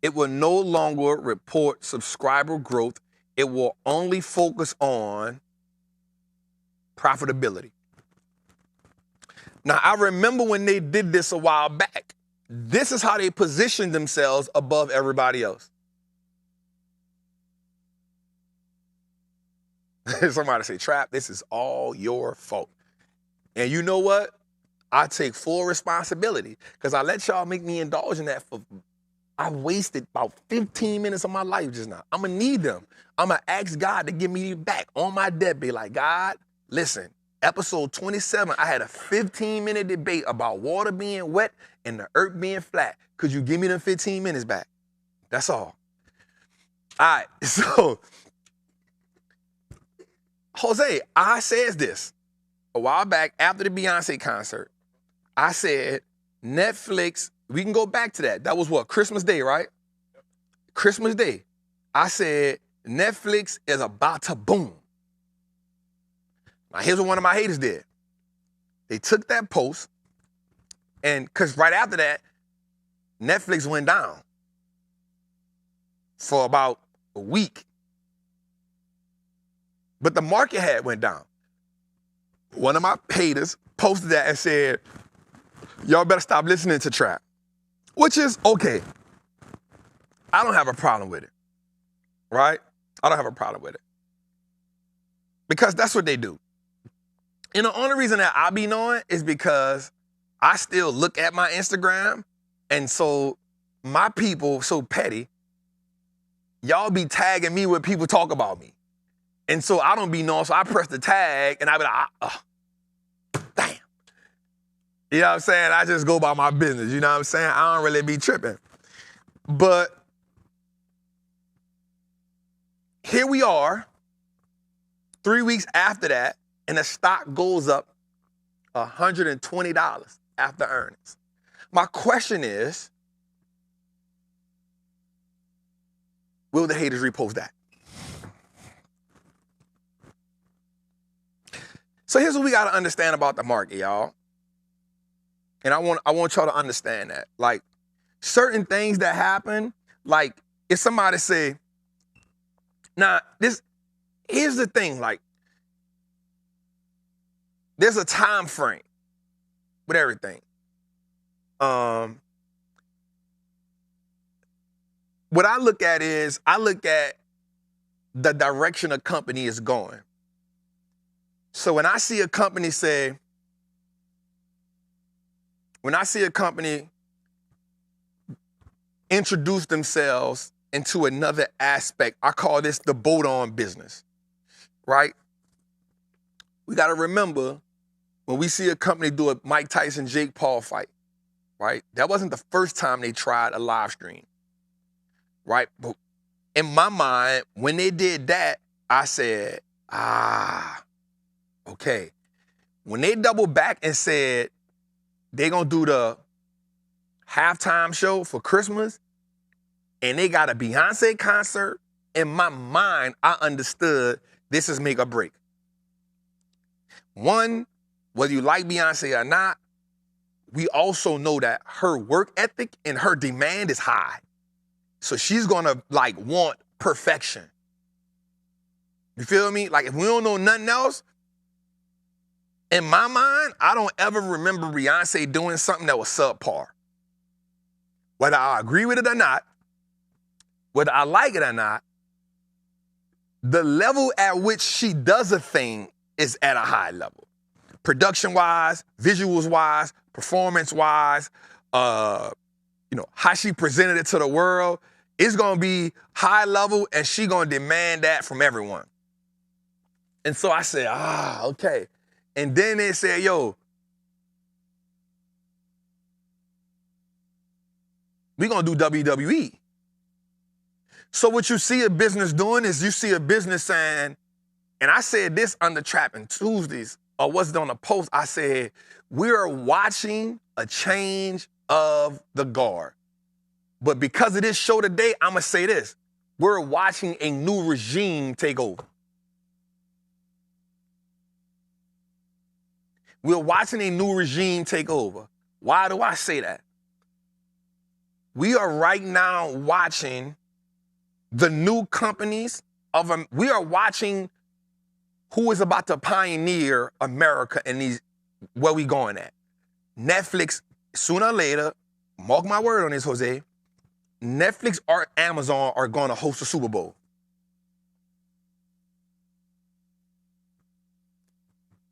It will no longer report subscriber growth. It will only focus on profitability. Now, I remember when they did this a while back. This is how they positioned themselves above everybody else. Somebody say, Trap, this is all your fault. And you know what? I take full responsibility because I let y'all make me indulge in that for, I wasted about 15 minutes of my life just now. I'm going to need them. I'm going to ask God to give me back on my deathbed. Like, God, listen, episode 27, I had a 15-minute debate about water being wet and the earth being flat. Could you give me them 15 minutes back? That's all. All right, so, Jose, I said this a while back after the Beyonce concert. I said, Netflix, we can go back to that. That was what, Christmas Day, right? Christmas Day. I said, Netflix is about to boom. Now, here's what one of my haters did. They took that post, and because right after that, Netflix went down for about a week. But the market had went down. One of my haters posted that and said, y'all better stop listening to Trap, which is okay. I don't have a problem with it, right? I don't have a problem with it because that's what they do. And the only reason that I be knowing is because I still look at my Instagram, and so my people so petty, y'all be tagging me when people talk about me. And so I don't be knowing, so I press the tag, and I be like, damn. You know what I'm saying? I just go about my business, you know what I'm saying? I don't really be tripping. But here we are, 3 weeks after that, and the stock goes up $120 after earnings. My question is, will the haters repost that? So here's what we got to understand about the market, y'all. And I want y'all to understand that. Like, certain things that happen, like if somebody say, here's the thing, like, there's a time frame with everything. What I look at is, I look at the direction a company is going. So when I see a company say, introduce themselves into another aspect, I call this the boat-on business, right? We got to remember, when we see a company do a Mike Tyson-Jake Paul fight, right? That wasn't the first time they tried a live stream, right? But in my mind, when they did that, I said, okay. When they doubled back and said they're going to do the halftime show for Christmas and they got a Beyonce concert, in my mind, I understood this is make or break. One, whether you like Beyonce or not, we also know that her work ethic and her demand is high. So she's going to like want perfection. You feel me? Like if we don't know nothing else, in my mind, I don't ever remember Beyonce doing something that was subpar. Whether I agree with it or not, whether I like it or not, the level at which she does a thing is at a high level. Production-wise, visuals-wise, performance-wise, how she presented it to the world, it's going to be high level, and she going to demand that from everyone. And so I said, okay. And then they said, yo, we going to do WWE. So what you see a business doing is you see a business saying, and I said this under Trappin Tuesdays, or was it on a post? I said, we are watching a change of the guard. But because of this show today, I'm going to say this. We're watching a new regime take over. We're watching a new regime take over. Why do I say that? We are right now watching the new companies we are watching who is about to pioneer America in these, where we going at. Netflix, sooner or later, mark my word on this, Jose, Netflix or Amazon are going to host the Super Bowl.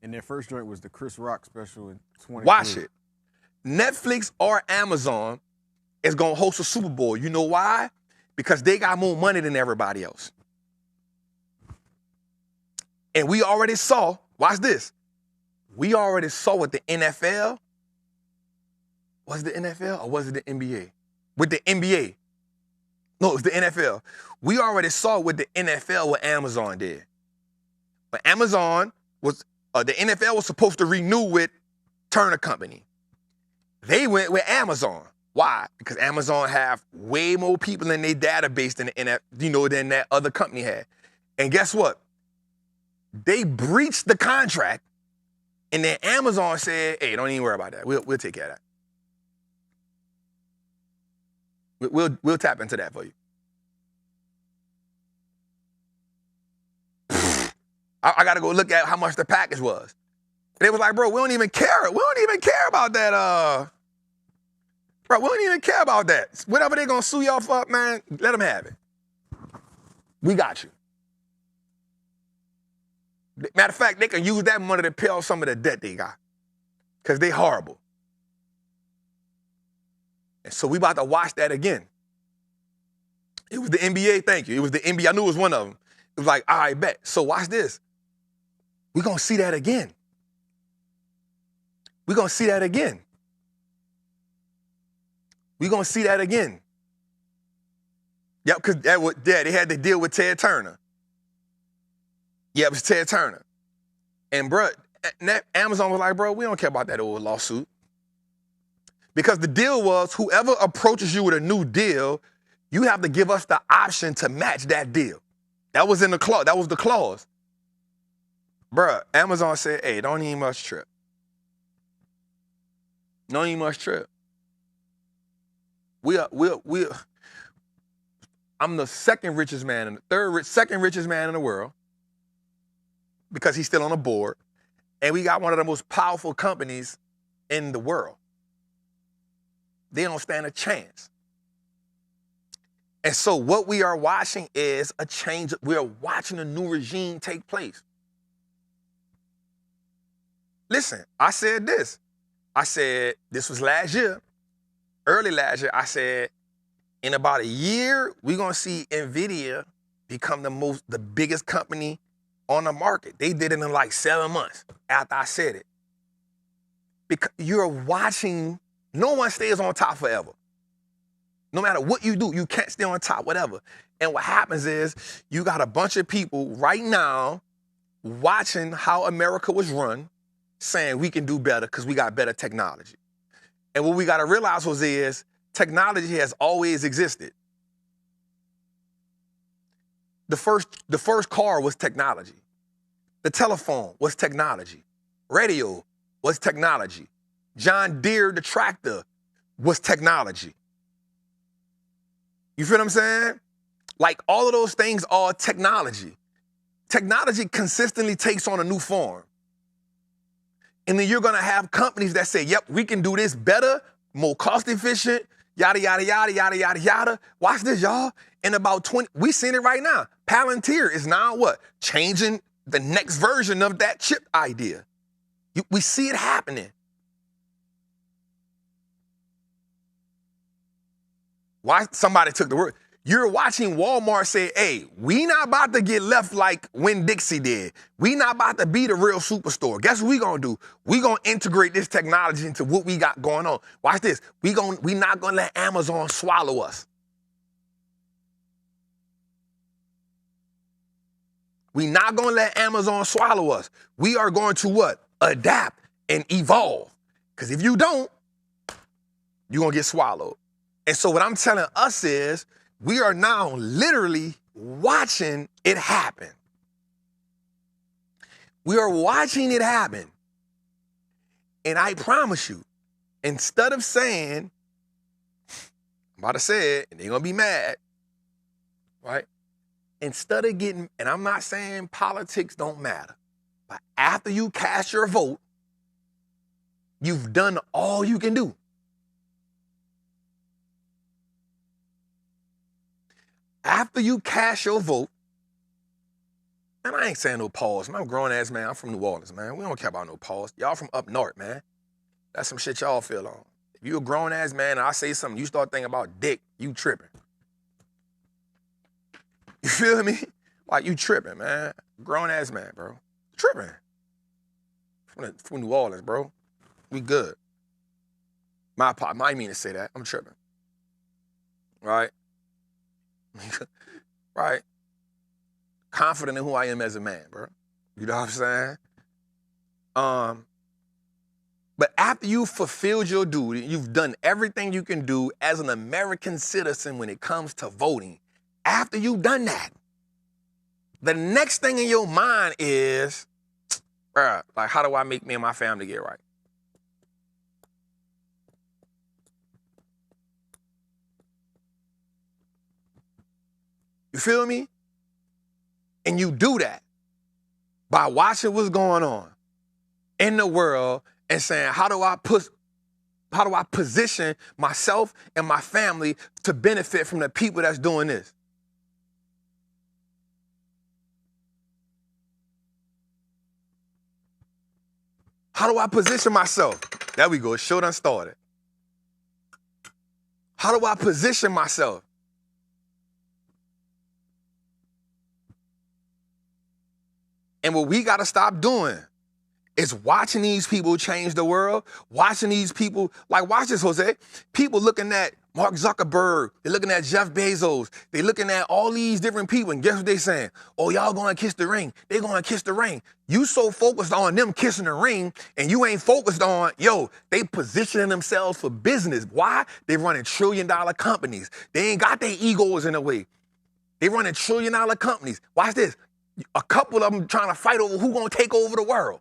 And their first joint was the Chris Rock special in 20. Watch it. Netflix or Amazon is going to host a Super Bowl. You know why? Because they got more money than everybody else. And we already saw, watch this, we already saw with the NFL, was it the NFL or was it the NBA? With the NBA. No, it was the NFL. We already saw with the NFL what Amazon did. But Amazon was, the NFL was supposed to renew with Turner Company. They went with Amazon. Why? Because Amazon have way more people in their database than that other company had. And guess what? They breached the contract, and then Amazon said, hey, don't even worry about that. We'll take care of that. We'll tap into that for you. I got to go look at how much the package was. They was like, bro, we don't even care. We don't even care about that. Bro, we don't even care about that. Whatever they going to sue y'all for, man, let them have it. We got you. Matter of fact, they can use that money to pay off some of the debt they got. Because they horrible. And so we about to watch that again. It was the NBA, thank you. It was the NBA. I knew it was one of them. It was like, all right, bet. So watch this. We're going to see that again. We're going to see that again. We're going to see that again. Yep, because they had to deal with Ted Turner. Yeah, it was Ted Turner. And, bro, Amazon was like, bro, we don't care about that old lawsuit. Because the deal was, whoever approaches you with a new deal, you have to give us the option to match that deal. That was in the clause. That was the clause. Bruh, Amazon said, hey, don't even much trip. Don't even much trip. I'm the second richest man and second richest man in the world because he's still on the board. And we got one of the most powerful companies in the world. They don't stand a chance. And so what we are watching is a change. We are watching a new regime take place. Listen, I said this. I said, this was last year, early last year, I said, in about a year, we're going to see NVIDIA become the biggest company on the market. They did it in like 7 months after I said it. Because you're watching, no one stays on top forever. No matter what you do, you can't stay on top, whatever. And what happens is you got a bunch of people right now watching how America was run, saying we can do better because we got better technology. And what we got to realize, Jose, is technology has always existed. The first car was technology. The telephone was technology. Radio was technology. John Deere, the tractor, was technology. You feel what I'm saying? Like all of those things are technology. Technology consistently takes on a new form. And then you're going to have companies that say, yep, we can do this better, more cost efficient, yada, yada, yada, yada, yada, yada. Watch this, y'all. In about 20, we seeing it right now. Palantir is now what? Changing the next version of that chip idea. We see it happening. Why somebody took the word? You're watching Walmart say, hey, we not about to get left like Winn-Dixie did. We not about to be the real superstore. Guess what we gonna do? We gonna integrate this technology into what we got going on. Watch this. We not gonna let Amazon swallow us. We not gonna let Amazon swallow us. We are going to what? Adapt and evolve. Because if you don't, you're gonna get swallowed. And so what I'm telling us is we are now literally watching it happen. We are watching it happen. And I promise you, instead of saying, I'm about to say it, and they're going to be mad, right? Instead of getting, and I'm not saying politics don't matter, but after you cast your vote, you've done all you can do. After you cast your vote, and I ain't saying no pause, man. I'm a grown ass man. I'm from New Orleans, man. We don't care about no pause. Y'all from up north, man. That's some shit y'all feel on. If you a grown ass man and I say something, you start thinking about dick, you tripping. You feel me? Like you tripping, man. Grown ass man, bro. Tripping. From New Orleans, bro. We good. My pop, I mean to say that. I'm tripping. Right? Right? Confident in who I am as a man, bro. You know what I'm saying? But after you've fulfilled your duty, you've done everything you can do as an American citizen when it comes to voting. After you've done that, the next thing in your mind is, bruh, like, how do I make me and my family get right? You feel me? And you do that by watching what's going on in the world and saying, how do I position myself and my family to benefit from the people that's doing this? How do I position myself? There we go. Show done started. How do I position myself? And what we got to stop doing is watching these people change the world, watching these people, like watch this, Jose. People looking at Mark Zuckerberg, they're looking at Jeff Bezos, they're looking at all these different people, and guess what they saying? Oh, y'all gonna kiss the ring. They gonna kiss the ring. You so focused on them kissing the ring, and you ain't focused on, yo, they positioning themselves for business. Why? They running trillion-dollar companies. They ain't got their egos in the way. They running trillion-dollar companies. Watch this. A couple of them trying to fight over who gonna take over the world.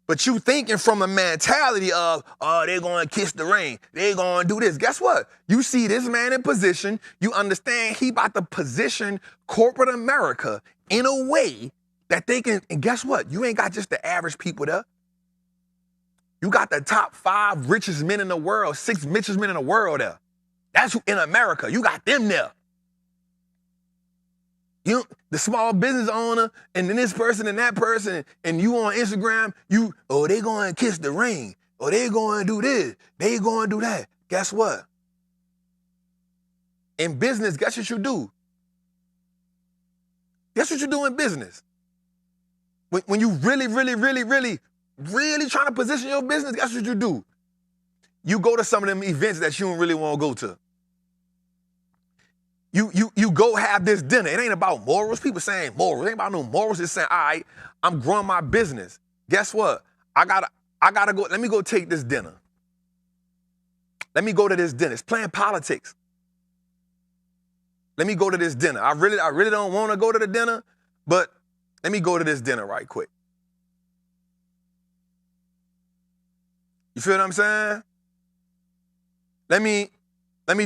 But you thinking from a mentality of, oh, they're gonna kiss the ring. They're gonna do this. Guess what? You see this man in position. You understand he about to position corporate America in a way that they can, and guess what? You ain't got just the average people there. You got the top 5 richest men in the world, 6 richest men in the world there. That's who in America. You got them there. You, the small business owner, and then this person and that person, and you on Instagram, oh, they going to kiss the ring. Oh, they going to do this. They going to do that. Guess what? In business, guess what you do? Guess what you do in business? When you really trying to position your business, guess what you do? You go to some of them events that you don't really want to go to. You go have this dinner. It ain't about morals. People saying morals. It ain't about no morals. It's saying, all right, I'm growing my business. Guess what? I gotta go. Let me go take this dinner. Let me go to this dinner. It's playing politics. Let me go to this dinner. I really don't want to go to the dinner, but let me go to this dinner right quick. You feel what I'm saying? Let me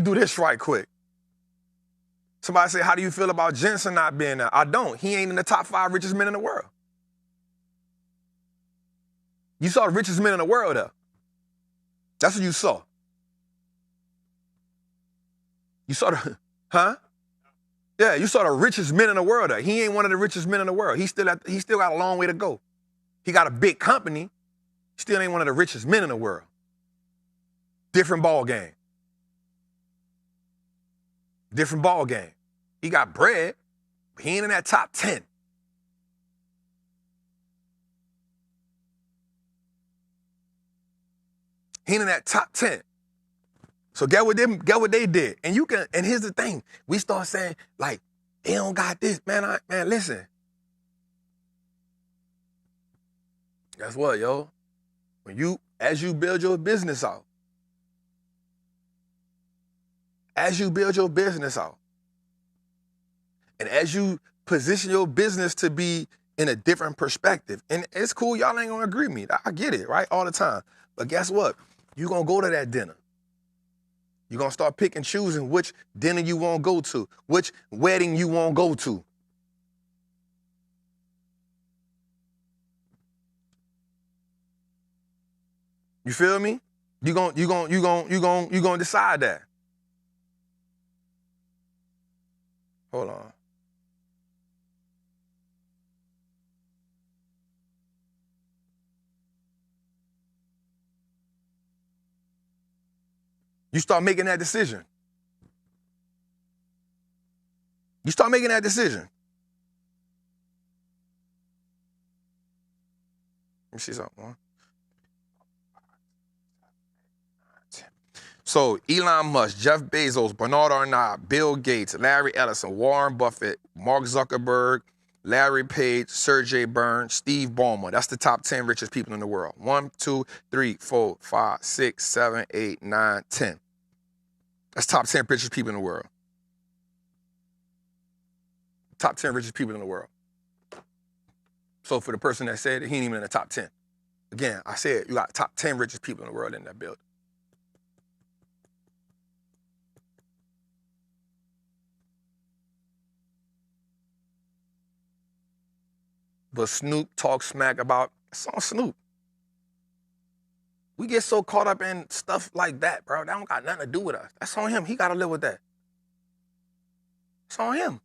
do this right quick. Somebody say, how do you feel about Jensen not being there? I don't. He ain't in the top 5 richest men in the world. You saw the richest men in the world there. That's what you saw. You saw the, huh? Yeah, you saw the richest men in the world there. He ain't one of the richest men in the world. He still got a long way to go. He got a big company. Still ain't one of the richest men in the world. Different ball game. Different ball game. He got bread, but he ain't in that top 10. He ain't in that top 10. So get what they did. And here's the thing. We start saying, like, they don't got this. Man, listen. Guess what, yo? As you build your business out, as you build your business out, and as you position your business to be in a different perspective, and it's cool, y'all ain't gonna agree with me. I get it, right? All the time. But guess what? You're gonna go to that dinner. You're gonna start picking and choosing which dinner you won't go to, which wedding you won't go to. You feel me? You're gonna decide that. Hold on. You start making that decision. You start making that decision. Let me see something. So Elon Musk, Jeff Bezos, Bernard Arnault, Bill Gates, Larry Ellison, Warren Buffett, Mark Zuckerberg, Larry Page, Sergey Brin, Steve Ballmer. That's the top 10 richest people in the world. 1, 2, 3, 4, 5, 6, 7, 8, 9, 10. That's top 10 richest people in the world. Top 10 richest people in the world. So for the person that said it, he ain't even in the top 10. Again, I said you got top 10 richest people in the world in that building. But Snoop talks smack about, it's on Snoop. We get so caught up in stuff like that, bro. That don't got nothing to do with us. That's on him. He got to live with that. It's on him.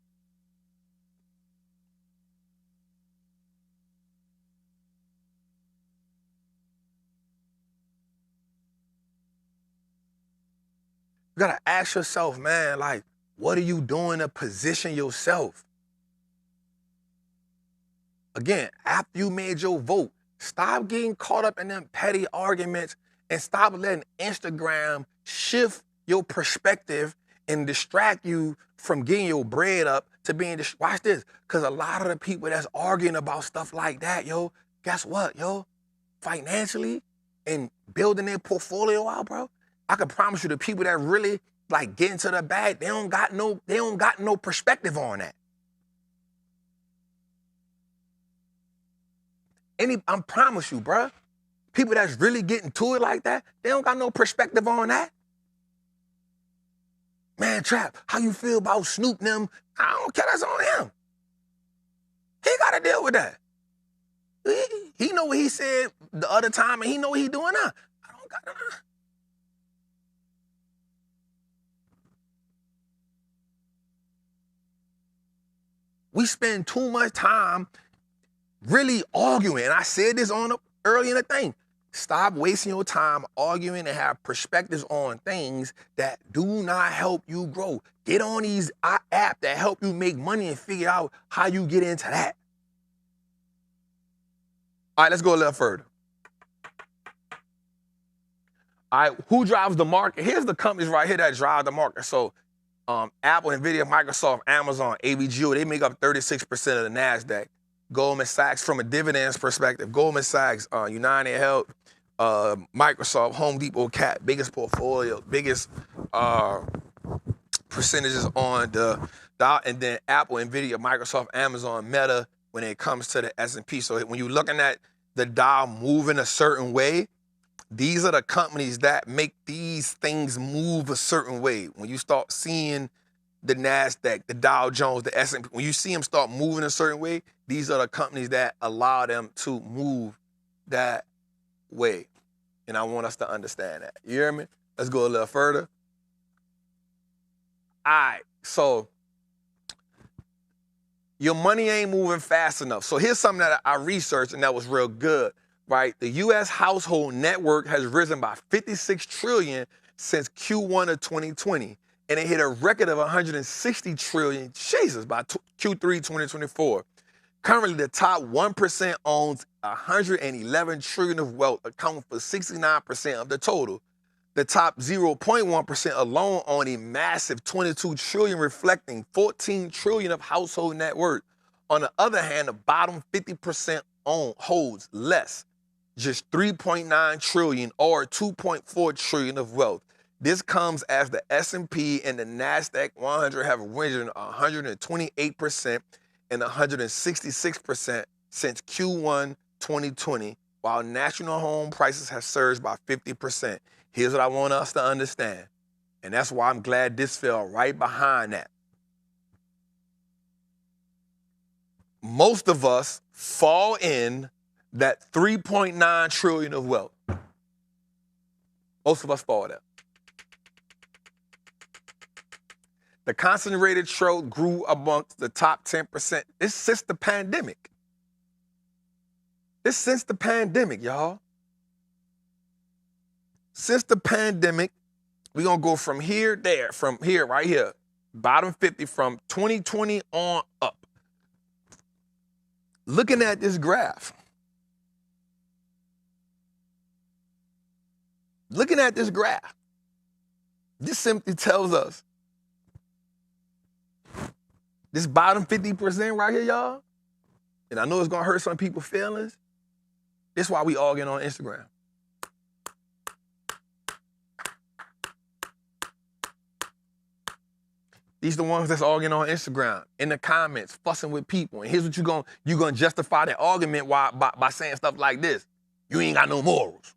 You got to ask yourself, man, like, what are you doing to position yourself? Again, after you made your vote, stop getting caught up in them petty arguments and stop letting Instagram shift your perspective and distract you from getting your bread up to being, watch this, because a lot of the people that's arguing about stuff like that, yo, guess what, yo? Financially and building their portfolio out, bro, I can promise you the people that really like get into the bag, they don't got no perspective on that. I promise you, bro, people that's really getting to it like that, they don't got no perspective on that. Man, Trap, how you feel about Snoop and them? I don't care, that's on him. He got to deal with that. He know what he said the other time, and he know what he doing now. I don't got to. We spend too much time really arguing. And I said this early in the thing. Stop wasting your time arguing and have perspectives on things that do not help you grow. Get on these apps that help you make money and figure out how you get into that. All right, let's go a little further. All right, who drives the market? Here's the companies right here that drive the market. So Apple, Nvidia, Microsoft, Amazon, AVGO, they make up 36% of the NASDAQ. Goldman Sachs, from a dividends perspective, Goldman Sachs, United Health, Microsoft, Home Depot, Cap, biggest portfolio, biggest percentages on the Dow, and then Apple, Nvidia, Microsoft, Amazon, Meta when it comes to the S&P. So when you're looking at the Dow moving a certain way, these are the companies that make these things move a certain way. When you start seeing the NASDAQ, the Dow Jones, the S&P, when you see them start moving a certain way, these are the companies that allow them to move that way. And I want us to understand that. You hear me? Let's go a little further. All right, so your money ain't moving fast enough. So here's something that I researched and that was real good, right? The U.S. household net worth has risen by 56 trillion since Q1 of 2020. And it hit a record of 160 trillion, Jesus, by Q3 2024. Currently, the top 1% owns 111 trillion of wealth, accounting for 69% of the total. The top 0.1% alone own a massive 22 trillion, reflecting 14 trillion of household net worth. On the other hand, the bottom 50% holds less, just 3.9 trillion or 2.4 trillion of wealth. This comes as the S&P and the NASDAQ 100 have risen 128% and 166% since Q1 2020, while national home prices have surged by 50%. Here's what I want us to understand, and that's why I'm glad this fell right behind that. Most of us fall in that 3.9 trillion of wealth. Most of us fall there. The concentrated trade grew amongst the top 10%. It's since the pandemic. It's since the pandemic, y'all. Since the pandemic, we're going to go from here, there, from here, right here, bottom 50, from 2020 on up. Looking at this graph, this simply tells us this bottom 50% right here, y'all, and I know it's going to hurt some people's feelings. This is why we all get on Instagram. These the ones that's arguing on Instagram, in the comments, fussing with people. And here's what you're gonna justify that argument by saying stuff like this. You ain't got no morals.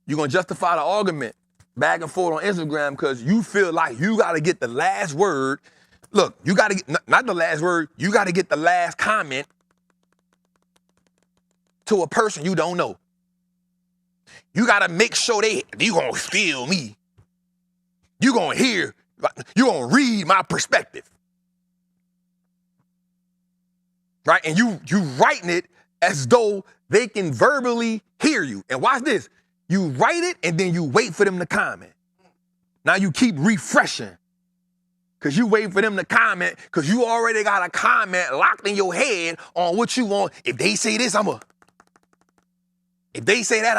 You're gonna justify the argument back and forth on Instagram because you feel like you gotta get the last word. Look, you gotta get, not the last word, you gotta get the last comment to a person you don't know. You gotta make sure you gonna steal me. You're going to hear, you're going to read my perspective. Right? And you writing it as though they can verbally hear you. And watch this. You write it and then you wait for them to comment. Now you keep refreshing because you wait for them to comment because you already got a comment locked in your head on what you want. If they say this, if they say that,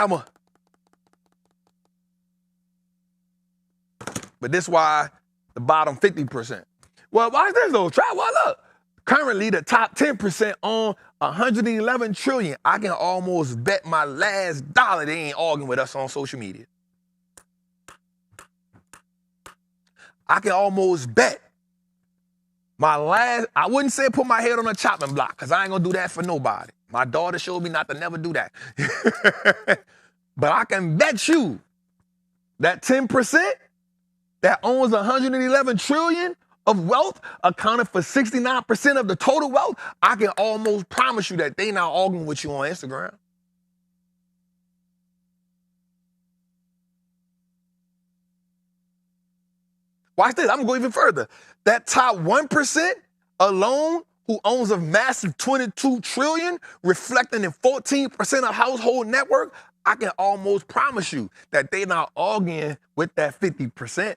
But this is why the bottom 50%. Well, watch this though. Well, look. Currently, the top 10% on 111 trillion. I can almost bet my last dollar they ain't arguing with us on social media. I can almost bet I wouldn't say put my head on a chopping block, because I ain't gonna do that for nobody. My daughter showed me not to never do that. But I can bet you that 10%, that owns 111 trillion of wealth, accounted for 69% of the total wealth, I can almost promise you that they not arguing with you on Instagram. Watch this, I'm gonna go even further. That top 1% alone, who owns a massive 22 trillion, reflecting in 14% of household net worth, I can almost promise you that they not arguing with that 50%.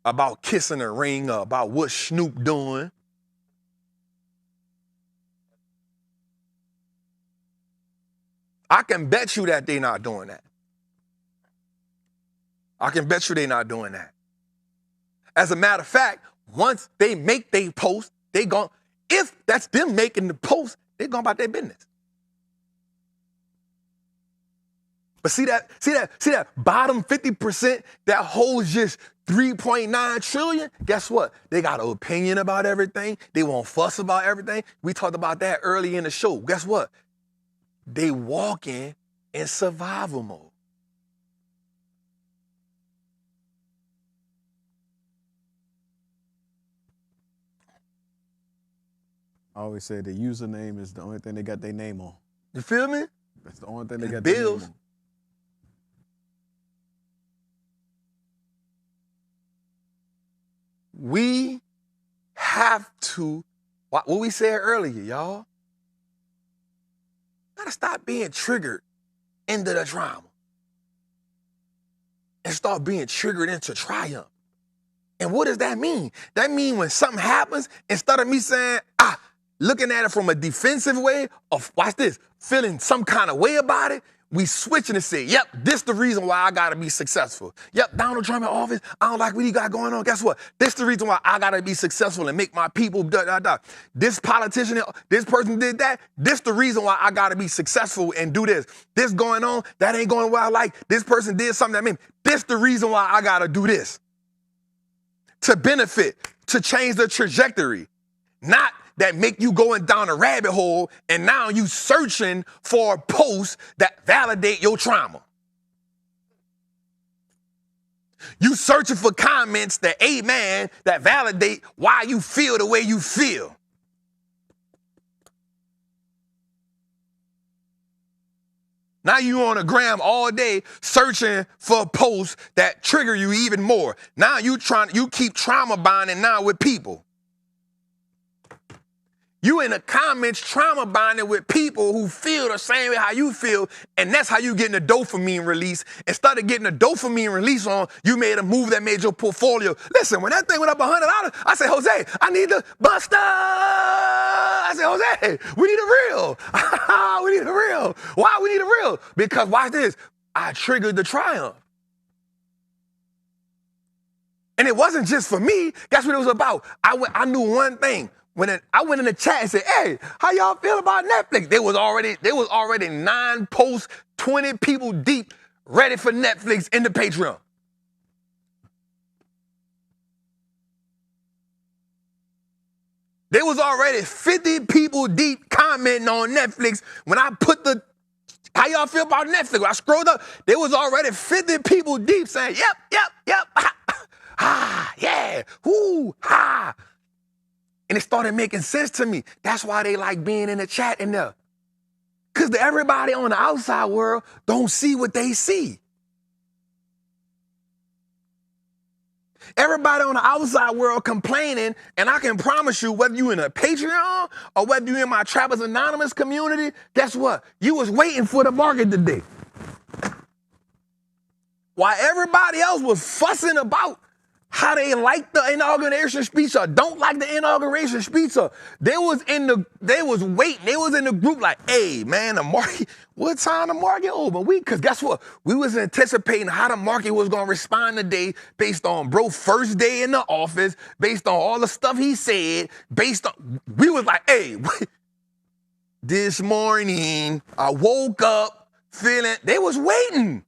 About kissing a ring or about what Snoop doing. I can bet you that they not doing that. I can bet you they not doing that. As a matter of fact, once they make their post, if that's them making the post, they going about their business. But see that bottom 50% that holds just 3.9 trillion? Guess what? They got an opinion about everything. They won't fuss about everything. We talked about that early in the show. Guess what? They walking in survival mode. I always say the username is the only thing they got their name on. You feel me? That's the only thing they got their name on. We have to, what we said earlier, y'all, gotta stop being triggered into the drama and start being triggered into triumph. And what does that mean? That means when something happens, instead of me saying, looking at it from a defensive way, of, watch this, feeling some kind of way about it, we switching to say, yep, this the reason why I gotta be successful. Yep, Donald Trump in office, I don't like what he got going on. Guess what? This the reason why I gotta be successful and make my people da. This politician, this person did that. This the reason why I gotta be successful and do this. This going on, that ain't going well I like. This person did something that made me. This the reason why I gotta do this. To benefit, to change the trajectory. Not that make you going down a rabbit hole and now you searching for posts that validate your trauma. You searching for comments that amen, that validate why you feel the way you feel. Now you on the gram all day searching for posts that trigger you even more. Now you keep trauma bonding now with people. You in the comments trauma bonding with people who feel the same way how you feel, and that's how you getting the dopamine release. Instead of getting the dopamine release on, you made a move that made your portfolio. Listen, when that thing went up $100, I said, Jose, I need the buster. I said, Jose, we need a real. We need a real. Why we need a real? Because watch this, I triggered the triumph. And it wasn't just for me. Guess what it was about? I knew one thing. When I went in the chat and said, hey, how y'all feel about Netflix? There was already 9 posts, 20 people deep, ready for Netflix in the Patreon. There was already 50 people deep commenting on Netflix. When I put how y'all feel about Netflix? When I scrolled up, there was already 50 people deep saying, yep, yeah, whoo, ha. And it started making sense to me. That's why they like being in the chat in there. Because everybody on the outside world don't see what they see. Everybody on the outside world complaining, and I can promise you, whether you in a Patreon or whether you in my Trappers Anonymous community, guess what? You was waiting for the market today. While everybody else was fussing about how they like the inauguration speech or don't like the inauguration speech, or they was in the group like, hey man, the market, what time the market open? Because guess what? We was anticipating how the market was gonna respond today based on bro first day in the office, based on all the stuff he said, we was like, hey, this morning I woke up feeling, they was waiting.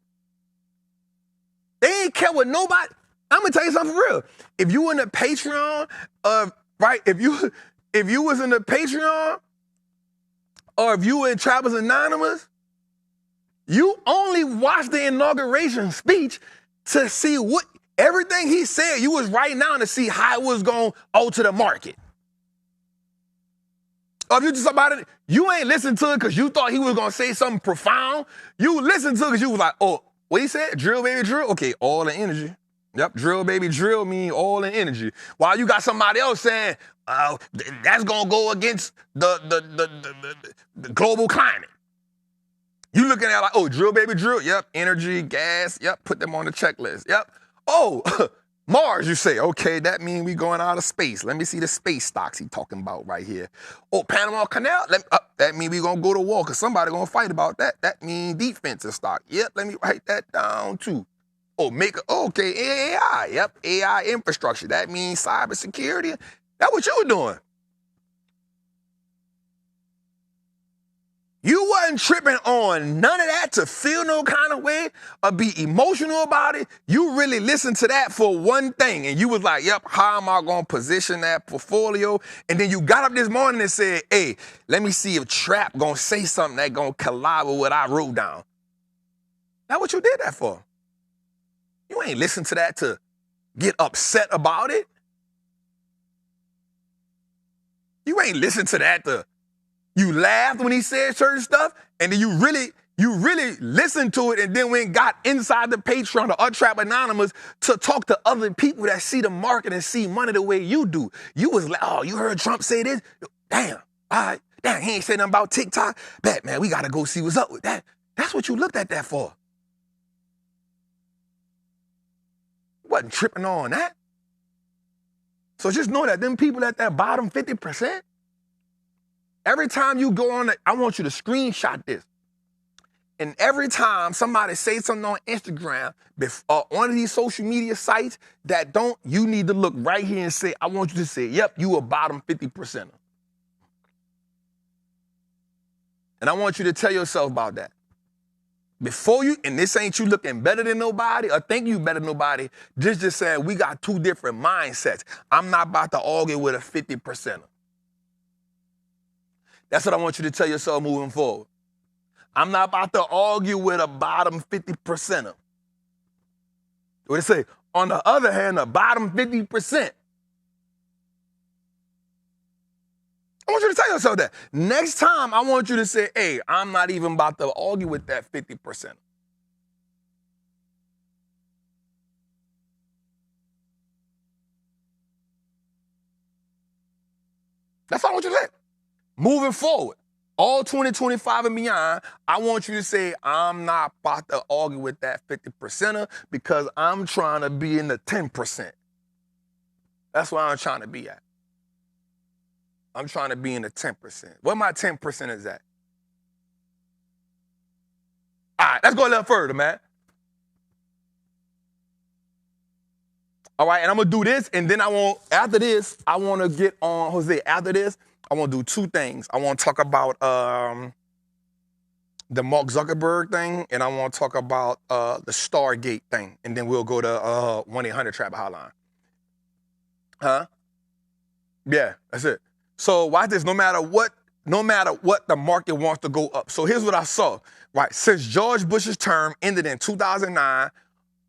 They ain't care what nobody. I'm gonna tell you something for real. If you in the Patreon, right? If you was in the Patreon, or if you were in Trappers Anonymous, you only watched the inauguration speech to see what everything he said. You was writing down to see how it was gonna alter the market. Or if you just about it, you ain't listened to it because you thought he was gonna say something profound. You listened to it because you was like, oh, what he said? Drill, baby, drill. Okay, all the energy. Yep, drill, baby, drill mean all in energy. While you got somebody else saying, that's gonna go against the global climate. You looking at like, oh, drill, baby, drill. Yep, energy, gas. Yep, put them on the checklist. Yep. Oh, Mars, you say. Okay, that means we going out of space. Let me see the space stocks he talking about right here. Oh, Panama Canal. That means we gonna go to war because somebody gonna fight about that. That means defensive stock. Yep, let me write that down too. Oh, okay, AI. Yep, AI infrastructure. That means cybersecurity. That's what you were doing. You wasn't tripping on none of that to feel no kind of way or be emotional about it. You really listened to that for one thing. And you was like, yep, how am I going to position that portfolio? And then you got up this morning and said, hey, let me see if Trap going to say something that going to collide with what I wrote down. That's what you did that for. You ain't listen to that to get upset about it. You ain't listen to that to, you laughed when he said certain stuff, and then you really listened to it, and then went and got inside the Patreon, the Trap Anonymous, to talk to other people that see the market and see money the way you do. You was like, oh, you heard Trump say this? Damn, all right, damn, he ain't say nothing about TikTok. Bet, man, we gotta go see what's up with that. That's what you looked at that for. Wasn't tripping on that. So just know that them people at that bottom 50%, every time you go on, I want you to screenshot this. And every time somebody say something on Instagram, on these social media sites that don't, you need to look right here and say, I want you to say, yep, you a bottom 50%er. And I want you to tell yourself about that. Before you, and this ain't you looking better than nobody or think you better than nobody, just saying we got two different mindsets. I'm not about to argue with a 50%er. That's what I want you to tell yourself moving forward. I'm not about to argue with a bottom 50%er. What they say? On the other hand, the bottom 50%. I want you to tell yourself that. Next time, I want you to say, hey, I'm not even about to argue with that 50%. That's all I want you to say. Moving forward, all 2025 and beyond, I want you to say, I'm not about to argue with that 50%er because I'm trying to be in the 10%. That's where I'm trying to be at. I'm trying to be in the 10%. Where my 10% is at? All right, let's go a little further, man. All right, and I'm going to do this, and then after this, I want to get on, Jose, after this, I want to do two things. I want to talk about the Mark Zuckerberg thing, and I want to talk about the Stargate thing, and then we'll go to 1-800-TRAP hotline. Huh? Yeah, that's it. So watch this. No matter what the market wants to go up. So here's what I saw. Right, since George Bush's term ended in 2009,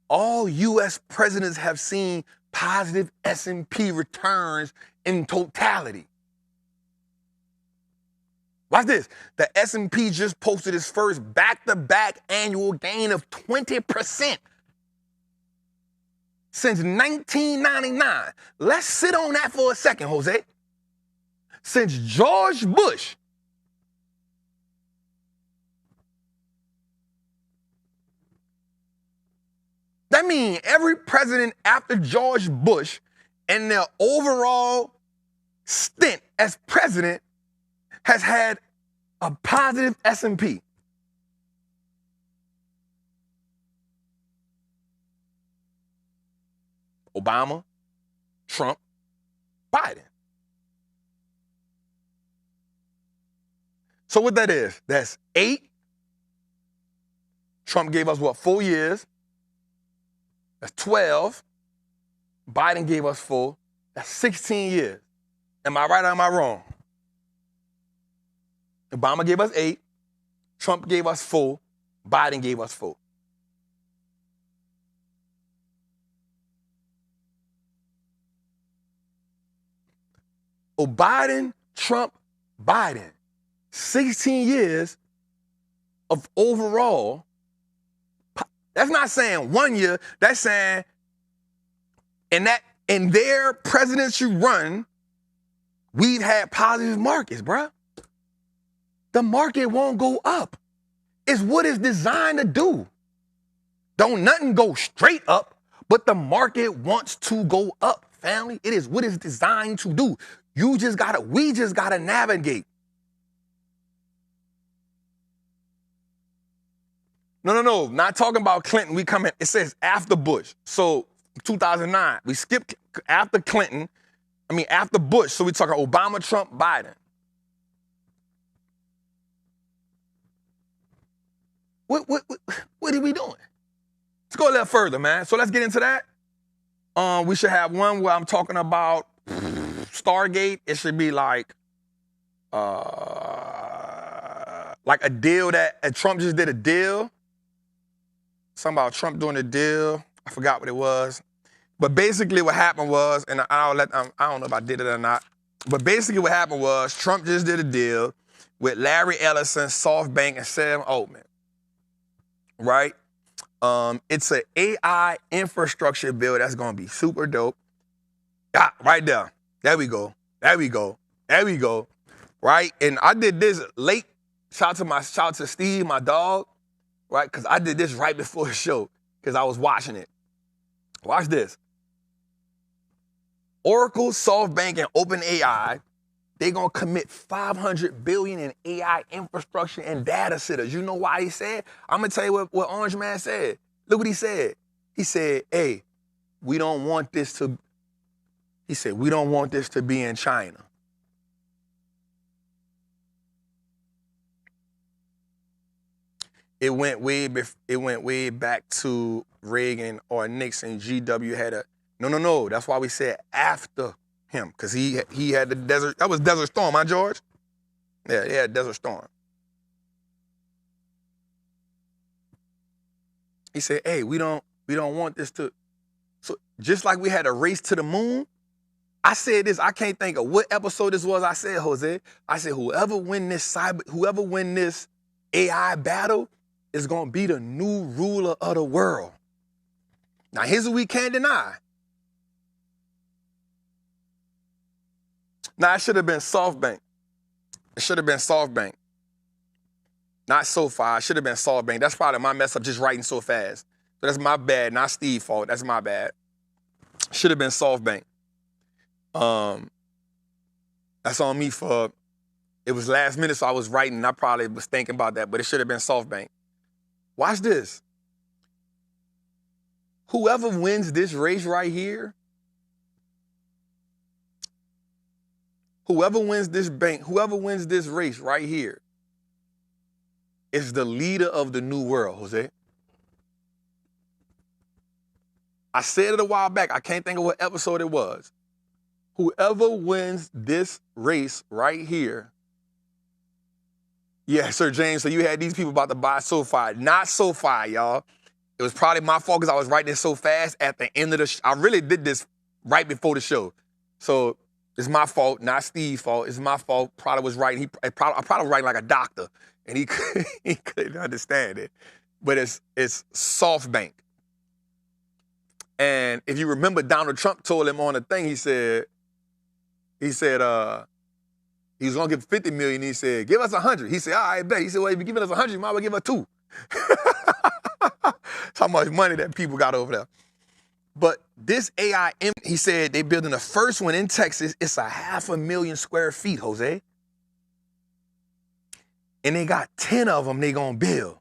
all U.S. presidents have seen positive S&P returns in totality. Watch this. The S&P just posted its first back-to-back annual gain of 20%. Since 1999. Let's sit on that for a second, Jose. Since George Bush, that means every president after George Bush and their overall stint as president has had a positive S&P. Obama, Trump, Biden. So what that is, that's 8. Trump gave us, 4 years? That's 12. Biden gave us 4. That's 16 years. Am I right or am I wrong? Obama gave us 8. Trump gave us 4. Biden gave us 4. Oh, Biden, Trump, Biden. 16 years of overall. That's not saying 1 year. That's saying in their presidency run, we've had positive markets, bruh. The market won't go up. It's what it's designed to do. Don't nothing go straight up, but the market wants to go up, family. It is what it's designed to do. We just gotta navigate. No, not talking about Clinton. We come in, it says after Bush. So 2009, we skipped after Clinton, after Bush. So we talking Obama, Trump, Biden. What are we doing? Let's go a little further, man. So let's get into that. We should have one where I'm talking about Stargate. It should be like a deal that Trump just did a deal. Something about Trump doing a deal. I forgot what it was. But basically what happened was, and I don't know if I did it or not, but basically what happened was Trump just did a deal with Larry Ellison, SoftBank, and Sam Altman. Right? It's an AI infrastructure bill that's going to be super dope. Ah, right there. There we go. Right? And I did this late. Shout out to Steve, my dog. Right? Because I did this right before the show because I was watching it. Watch this. Oracle, SoftBank, and OpenAI They're going to commit $500 billion in AI infrastructure and data centers. You know why he said? I'm going to tell you what Orange Man said. Look what he said. He said, hey, we don't want this to be in China. It went way back to Reagan or Nixon. GW had a no. That's why we said after him, because he had the desert. That was Desert Storm, huh, George? Yeah, Desert Storm. He said, hey, we don't want this to. So just like we had a race to the moon, I said this. I can't think of what episode this was. I said, Jose, I said whoever win this AI battle is gonna be the new ruler of the world. Now here's what we can't deny. Now it should have been SoftBank. It should have been SoftBank. Not SoFi. It should have been SoftBank. That's probably my mess up just writing so fast. So that's my bad, not Steve's fault. That's my bad. Should have been SoftBank. That's on me for, it was last minute, so I was writing, and I probably was thinking about that, but it should have been SoftBank. Watch this. Whoever wins this race right here, whoever wins this race right here is the leader of the new world, Jose. I said it a while back. I can't think of what episode it was. Whoever wins this race right here. Yeah, Sir James, so you had these people about to buy SoFi. Not SoFi, y'all. It was probably my fault because I was writing it so fast at the end of the show. I really did this right before the show. So it's my fault, not Steve's fault. It's my fault. Probably was writing. I probably was writing like a doctor, and he couldn't understand it. But it's SoftBank. And if you remember, Donald Trump told him on the thing, he said, he was gonna give 50 million. He said, give us 100. He said, all right, bet. He said, well, if you're giving us 100, you might as well give us 2. That's how much money that people got over there. But this AI, he said they building the first one in Texas. It's 500,000 square feet, Jose. And they got 10 of them they gonna build.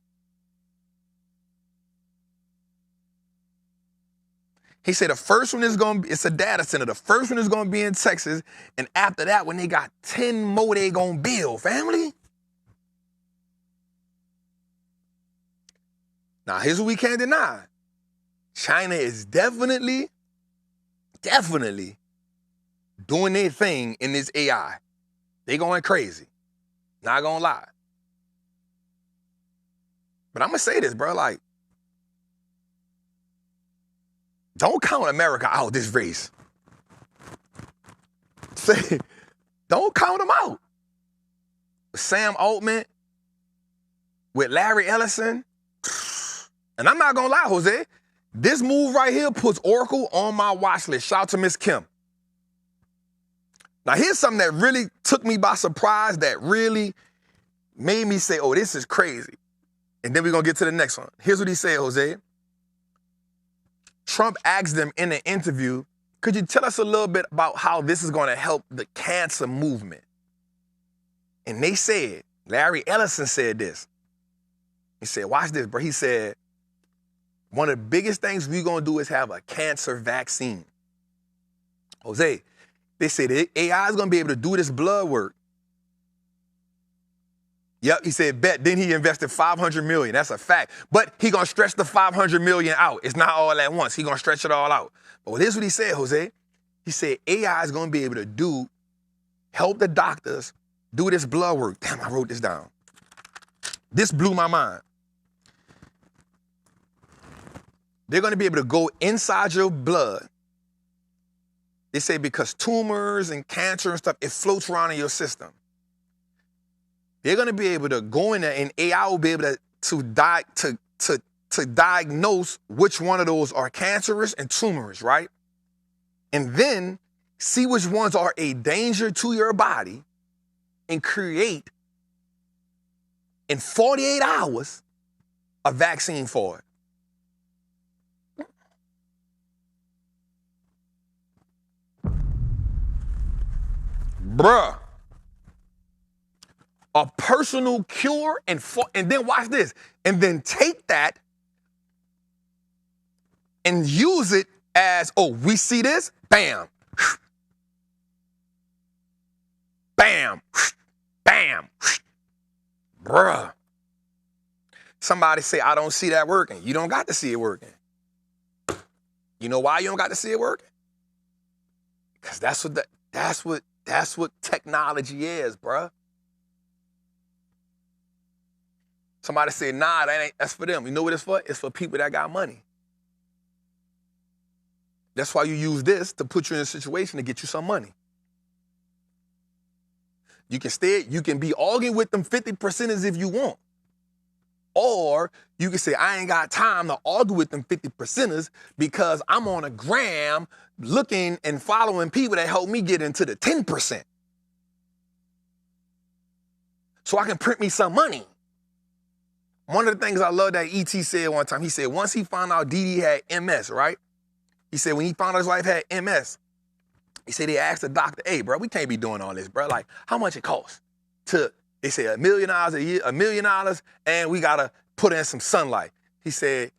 He said the first one is gonna be, it's a data center. The first one is gonna be in Texas. And after that, when they got 10 more, they gonna build, family. Now, here's what we can't deny. China is definitely doing their thing in this AI. They going crazy. Not gonna lie. But I'm gonna say this, bro, like, don't count America out this race. Say, don't count them out. Sam Altman with Larry Ellison. And I'm not gonna lie, Jose, this move right here puts Oracle on my watch list. Shout out to Miss Kim. Now here's something that really took me by surprise, that really made me say, oh, this is crazy. And then we're gonna get to the next one. Here's what he said, Jose. Trump asked them in an interview, could you tell us a little bit about how this is gonna help the cancer movement? And they said, Larry Ellison said this. He said, watch this, bro. He said, one of the biggest things we're going to do is have a cancer vaccine. Jose, they said AI is going to be able to do this blood work. Yep, he said, bet. Then he invested $500 million. That's a fact. But he going to stretch the $500 million out. It's not all at once. He going to stretch it all out. But here's what he said, Jose. He said AI is going to be able to help the doctors do this blood work. Damn, I wrote this down. This blew my mind. They're going to be able to go inside your blood. They say because tumors and cancer and stuff, it floats around in your system. They're going to be able to go in there, and AI will be able to diagnose which one of those are cancerous and tumorous, right? And then see which ones are a danger to your body and create, in 48 hours, a vaccine for it. Bruh, a personal cure, and then watch this, and then take that and use it as, oh, we see this, bam, bam, bam, bruh. Somebody say, I don't see that working. You don't got to see it working. You know why you don't got to see it working? Because that's what technology is, bruh. Somebody said, nah, that's for them. You know what it's for? It's for people that got money. That's why you use this to put you in a situation to get you some money. You can be arguing with them 50%ers if you want. Or you can say, I ain't got time to argue with them 50%ers because I'm on a gram looking and following people that help me get into the 10%. So I can print me some money. One of the things I love that E.T. said one time, he said once he found out Dee had MS, right? He said when he found out his wife had MS, he said he asked the doctor, hey, bro, we can't be doing all this, bro. Like, how much it costs? They said $1 million a year, $1 million, and we got to put in some sunlight. He said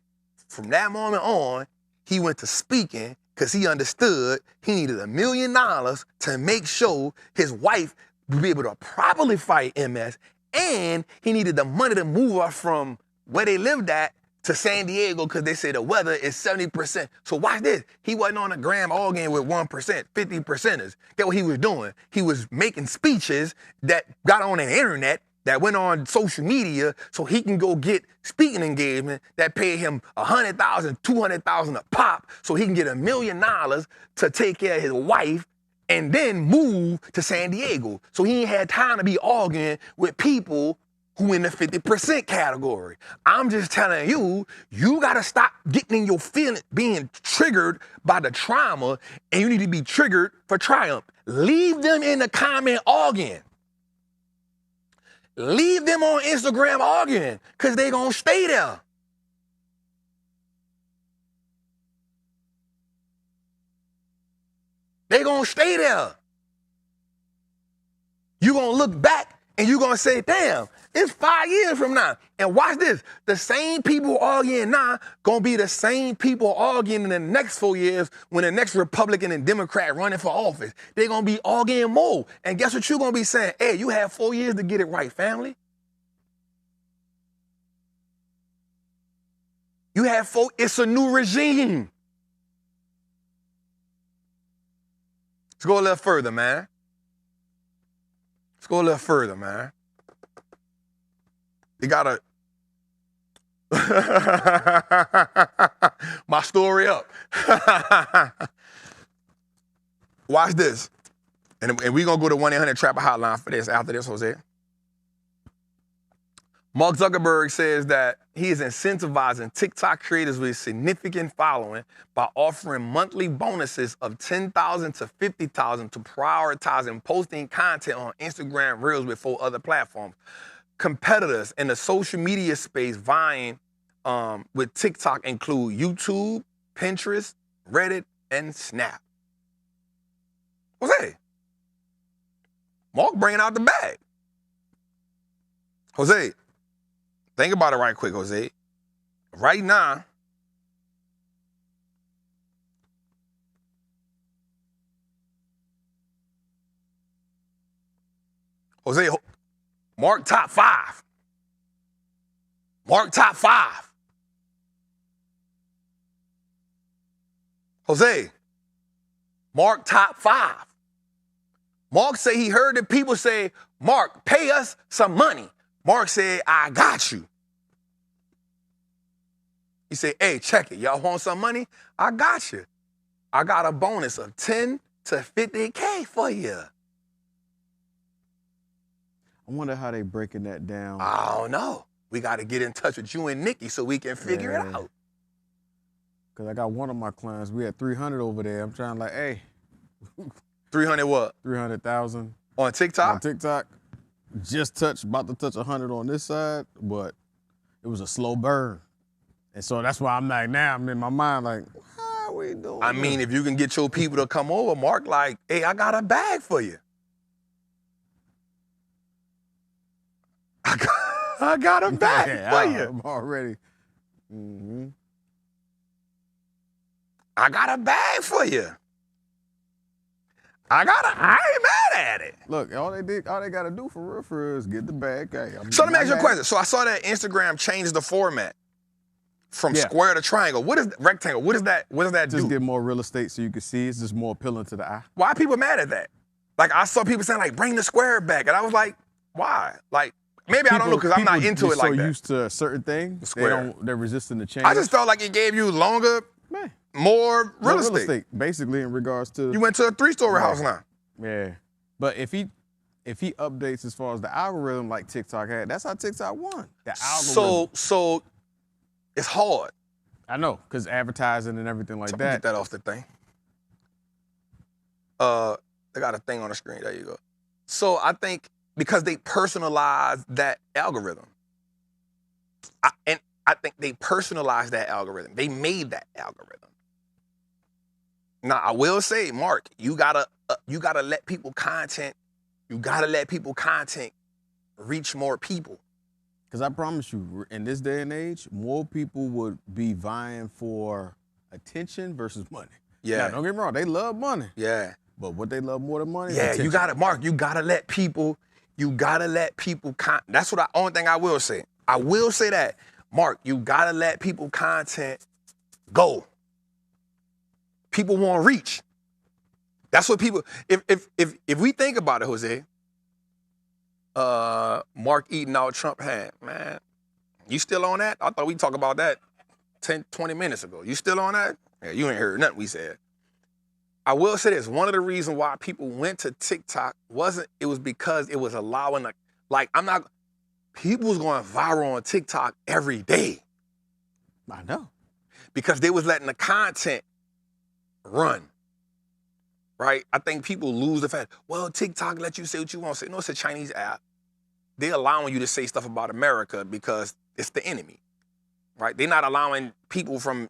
from that moment on, he went to speaking because he understood he needed $1 million to make sure his wife would be able to properly fight MS, and he needed the money to move her from where they lived at to San Diego because they say the weather is 70%. So watch this. He wasn't on a gram all game with 1%, 50%ers. Get what he was doing? He was making speeches that got on the internet, that went on social media, so he can go get speaking engagement that paid him $100,000, $200,000 a pop, so he can get $1 million to take care of his wife and then move to San Diego. So he ain't had time to be arguing with people who in the 50% category. I'm just telling you, you gotta stop getting in your feelings, being triggered by the trauma, and you need to be triggered for triumph. Leave them in the comment arguing. Leave them on Instagram arguing, because they gonna stay there. They gonna stay there. You gonna look back and you gonna say, damn, it's 5 years from now. And watch this, the same people arguing now gonna be the same people arguing in the next 4 years when the next Republican and Democrat running for office. They're gonna be arguing more. And guess what you're gonna be saying? Hey, you have 4 years to get it right, family. You have 4, it's a new regime. Let's go a little further, man. Let's go a little further, man. You gotta my story up. Watch this. And we're gonna go to 1-800-TRAPPER hotline for this after this, Jose. Mark Zuckerberg says that he is incentivizing TikTok creators with a significant following by offering monthly bonuses of $10,000 to $50,000 to prioritizing posting content on Instagram Reels before other platforms. Competitors in the social media space vying with TikTok include YouTube, Pinterest, Reddit, and Snap. Jose, Mark bringing out the bag. Jose, think about it right quick, Jose. Right now, Jose, Mark top 5. Mark top 5. Jose, Mark top 5. Mark said he heard the people say, Mark, pay us some money. Mark said, I got you. He said, hey, check it. Y'all want some money? I got you. I got a bonus of 10 to 50K for you. I wonder how they breaking that down. I don't know. We got to get in touch with you and Nikki so we can figure it out. Because I got one of my clients, we had 300 over there. I'm trying like, hey. 300 what? 300,000. On TikTok? On TikTok. About to touch 100 on this side, but it was a slow burn. And so that's why I'm like, now I'm in my mind like, how are we doing I mean, if you can get your people to come over, Mark, like, hey, I got a bag for you. I got a bag for you. I'm already. I got a bag for you. I ain't mad at it. Look, all they got to do for real is get the bag. Hey, So let me ask you a question. So I saw that Instagram changed the format from square to triangle. What is rectangle? What does that do? Just get more real estate so you can see. It's just more appealing to the eye. Why are people mad at that? Like I saw people saying like, bring the square back. And I was like, why? Like, maybe I don't know because I'm not into it like that. People so used to certain things, they're resisting the change. I just felt like it gave you longer, more real estate. Basically, in regards to. You went to a 3-story house now. Yeah. But if he updates as far as the algorithm like TikTok had, that's how TikTok won. The algorithm. So it's hard. I know, because advertising and everything like that. Get that off the thing. They got a thing on the screen. There you go. So I think because they personalized that algorithm. I think they personalized that algorithm. They made that algorithm. Now I will say, Mark, you gotta let people content. You gotta let people content reach more people. Because I promise you, in this day and age, more people would be vying for attention versus money. Yeah. Now, don't get me wrong, they love money. Yeah. But what they love more than money is yeah, attention. you gotta let people that's what only thing I will say. I will say that, Mark, you gotta let people content go. People want reach. That's what people, if we think about it, Jose, Mark eating out Trump hand, man, you still on that? I thought we talked about that 10, 20 minutes ago. You still on that? Yeah, you ain't heard nothing we said. I will say this, one of the reasons why people went to TikTok was because it was allowing, people was going viral on TikTok every day. I know. Because they was letting the content run, right? I think people lose the fact, well, TikTok let you say what you want to say. No, it's a Chinese app. They're allowing you to say stuff about America because it's the enemy, right? They're not allowing people from,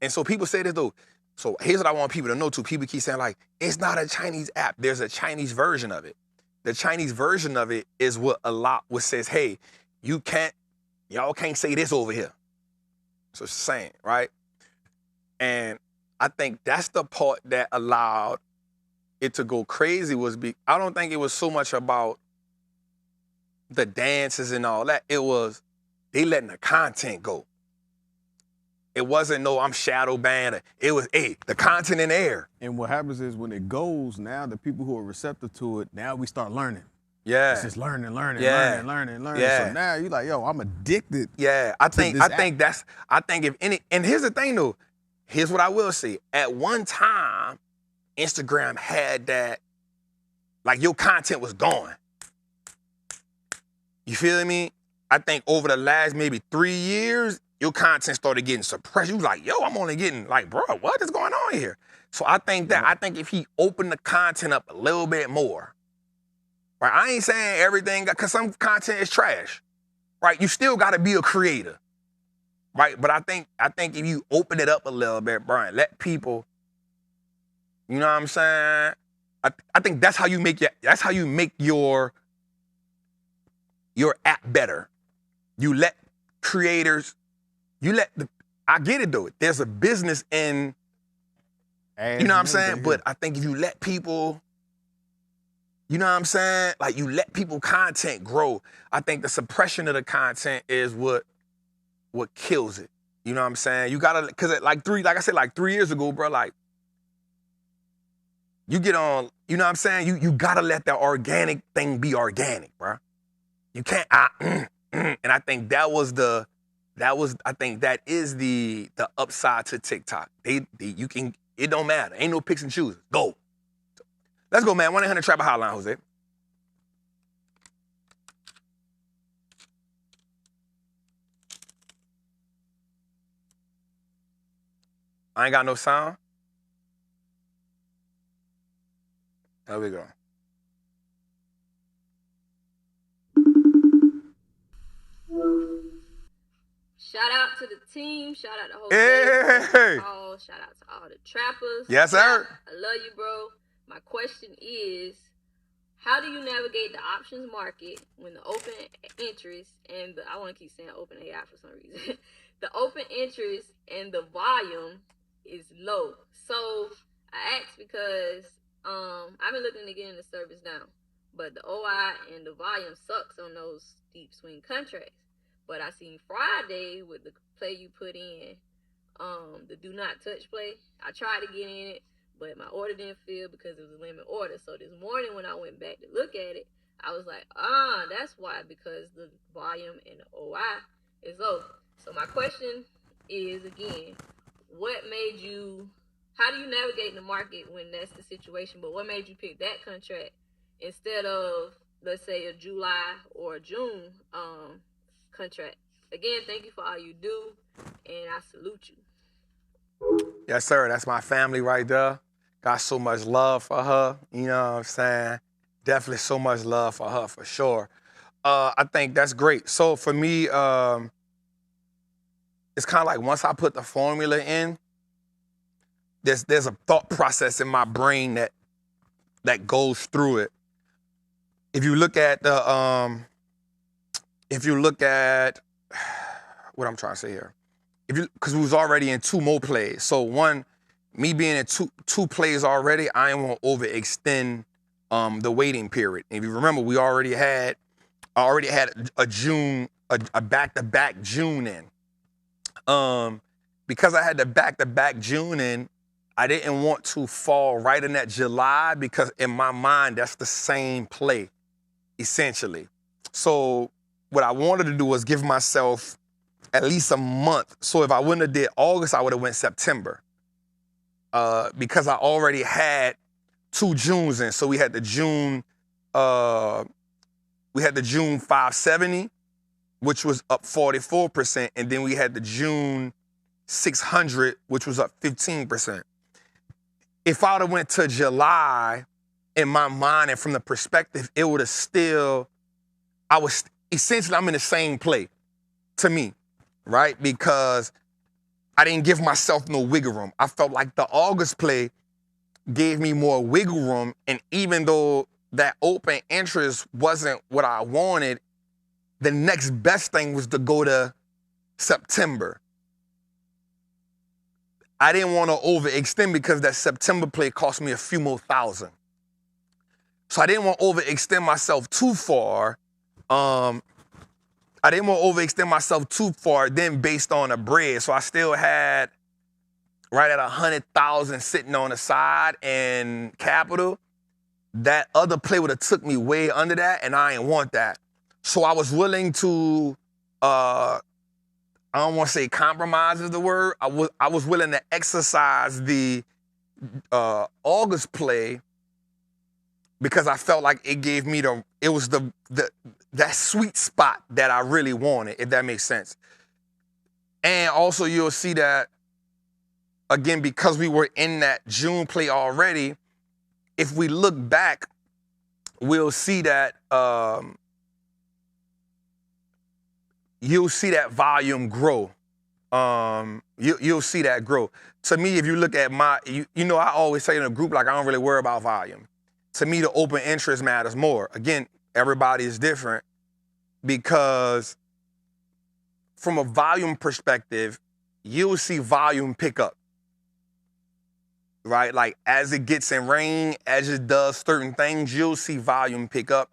and so people say this though, so here's what I want people to know too. People keep saying it's not a Chinese app. There's a Chinese version of it. The Chinese version of it is what says, hey, y'all can't say this over here. So it's saying, right? And I think that's the part that allowed it to go crazy I don't think it was so much about the dances and all that. It was, they letting the content go. It wasn't I'm shadow banned. It was, the content in the air. And what happens is when it goes, now the people who are receptive to it, now we start learning. Yeah. It's just learning. Yeah. So now you're like, yo, I'm addicted. Yeah. I think if any, and here's the thing though, here's what I will say. At one time, Instagram had that, your content was gone. You feel me? I think over the last maybe 3 years, your content started getting suppressed. You was like, yo, I'm only getting bro, what is going on here? So I think if he opened the content up a little bit more, right? I ain't saying everything, because some content is trash, right? You still got to be a creator, right? But I think if you open it up a little bit, Brian, let people, you know what I'm saying? I think that's how you make your app better. You let creators. I get it though. There's a business in, you know what I'm saying? But I think if you let people, you know what I'm saying? You let people content grow. I think the suppression of the content is what kills it. You know what I'm saying? You gotta, cause like I said, 3 years ago, bro, you get on, you know what I'm saying? You gotta let the organic thing be organic, bro. You can't, and I think I think that is the upside to TikTok. It don't matter. Ain't no picks and chooses. Go. Let's go, man. 1-800-TRAPPIN hotline, Jose. I ain't got no sound. There we go. Shout out to the team. Shout out to Jose. Hey. Shout out to all the trappers. Yes, sir. I love you, bro. My question is, how do you navigate the options market when the open interest and I want to keep saying open AI for some reason. The open interest and the volume is low. So I asked because I've been looking to get into service now, but the OI and the volume sucks on those deep swing contracts. But I seen Friday with the play you put in, the do not touch play. I tried to get in it, but my order didn't fill because it was a limit order. So this morning when I went back to look at it, I was like, that's why, because the volume and the OI is low. So my question is, again, how do you navigate the market when that's the situation? But what made you pick that contract instead of, let's say, a July or a June contract? Again, thank you for all you do, and I salute you. Yes, sir. That's my family right there. Got so much love for her. You know what I'm saying? Definitely so much love for her, for sure. I think that's great. So for me, it's kind of like once I put the formula in, there's a thought process in my brain that goes through it. If you look at what I'm trying to say here, because we was already in 2 more plays. So one, me being in two plays already, I ain't want to overextend the waiting period. And if you remember, I already had a back-to-back June in. Because I had the back-to-back June in, I didn't want to fall right in that July because in my mind, that's the same play, essentially. So what I wanted to do was give myself at least a month. So if I wouldn't have did August, I would have went September. Because I already had 2 Junes in. So we had the June 570, which was up 44%, and then we had the June 600, which was up 15%. If I would have went to July, in my mind and from the perspective, it would have still, I'm in the same play, to me, right? Because I didn't give myself no wiggle room. I felt like the August play gave me more wiggle room, and even though that open interest wasn't what I wanted, the next best thing was to go to September. I didn't want to overextend because that September play cost me a few more thousand. So I didn't want to overextend myself too far. Then based on the bread. So I still had right at 100,000 sitting on the side and capital. That other play would have took me way under that, and I ain't want that. So I was willing to, I don't want to say compromise is the word. I was willing to exercise the August play because I felt like it gave me that sweet spot that I really wanted, if that makes sense. And also you'll see that, again, because we were in that June play already, if we look back, we'll see that you'll see that volume grow. You'll see that grow. To me, if you look at I always say in a group, like, I don't really worry about volume. To me, the open interest matters more. Again, everybody is different because from a volume perspective, you'll see volume pick up, right? Like as it gets in rain, as it does certain things, you'll see volume pick up.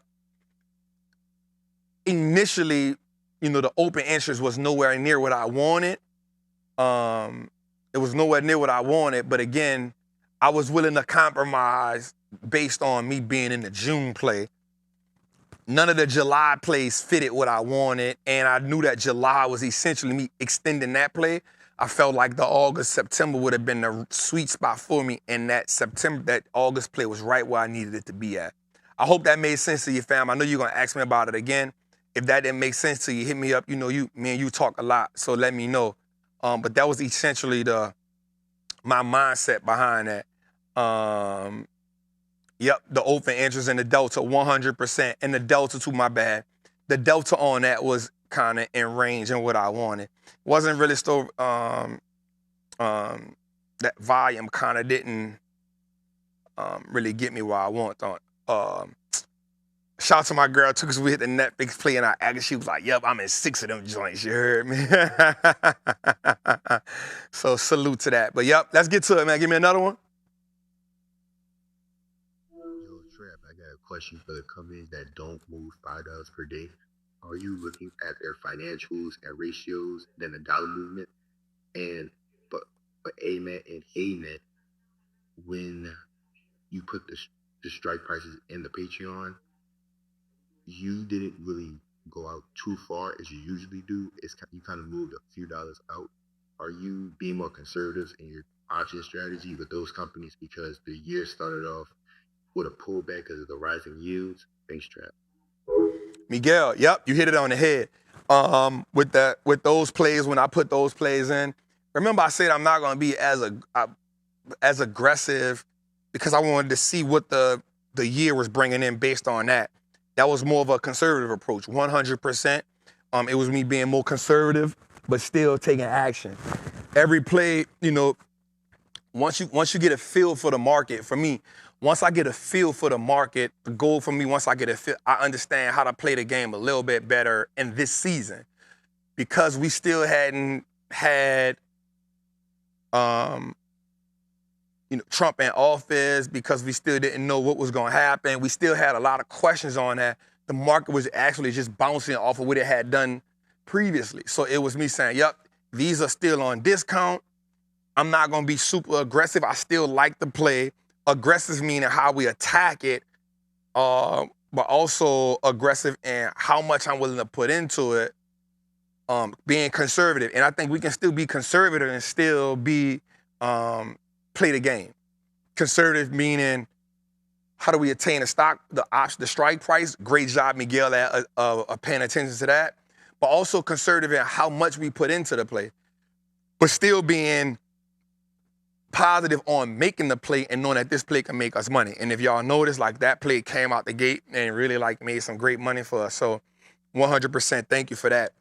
Initially, the open interest was nowhere near what I wanted. It was nowhere near what I wanted, but again, I was willing to compromise based on me being in the June play. None of the July plays fitted what I wanted, and I knew that July was essentially me extending that play. I felt like the August, September would have been the sweet spot for me, and that August play was right where I needed it to be at. I hope that made sense to you, fam. I know you're gonna ask me about it again. If that didn't make sense to you, hit me up. Me and you talk a lot, so let me know. But that was essentially my mindset behind that. Yep, the open interest and the delta 100%, and the delta too, my bad. The delta on that was kind of in range and what I wanted. Wasn't really still that volume kind of didn't really get me where I want on. Shout out to my girl too, because we hit the Netflix play and I acted. She was like, "Yep, I'm in 6 of them joints." You heard me? So salute to that. But yep, let's get to it, man. Give me another one. Yo, Trap, I got a question for the companies that don't move $5 per day. Are you looking at their financials and ratios, then the dollar movement? And but AMAT and ANET, when you put the strike prices in the Patreon, you didn't really go out too far as you usually do. You kind of moved a few dollars out. Are you being more conservative in your option strategy with those companies because the year started off with a pullback because of the rising yields? Thanks, Trap. Miguel, yep, you hit it on the head. With those plays, when I put those plays in, remember I said I'm not going to be as aggressive because I wanted to see what the year was bringing in based on that. That was more of a conservative approach, 100%. It was me being more conservative, but still taking action. Every play, once you get a feel for the market, for me, once I get a feel for the market, the goal for me, once I get a feel, I understand how to play the game a little bit better in this season. Because we still hadn't had Trump in office, because we still didn't know what was going to happen. We still had a lot of questions on that. The market was actually just bouncing off of what it had done previously. So it was me saying, yep, these are still on discount. I'm not going to be super aggressive. I still like to play. Aggressive meaning how we attack it, but also aggressive in how much I'm willing to put into it, being conservative. And I think we can still be conservative and still be play the game. Conservative meaning, how do we attain the strike price? Great job, Miguel, at paying attention to that. But also conservative in how much we put into the play, but still being positive on making the play and knowing that this play can make us money. And if y'all notice, like that play came out the gate and really made some great money for us. So 100% thank you for that.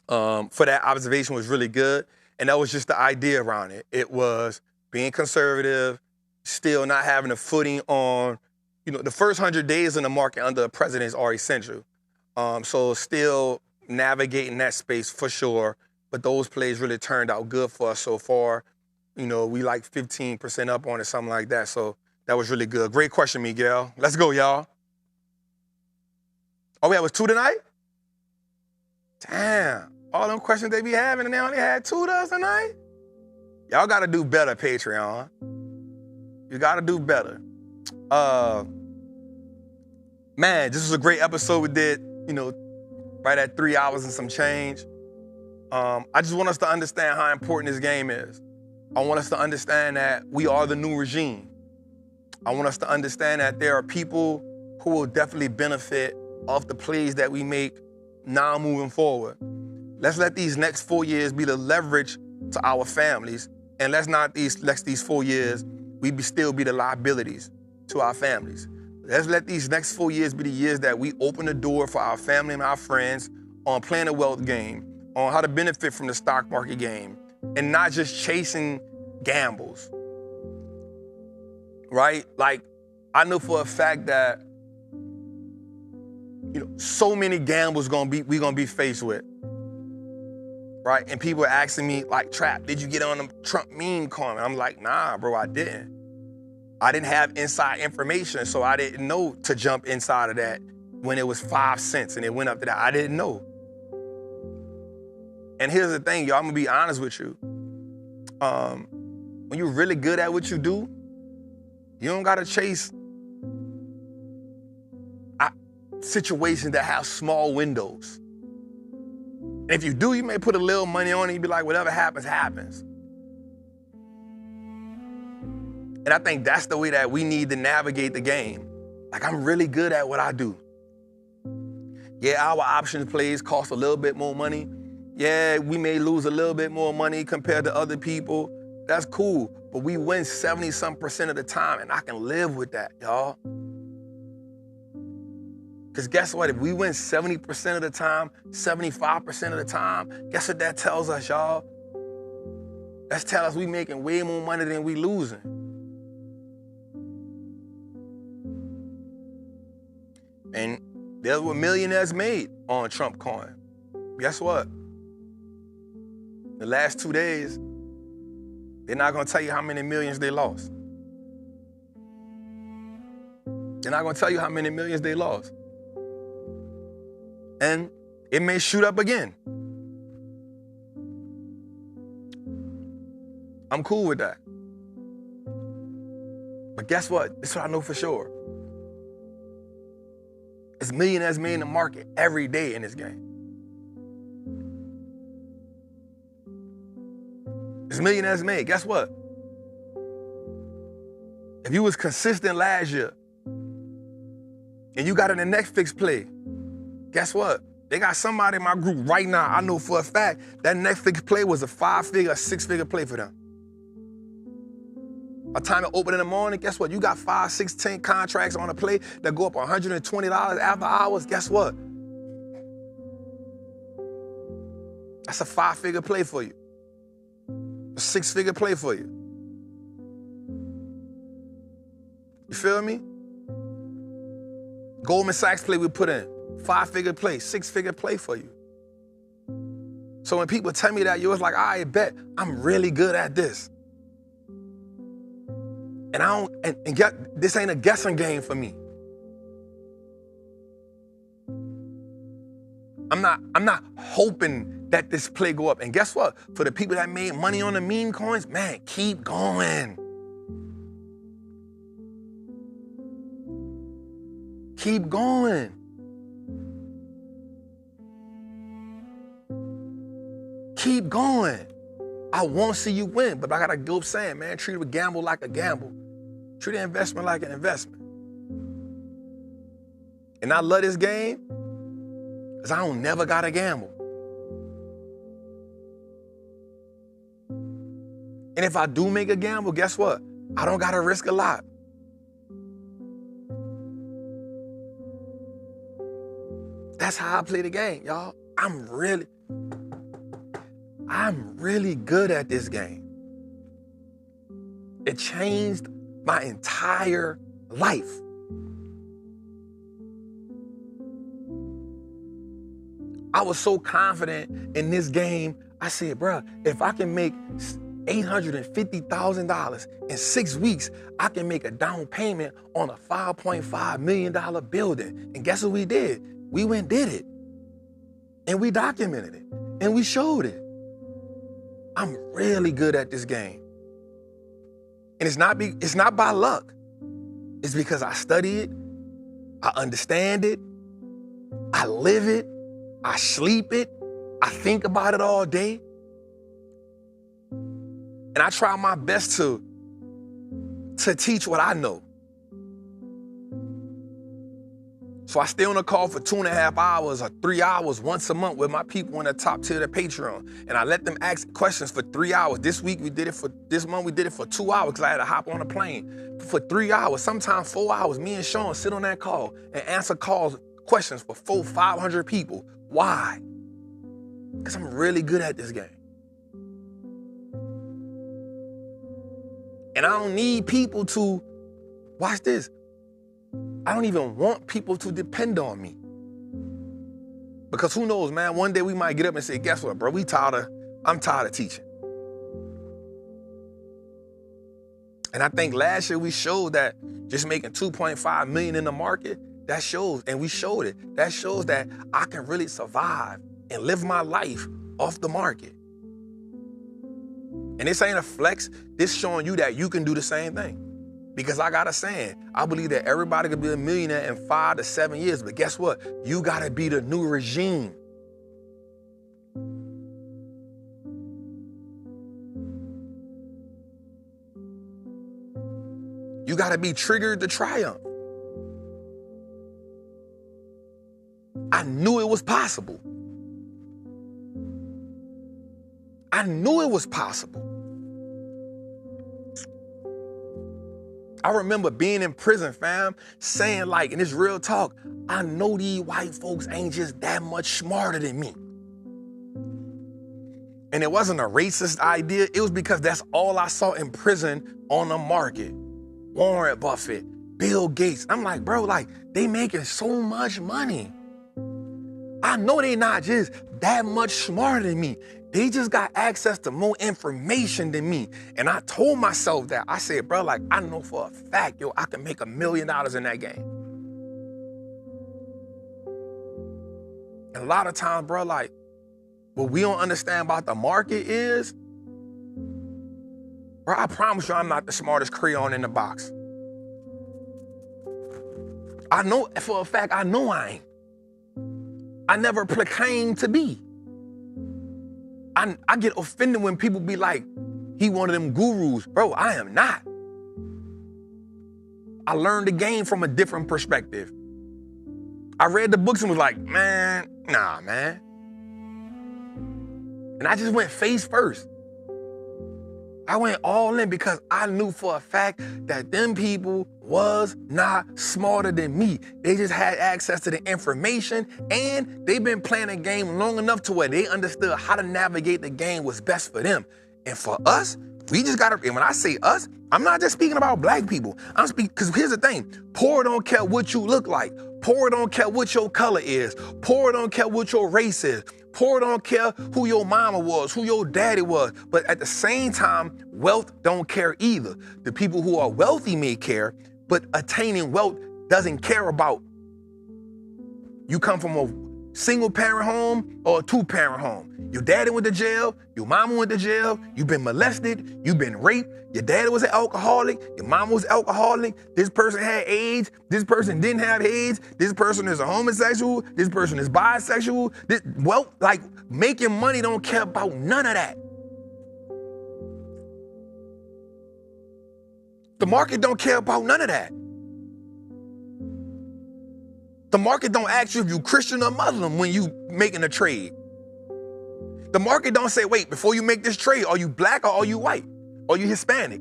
For that observation was really good. And that was just the idea around it. It was being conservative, still not having a footing on, the first 100 days in the market under the president is already essential. So still navigating that space for sure. But those plays really turned out good for us so far. We 15% up on it, something like that. So that was really good. Great question, Miguel. Let's go, y'all. Oh, yeah, it was 2 tonight? Damn. All them questions they be having, and they only had 2 to us tonight? Y'all got to do better, Patreon. You got to do better. Man, this was a great episode we did, right at 3 hours and some change. I just want us to understand how important this game is. I want us to understand that we are the new regime. I want us to understand that there are people who will definitely benefit off the plays that we make now moving forward. Let's let these next 4 years be the leverage to our families, and let's not let these 4 years still be the liabilities to our families. Let's let these next 4 years be the years that we open the door for our family and our friends on playing a wealth game, on how to benefit from the stock market game, and not just chasing gambles, right? Like, I know for a fact that, so many gambles we're gonna be faced with, right? And people are asking me, like, Trap, did you get on the Trump meme comment? I'm like, nah, bro, I didn't. I didn't have inside information, so I didn't know to jump inside of that when it was 5 cents and it went up to that. I didn't know. And here's the thing, y'all, I'm gonna be honest with you. When you're really good at what you do, you don't gotta chase situations that have small windows. And if you do, you may put a little money on it, you be like, whatever happens, happens. And I think that's the way that we need to navigate the game. Like, I'm really good at what I do. Yeah, our options plays cost a little bit more money. Yeah, we may lose a little bit more money compared to other people. That's cool. But we win 70-some% of the time, and I can live with that, y'all. Because guess what? If we win 70% of the time, 75% of the time, guess what that tells us, y'all? That's telling us we making way more money than we losing. And there's what millionaires made on Trump coin. Guess what? The last 2 days, they're not going to tell you how many millions they lost. They're not going to tell you how many millions they lost. And it may shoot up again. I'm cool with that. But guess what? This is what I know for sure. It's millionaires made in the market every day in this game. It's millionaires made. Guess what? If you was consistent last year and you got in the next fixed play, guess what? They got somebody in my group right now, I know for a fact, that next fixed play was a 5-figure, 6-figure play for them. By the time it opened in the morning, guess what? You got 5, 6, 10 contracts on a play that go up $120 after hours. Guess what? That's a 5-figure play for you. A 6-figure play for you. You feel me? Goldman Sachs play we put in. 5-figure play, 6-figure play for you. So when people tell me that, it's like, I bet I'm really good at this. And I don't, and get, this ain't a guessing game for me. I'm not hoping that this play go up. And guess what? For the people that made money on the meme coins, man, keep going. Keep going. Keep going. I won't see you win, but I gotta go saying, man, treat a gamble like a gamble. Treat an investment like an investment. And I love this game because I don't never gotta gamble. And if I do make a gamble, guess what? I don't gotta risk a lot. That's how I play the game, y'all. I'm really good at this game. It changed my entire life. I was so confident in this game. I said, bro, if I can make $850,000 in 6 weeks, I can make a down payment on a $5.5 million building. And guess what we did? We went and did it. And we documented it. And we showed it. I'm really good at this game. And it's not by luck. It's because I study it, I understand it, I live it, I sleep it, I think about it all day. And I try my best to teach what I know. So I stay on a call for 2.5 hours or 3 hours once a month with my people in the top tier of the Patreon. And I let them ask questions for 3 hours. This month we did it for 2 hours because I had to hop on a plane. For 3 hours, sometimes 4 hours, me and Sean sit on that call and answer questions for 500 people. Why? Because I'm really good at this game. And I don't need people to, watch this, I don't even want people to depend on me. Because who knows, man, one day we might get up and say, guess what, bro, I'm tired of teaching. And I think last year we showed that just making $2.5 million in the market, that shows, and we showed it, that shows that I can really survive and live my life off the market. And this ain't a flex, this showing you that you can do the same thing. Because I got a saying, I believe that everybody could be a millionaire in 5 to 7 years, but guess what? You gotta be the new regime. You gotta be triggered to triumph. I knew it was possible. I knew it was possible. I remember being in prison, fam, saying like, and it's real talk, I know these white folks ain't just that much smarter than me. And it wasn't a racist idea. It was because that's all I saw in prison on the market. Warren Buffett, Bill Gates. I'm like, bro, like, they making so much money. I know they not just that much smarter than me. They just got access to more information than me. And I told myself that. I said, bro, like, I know for a fact, yo, I can make $1 million in that game. And a lot of times, bro, like, what we don't understand about the market is, bro, I promise you I'm not the smartest crayon in the box. I know for a fact, I know I ain't. I never proclaimed to be. I get offended when people be like, he one of them gurus. Bro, I am not. I learned the game from a different perspective. I read the books and was like, man, nah, man. And I just went face first. I went all in because I knew for a fact that them people was not smarter than me. They just had access to the information, and they've been playing the game long enough to where they understood how to navigate the game was best for them. And for us, we just gotta, and when I say us, I'm not just speaking about black people. I'm speaking, because here's the thing, poor don't care what you look like. Poor don't care what your color is. Poor don't care what your race is. Poor don't care who your mama was, who your daddy was. But at the same time, wealth don't care either. The people who are wealthy may care, but attaining wealth doesn't care about. You come from a single parent home or a 2-parent home. Your daddy went to jail, your mama went to jail, you've been molested, you've been raped, your daddy was an alcoholic, your mama was alcoholic, this person had AIDS, this person didn't have AIDS, this person is a homosexual, this person is bisexual. Well, like, making money don't care about none of that. The market don't care about none of that. The market don't ask you if you Christian or Muslim when you making a trade. The market don't say, wait, before you make this trade, are you black or are you white? Are you Hispanic?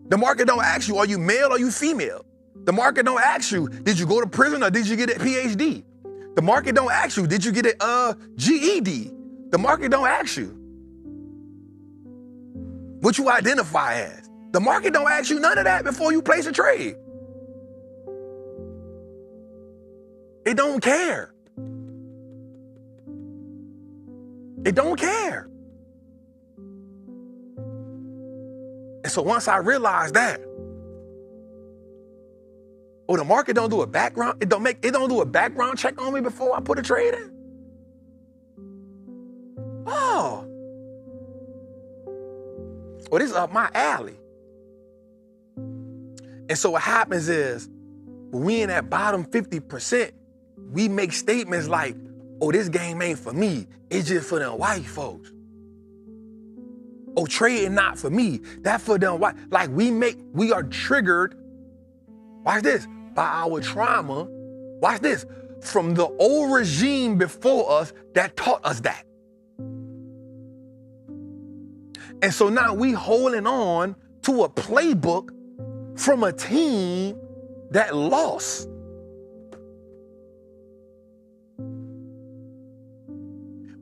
The market don't ask you, are you male or are you female? The market don't ask you, did you go to prison or did you get a PhD? The market don't ask you, did you get a GED? The market don't ask you what you identify as. The market don't ask you none of that before you place a trade. It don't care. It don't care. And so once I realized that, oh, the market don't do a background, it don't do a background check on me before I put a trade in. Oh. Well, this is up my alley. And so what happens is, when we in that bottom 50%, we make statements like, oh, this game ain't for me. It's just for them white folks. Oh, trading not for me. That for them white. Like we are triggered, watch this, by our trauma, watch this, from the old regime before us that taught us that. And so now we holding on to a playbook from a team that lost.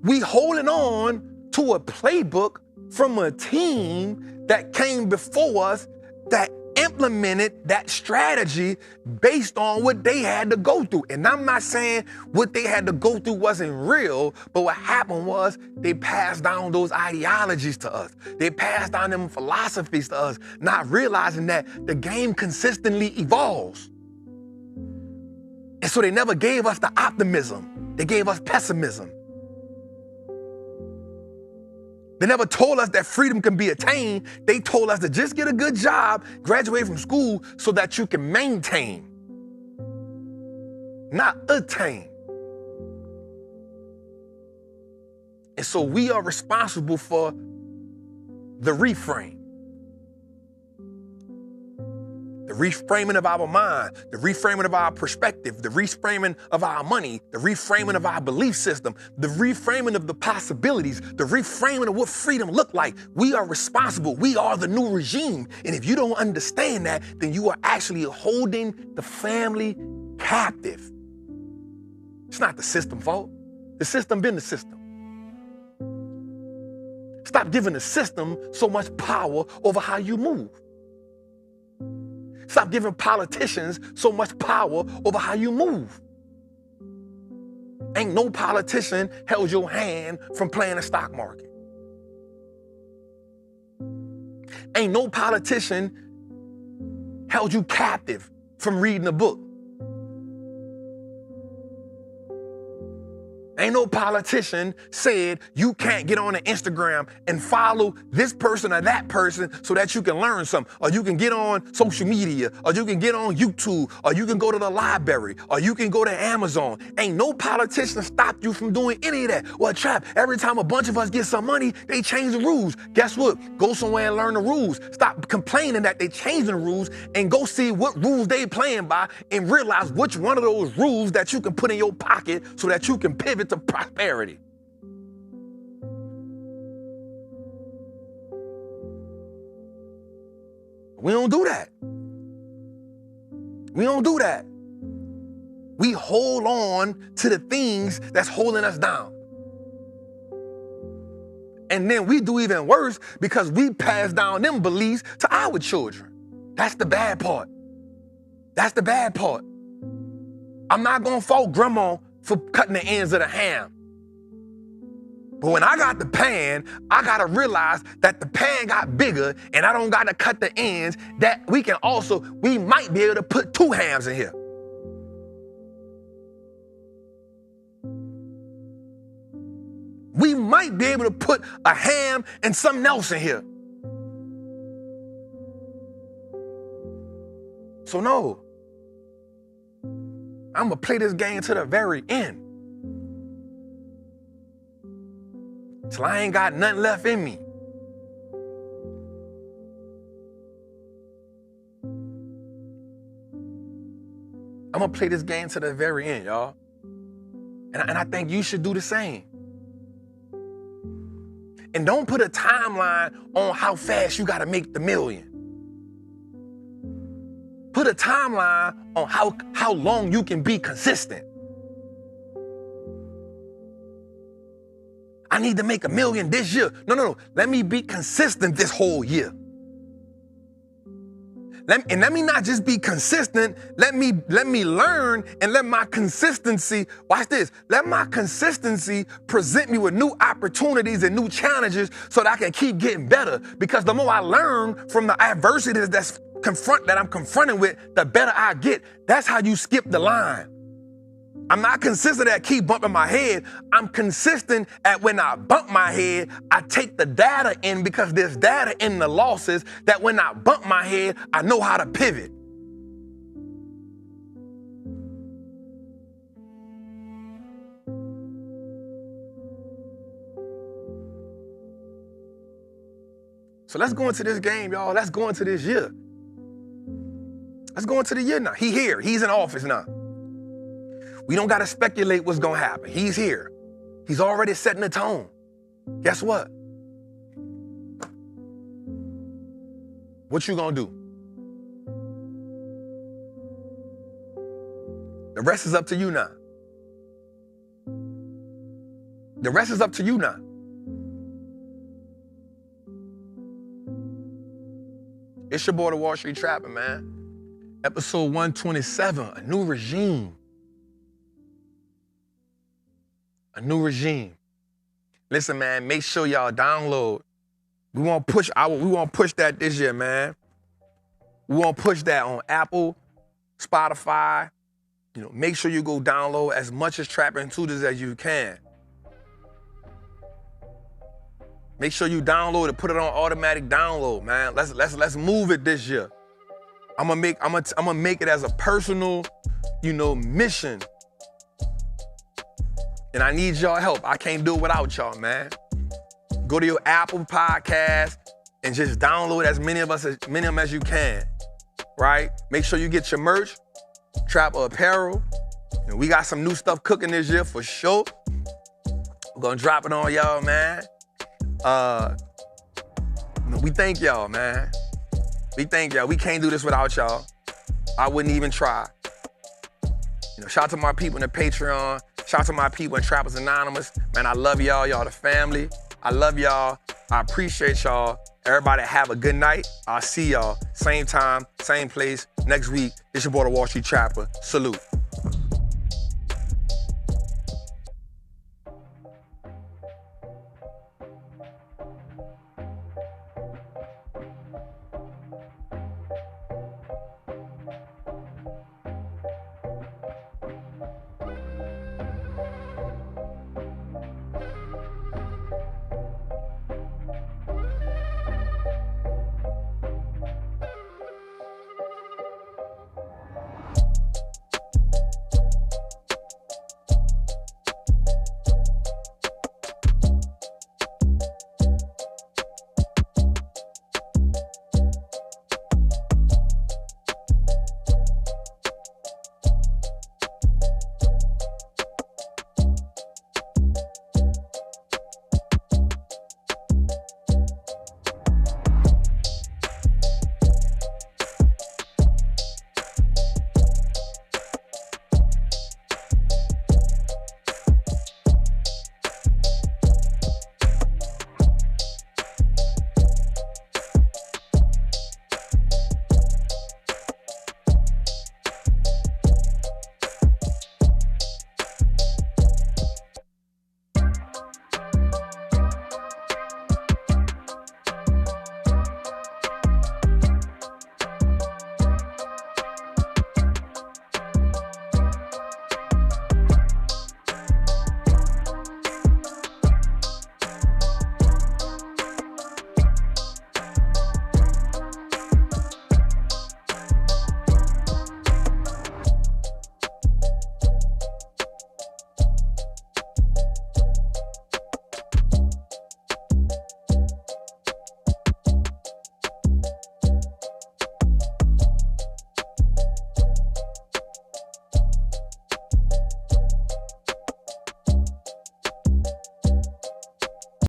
We holding on to a playbook from a team that came before us that implemented that strategy based on what they had to go through. And I'm not saying what they had to go through wasn't real, but what happened was they passed down those ideologies to us. They passed down them philosophies to us, not realizing that the game consistently evolves. And so they never gave us the optimism. They gave us pessimism. They never told us that freedom can be attained. They told us to just get a good job, graduate from school so that you can maintain, not attain. And so we are responsible for the reframe. The reframing of our mind, the reframing of our perspective, the reframing of our money, the reframing of our belief system, the reframing of the possibilities, the reframing of what freedom looked like. We are responsible. We are the new regime. And if you don't understand that, then you are actually holding the family captive. It's not the system's fault. The system been the system. Stop giving the system so much power over how you move. Stop giving politicians so much power over how you move. Ain't no politician held your hand from playing the stock market. Ain't no politician held you captive from reading a book. Ain't no politician said you can't get on the Instagram and follow this person or that person so that you can learn something, or you can get on social media, or you can get on YouTube, or you can go to the library, or you can go to Amazon. Ain't no politician stopped you from doing any of that. Well, Trap, every time a bunch of us get some money, they change the rules. Guess what? Go somewhere and learn the rules. Stop complaining that they changing the rules and go see what rules they playing by and realize which one of those rules that you can put in your pocket so that you can pivot to prosperity. We don't do that. We don't do that. We hold on to the things that's holding us down. And then we do even worse because we pass down them beliefs to our children. That's the bad part. That's the bad part. I'm not going to fault grandma for cutting the ends of the ham. But when I got the pan, I got to realize that the pan got bigger and I don't got to cut the ends, that we might be able to put 2 hams in here. We might be able to put a ham and something else in here. So no, I'm going to play this game to the very end. Till I ain't got nothing left in me. I'm going to play this game to the very end, y'all. And I think you should do the same. And don't put a timeline on how fast you got to make the million. Put a timeline on how long you can be consistent. I need to make $1 million this year. No. Let me be consistent this whole year. Let me not just be consistent. Let me learn and let my consistency, watch this, let my consistency present me with new opportunities and new challenges so that I can keep getting better. Because the more I learn from the adversities that I'm confronting with, the better I get. That's how you skip the line. I'm not consistent at keep bumping my head. I'm consistent at when I bump my head, I take the data in because there's data in the losses that when I bump my head, I know how to pivot. So let's go into this game, y'all. Let's go into this year. Let's go into the year now. He here. He's in office now. We don't got to speculate what's going to happen. He's here. He's already setting the tone. Guess what? What you going to do? The rest is up to you now. The rest is up to you now. It's your boy, the Wall Street Trappin, man. Episode 127, a new regime. A new regime. Listen, man, make sure y'all download. We want to push that this year, man. We want to push that on Apple, Spotify. Make sure you go download as much as Trappin Tutors as you can. Make sure you download it, put it on automatic download, man. Let's move it this year. I'm gonna make it as a personal, mission. And I need y'all help. I can't do it without y'all, man. Go to your Apple Podcast and just download as many of them as you can, right? Make sure you get your merch, Trapper Apparel. We got some new stuff cooking this year for sure. We're gonna drop it on y'all, man. We thank y'all, man. We thank y'all. We can't do this without y'all. I wouldn't even try. Shout out to my people in the Patreon. Shout out to my people in Trappers Anonymous. Man, I love y'all. Y'all the family. I love y'all. I appreciate y'all. Everybody have a good night. I'll see y'all same time, same place next week. It's your boy, the Wall Street Trapper. Salute.